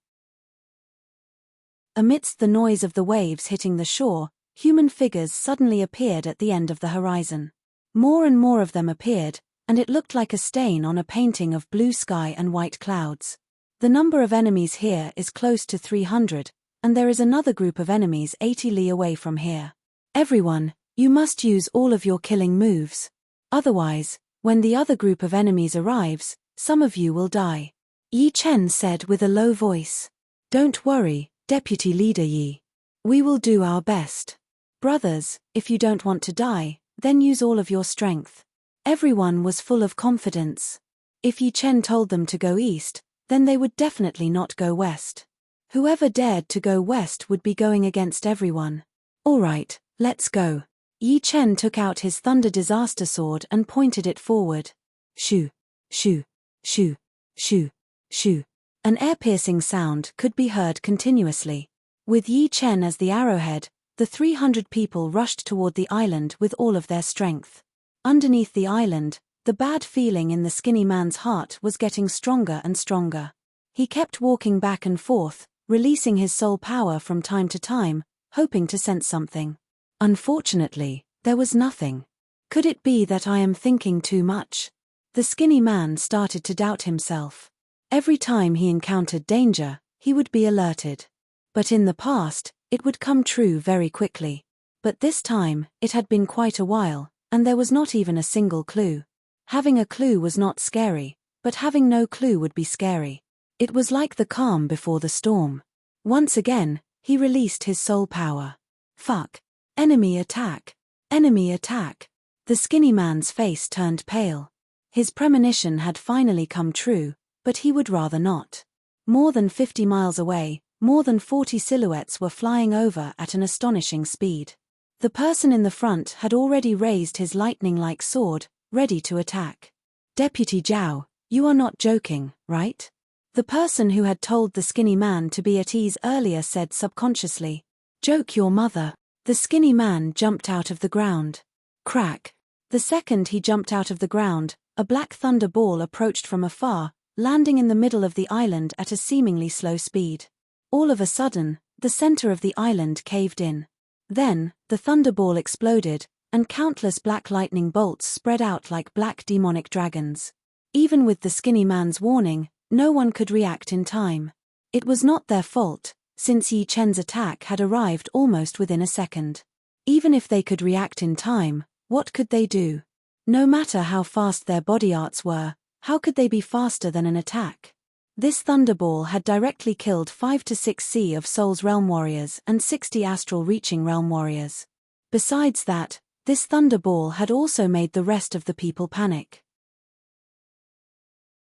Amidst the noise of the waves hitting the shore, human figures suddenly appeared at the end of the horizon. More and more of them appeared, and it looked like a stain on a painting of blue sky and white clouds. The number of enemies here is close to 300, and there is another group of enemies 80 li away from here. Everyone, you must use all of your killing moves. Otherwise, when the other group of enemies arrives, some of you will die. Yi Chen said with a low voice. Don't worry, Deputy Leader Yi. We will do our best. Brothers, if you don't want to die, then use all of your strength. Everyone was full of confidence. If Yi Chen told them to go east, then they would definitely not go west. Whoever dared to go west would be going against everyone. All right, let's go. Yi Chen took out his thunder disaster sword and pointed it forward. Shoo, shoo, shoo, shoo, shoo. An air-piercing sound could be heard continuously. With Yi Chen as the arrowhead, the 300 people rushed toward the island with all of their strength. Underneath the island, the bad feeling in the skinny man's heart was getting stronger and stronger. He kept walking back and forth, releasing his soul power from time to time, hoping to sense something. Unfortunately, there was nothing. Could it be that I am thinking too much? The skinny man started to doubt himself. Every time he encountered danger, he would be alerted. But in the past, it would come true very quickly. But this time, it had been quite a while, and there was not even a single clue. Having a clue was not scary, but having no clue would be scary. It was like the calm before the storm. Once again, he released his soul power. Fuck. Enemy attack. Enemy attack. The skinny man's face turned pale. His premonition had finally come true, but he would rather not. More than 50 miles away, more than 40 silhouettes were flying over at an astonishing speed. The person in the front had already raised his lightning-like sword, ready to attack. Deputy Zhao, you are not joking, right? The person who had told the skinny man to be at ease earlier said subconsciously. Joke your mother. The skinny man jumped out of the ground. Crack. The second he jumped out of the ground, a black thunder ball approached from afar, landing in the middle of the island at a seemingly slow speed. All of a sudden, the center of the island caved in. Then, the thunderball exploded, and countless black lightning bolts spread out like black demonic dragons. Even with the skinny man's warning, no one could react in time. It was not their fault, since Yi Chen's attack had arrived almost within a second. Even if they could react in time, what could they do? No matter how fast their body arts were, how could they be faster than an attack? This thunderball had directly killed 5 to 6 Sea of Souls Realm Warriors and 60 Astral Reaching Realm Warriors. Besides that, this thunderball had also made the rest of the people panic.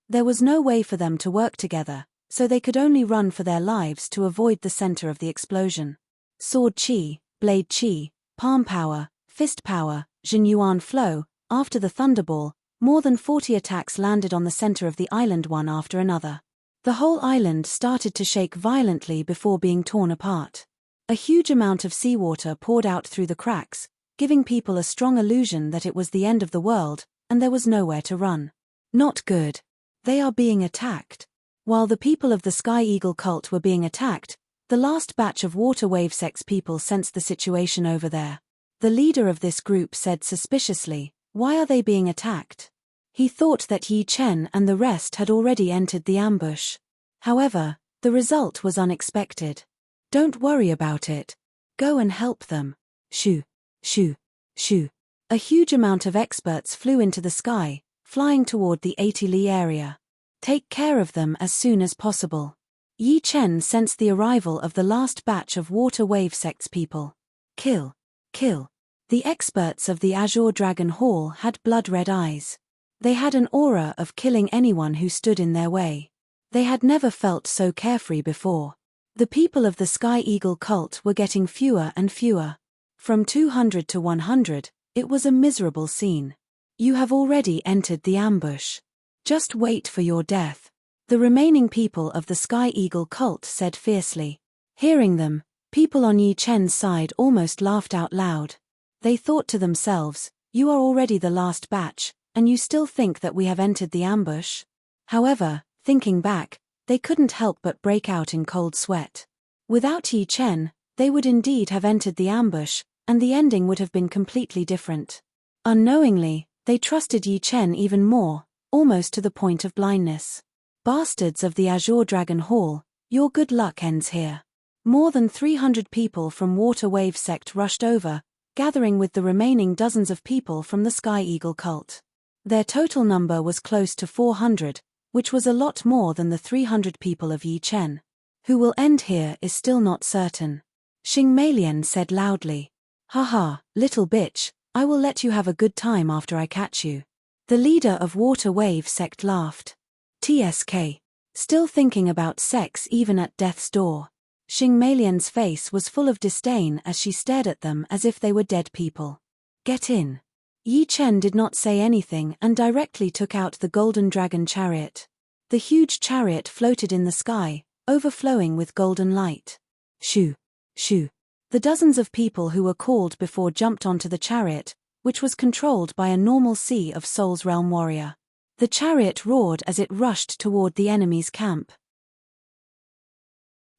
There was no way for them to work together, so they could only run for their lives to avoid the center of the explosion. Sword Chi, Blade Chi, Palm Power, Fist Power, Jinyuan Flow. After the thunderball, more than 40 attacks landed on the center of the island one after another. The whole island started to shake violently before being torn apart. A huge amount of seawater poured out through the cracks, giving people a strong illusion that it was the end of the world, and there was nowhere to run. Not good. They are being attacked. While the people of the Sky Eagle cult were being attacked, the last batch of water wave sex people sensed the situation over there. The leader of this group said suspiciously, "Why are they being attacked?" He thought that Yi Chen and the rest had already entered the ambush. However, the result was unexpected. Don't worry about it. Go and help them. Shoo, shoo, shoo. A huge amount of experts flew into the sky, flying toward the 80 Li area. Take care of them as soon as possible. Yi Chen sensed the arrival of the last batch of water wave sects people. Kill. Kill. The experts of the Azure Dragon Hall had blood-red eyes. They had an aura of killing anyone who stood in their way. They had never felt so carefree before. The people of the Sky Eagle cult were getting fewer and fewer. From 200 to 100, it was a miserable scene. You have already entered the ambush. Just wait for your death. The remaining people of the Sky Eagle cult said fiercely. Hearing them, people on Yi Chen's side almost laughed out loud. They thought to themselves, you are already the last batch, and you still think that we have entered the ambush? However, thinking back, they couldn't help but break out in cold sweat. Without Yi Chen, they would indeed have entered the ambush, and the ending would have been completely different. Unknowingly, they trusted Yi Chen even more, almost to the point of blindness. Bastards of the Azure Dragon Hall, your good luck ends here. More than 300 people from Water Wave Sect rushed over, gathering with the remaining dozens of people from the Sky Eagle cult. Their total number was close to 400, which was a lot more than the 300 people of Yi Chen. Who will end here is still not certain. Xing Meilian said loudly. Haha, little bitch, I will let you have a good time after I catch you. The leader of Water Wave sect laughed. TSK. Still thinking about sex even at death's door. Xing Meilian's face was full of disdain as she stared at them as if they were dead people. Get in. Yi Chen did not say anything and directly took out the golden dragon chariot. The huge chariot floated in the sky, overflowing with golden light. Shoo! Shoo! The dozens of people who were called before jumped onto the chariot, which was controlled by a normal Sea of Souls realm warrior. The chariot roared as it rushed toward the enemy's camp.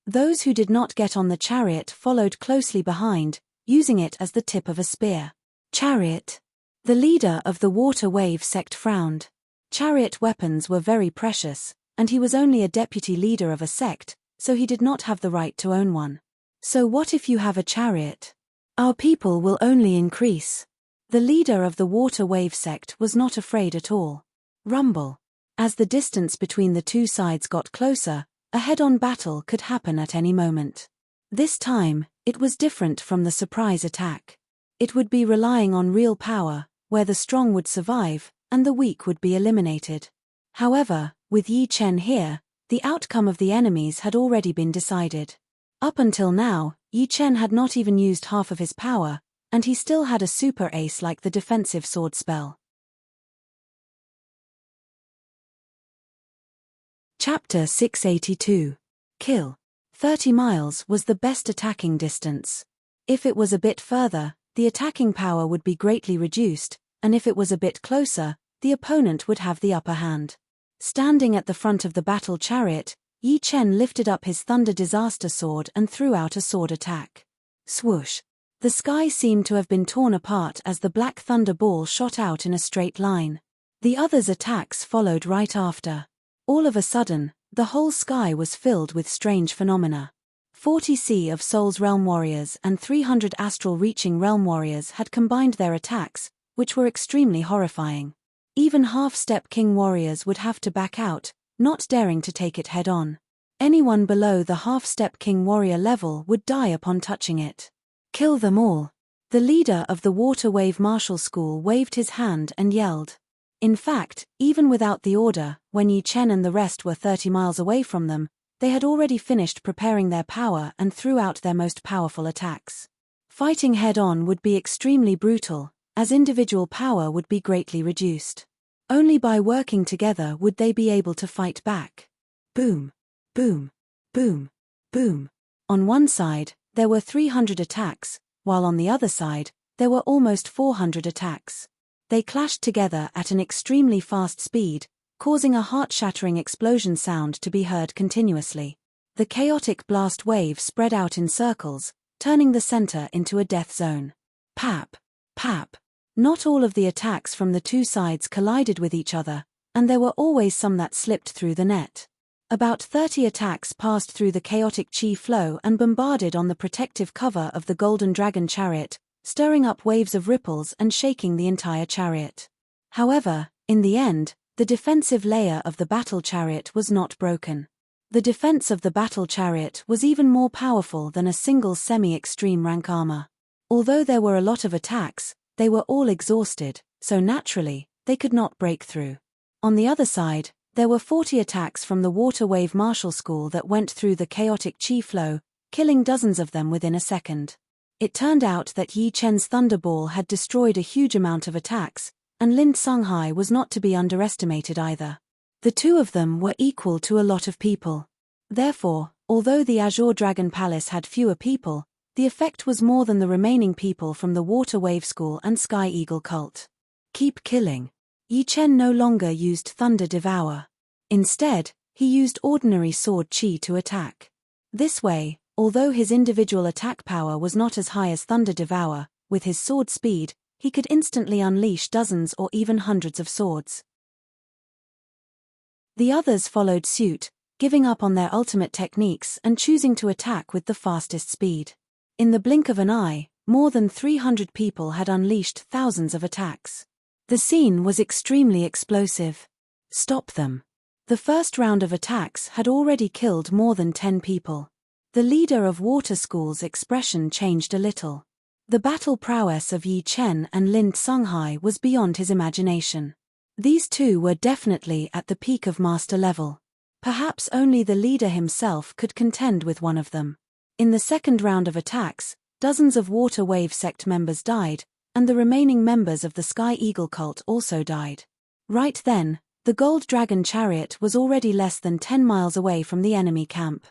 Those who did not get on the chariot followed closely behind, using it as the tip of a spear. Chariot. The leader of the Water Wave sect frowned. Chariot weapons were very precious, and he was only a deputy leader of a sect, so he did not have the right to own one. So what if you have a chariot? Our people will only increase. The leader of the Water Wave sect was not afraid at all. Rumble. As the distance between the two sides got closer, a head-on battle could happen at any moment. This time, it was different from the surprise attack. It would be relying on real power, where the strong would survive, and the weak would be eliminated. However, with Yi Chen here, the outcome of the enemies had already been decided. Up until now, Yi Chen had not even used half of his power, and he still had a super ace like the defensive sword spell. Chapter 682. Kill. 30 miles was the best attacking distance. If it was a bit further, the attacking power would be greatly reduced, and if it was a bit closer, the opponent would have the upper hand. Standing at the front of the battle chariot, Yi Chen lifted up his Thunder Disaster Sword and threw out a sword attack. Swoosh! The sky seemed to have been torn apart as the black thunder ball shot out in a straight line. The others' attacks followed right after. All of a sudden, the whole sky was filled with strange phenomena. 40 Sea of Souls realm warriors and 300 astral reaching realm warriors had combined their attacks, which were extremely horrifying. Even half-step king warriors would have to back out, not daring to take it head-on. Anyone below the half-step king warrior level would die upon touching it. Kill them all. The leader of the Water Wave Martial School waved his hand and yelled. In fact, even without the order, when Yi Chen and the rest were 30 miles away from them, they had already finished preparing their power and threw out their most powerful attacks. Fighting head-on would be extremely brutal, as individual power would be greatly reduced. Only by working together would they be able to fight back. Boom, boom, boom, boom. On one side, there were 300 attacks, while on the other side, there were almost 400 attacks. They clashed together at an extremely fast speed, causing a heart-shattering explosion sound to be heard continuously. The chaotic blast wave spread out in circles, turning the center into a death zone. Pap, pap. Not all of the attacks from the two sides collided with each other, and there were always some that slipped through the net. About 30 attacks passed through the chaotic chi flow and bombarded on the protective cover of the golden dragon chariot, stirring up waves of ripples and shaking the entire chariot. However, in the end, the defensive layer of the battle chariot was not broken. The defense of the battle chariot was even more powerful than a single semi-extreme rank armor. Although there were a lot of attacks, they were all exhausted, so naturally, they could not break through. On the other side, there were 40 attacks from the Water Wave Martial School that went through the chaotic chi flow, killing dozens of them within a second. It turned out that Yi Chen's Thunderball had destroyed a huge amount of attacks, and Lin Songhai was not to be underestimated either. The two of them were equal to a lot of people. Therefore, although the Azure Dragon Palace had fewer people, the effect was more than the remaining people from the Water Wave School and Sky Eagle cult. Keep killing. Yi Chen no longer used Thunder Devour. Instead, he used ordinary sword chi to attack. This way, although his individual attack power was not as high as Thunder Devour, with his sword speed, he could instantly unleash dozens or even hundreds of swords. The others followed suit, giving up on their ultimate techniques and choosing to attack with the fastest speed. In the blink of an eye, more than 300 people had unleashed thousands of attacks. The scene was extremely explosive. Stop them. The first round of attacks had already killed more than 10 people. The leader of Water School's expression changed a little. The battle prowess of Yi Chen and Lin Songhai was beyond his imagination. These two were definitely at the peak of master level. Perhaps only the leader himself could contend with one of them. In the second round of attacks, dozens of Water Wave sect members died, and the remaining members of the Sky Eagle cult also died. Right then, the Gold Dragon chariot was already less than 10 miles away from the enemy camp.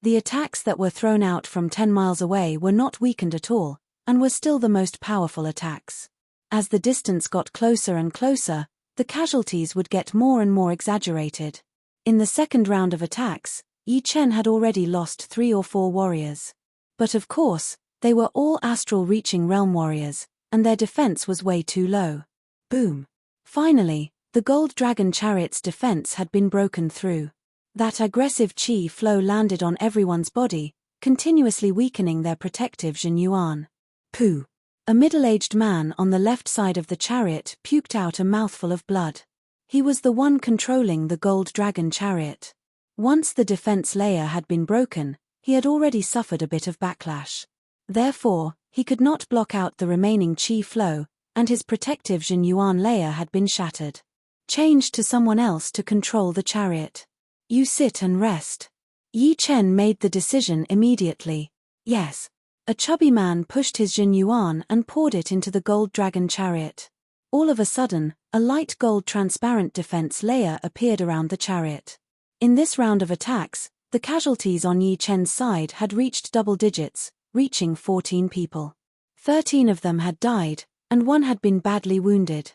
The attacks that were thrown out from 10 miles away were not weakened at all, and were still the most powerful attacks. As the distance got closer and closer, the casualties would get more and more exaggerated. In the second round of attacks, Yi Chen had already lost 3 or 4 warriors. But of course, they were all astral-reaching realm warriors, and their defense was way too low. Boom. Finally, the Gold Dragon chariot's defense had been broken through. That aggressive qi flow landed on everyone's body, continuously weakening their protective Jin Yuan. Pooh. A middle-aged man on the left side of the chariot puked out a mouthful of blood. He was the one controlling the Gold Dragon chariot. Once the defense layer had been broken, he had already suffered a bit of backlash. Therefore, he could not block out the remaining qi flow, and his protective Jin Yuan layer had been shattered. Changed to someone else to control the chariot. You sit and rest. Yi Chen made the decision immediately. Yes. A chubby man pushed his Jin Yuan and poured it into the Gold Dragon chariot. All of a sudden, a light gold transparent defense layer appeared around the chariot. In this round of attacks, the casualties on Yi Chen's side had reached double digits, reaching 14 people. 13 of them had died, and 1 had been badly wounded.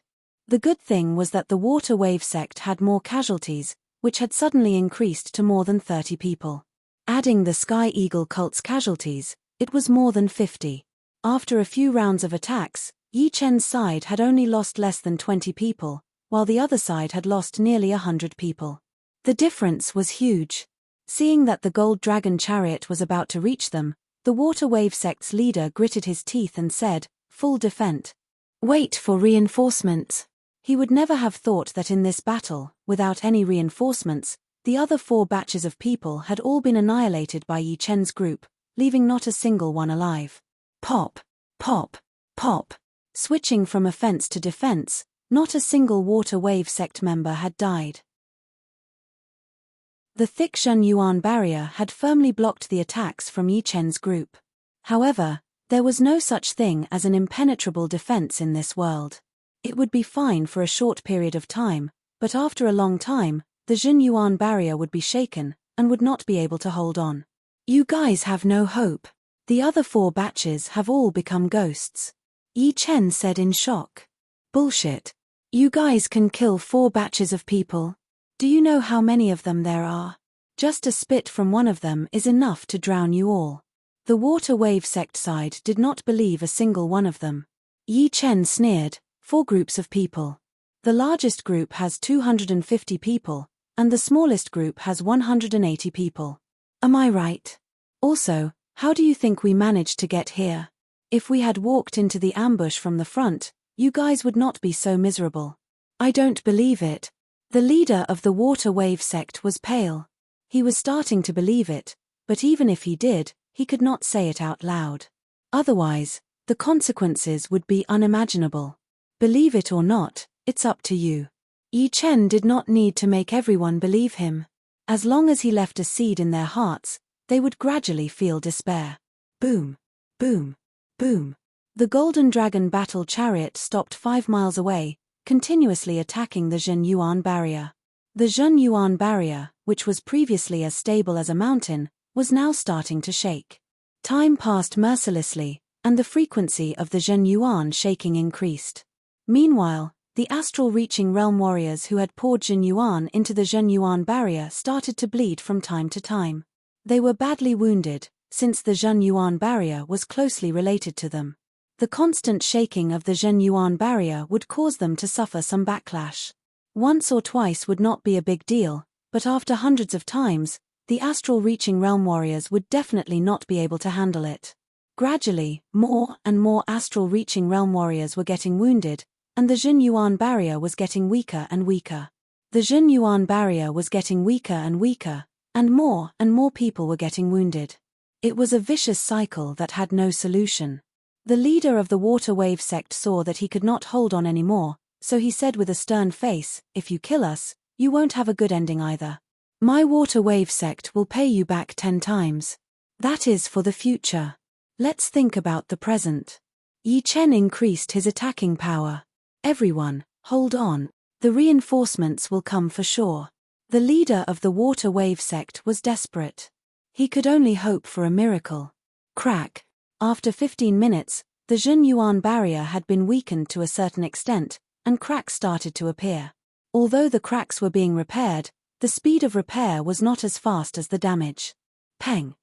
The good thing was that the Water Wave sect had more casualties, which had suddenly increased to more than 30 people. Adding the Sky Eagle cult's casualties, it was more than 50. After a few rounds of attacks, Yi Chen's side had only lost less than 20 people, while the other side had lost nearly 100 people. The difference was huge. Seeing that the Gold Dragon chariot was about to reach them, the Water Wave sect's leader gritted his teeth and said, "Full defense. Wait for reinforcements." He would never have thought that in this battle, without any reinforcements, the other 4 batches of people had all been annihilated by Yi Chen's group, leaving not a single one alive. Pop, pop, pop. Switching from offense to defense, not a single Water Wave sect member had died. The thick Jin Yuan barrier had firmly blocked the attacks from Yi Chen's group. However, there was no such thing as an impenetrable defense in this world. It would be fine for a short period of time, but after a long time, the Jin Yuan barrier would be shaken, and would not be able to hold on. You guys have no hope. The other 4 batches have all become ghosts. Yi Chen said in shock. Bullshit. You guys can kill 4 batches of people. Do you know how many of them there are? Just a spit from one of them is enough to drown you all. The Water Wave sect side did not believe a single one of them. Yi Chen sneered, 4 groups of people. The largest group has 250 people, and the smallest group has 180 people. Am I right? Also, how do you think we managed to get here? If we had walked into the ambush from the front, you guys would not be so miserable. I don't believe it. The leader of the Water Wave sect was pale. He was starting to believe it, but even if he did, he could not say it out loud. Otherwise, the consequences would be unimaginable. Believe it or not, it's up to you. Yi Chen did not need to make everyone believe him. As long as he left a seed in their hearts, they would gradually feel despair. Boom, boom, boom. The Golden Dragon battle chariot stopped 5 miles away, continuously attacking the Jin Yuan barrier. The Jin Yuan barrier, which was previously as stable as a mountain, was now starting to shake. Time passed mercilessly, and the frequency of the Jin Yuan shaking increased. Meanwhile, the astral-reaching realm warriors who had poured Jin Yuan into the Jin Yuan barrier started to bleed from time to time. They were badly wounded, since the Jin Yuan barrier was closely related to them. The constant shaking of the Jin Yuan barrier would cause them to suffer some backlash. Once or twice would not be a big deal, but after hundreds of times, the astral-reaching realm warriors would definitely not be able to handle it. Gradually, more and more astral-reaching realm warriors were getting wounded, and the Jin Yuan barrier was getting weaker and weaker. The Jin Yuan barrier was getting weaker and weaker, and more people were getting wounded. It was a vicious cycle that had no solution. The leader of the Water Wave sect saw that he could not hold on anymore, so he said with a stern face, "If you kill us, you won't have a good ending either. My water wave sect will pay you back 10 times. That is for the future. Let's think about the present." Yi Chen increased his attacking power. "Everyone, hold on. The reinforcements will come for sure." The leader of the water wave sect was desperate. He could only hope for a miracle. Crack. After 15 minutes, the Jin Yuan barrier had been weakened to a certain extent, and cracks started to appear. Although the cracks were being repaired, the speed of repair was not as fast as the damage. Peng.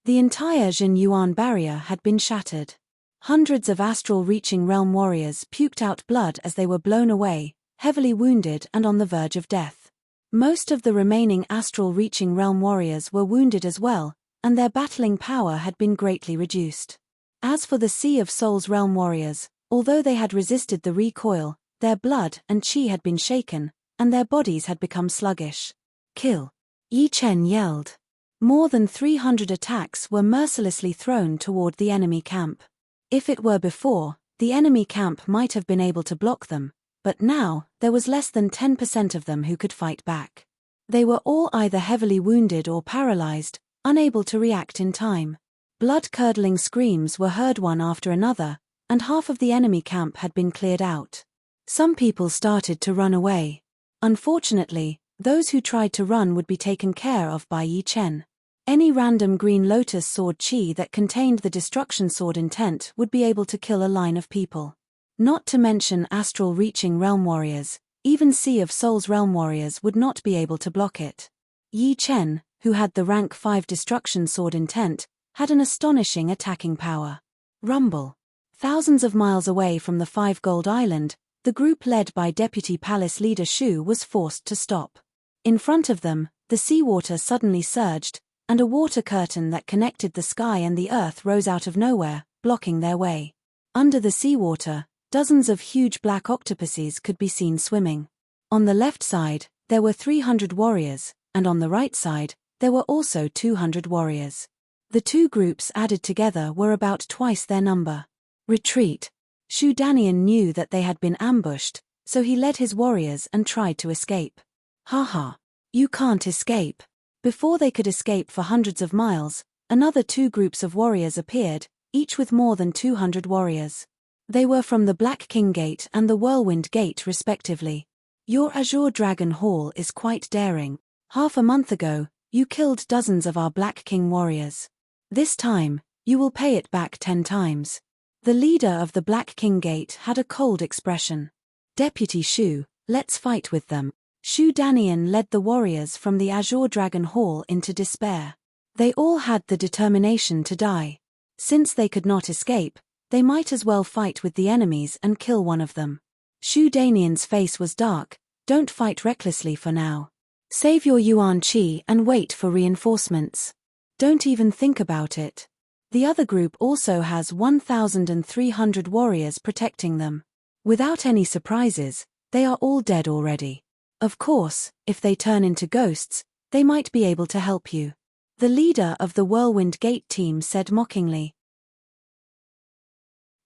The entire Jin Yuan barrier had been shattered. Hundreds of astral-reaching realm warriors puked out blood as they were blown away, heavily wounded and on the verge of death. Most of the remaining astral-reaching realm warriors were wounded as well, and their battling power had been greatly reduced. As for the Sea of Souls realm warriors, although they had resisted the recoil, their blood and qi had been shaken, and their bodies had become sluggish. "Kill!" Yi Chen yelled. More than 300 attacks were mercilessly thrown toward the enemy camp. If it were before, the enemy camp might have been able to block them, but now, there was less than 10% of them who could fight back. They were all either heavily wounded or paralyzed, unable to react in time. Blood-curdling screams were heard one after another, and half of the enemy camp had been cleared out. Some people started to run away. Unfortunately, those who tried to run would be taken care of by Yi Chen. Any random green lotus sword qi that contained the destruction sword intent would be able to kill a line of people. Not to mention astral-reaching realm warriors, even Sea of Souls realm warriors would not be able to block it. Yi Chen, who had the rank 5 destruction sword intent, had an astonishing attacking power. Rumble. Thousands of miles away from the 5 Gold Island, the group led by Deputy Palace Leader Shu was forced to stop. In front of them, the seawater suddenly surged, and a water curtain that connected the sky and the earth rose out of nowhere, blocking their way. Under the seawater, dozens of huge black octopuses could be seen swimming. On the left side, there were 300 warriors, and on the right side, there were also 200 warriors. The two groups added together were about twice their number. Retreat. Shu Danian knew that they had been ambushed, so he led his warriors and tried to escape. "Haha. You can't escape." Before they could escape for hundreds of miles, another 2 groups of warriors appeared, each with more than 200 warriors. They were from the Black King Gate and the Whirlwind Gate respectively. "Your Azure Dragon Hall is quite daring. Half a month ago, you killed dozens of our Black King warriors. This time, you will pay it back 10 times. The leader of the Black King Gate had a cold expression. "Deputy Shu, let's fight with them." Shu Danian led the warriors from the Azure Dragon Hall into despair. They all had the determination to die. Since they could not escape, they might as well fight with the enemies and kill one of them. Shu Danian's face was dark. "Don't fight recklessly for now. Save your Yuan Qi and wait for reinforcements. Don't even think about it. The other group also has 1,300 warriors protecting them. Without any surprises, they are all dead already. Of course, if they turn into ghosts, they might be able to help you." The leader of the Whirlwind Gate team said mockingly.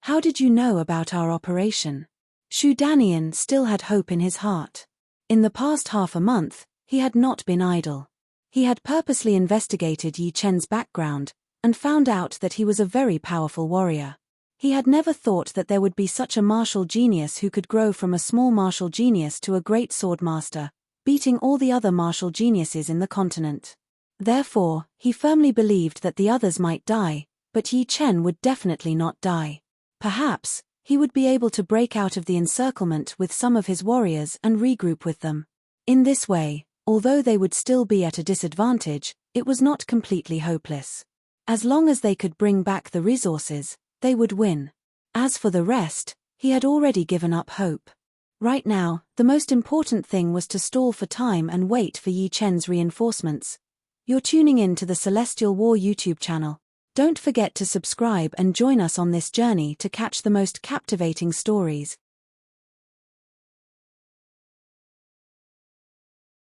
"How did you know about our operation?" Shu Danian still had hope in his heart. In the past half a month, he had not been idle. He had purposely investigated Yi Chen's background, and found out that he was a very powerful warrior. He had never thought that there would be such a martial genius who could grow from a small martial genius to a great sword master, beating all the other martial geniuses in the continent. Therefore, he firmly believed that the others might die, but Yi Chen would definitely not die. Perhaps, he would be able to break out of the encirclement with some of his warriors and regroup with them. In this way, although they would still be at a disadvantage, it was not completely hopeless. As long as they could bring back the resources, they would win. As for the rest, he had already given up hope. Right now, the most important thing was to stall for time and wait for Yi Chen's reinforcements. You're tuning in to the Celestial War YouTube channel. Don't forget to subscribe and join us on this journey to catch the most captivating stories.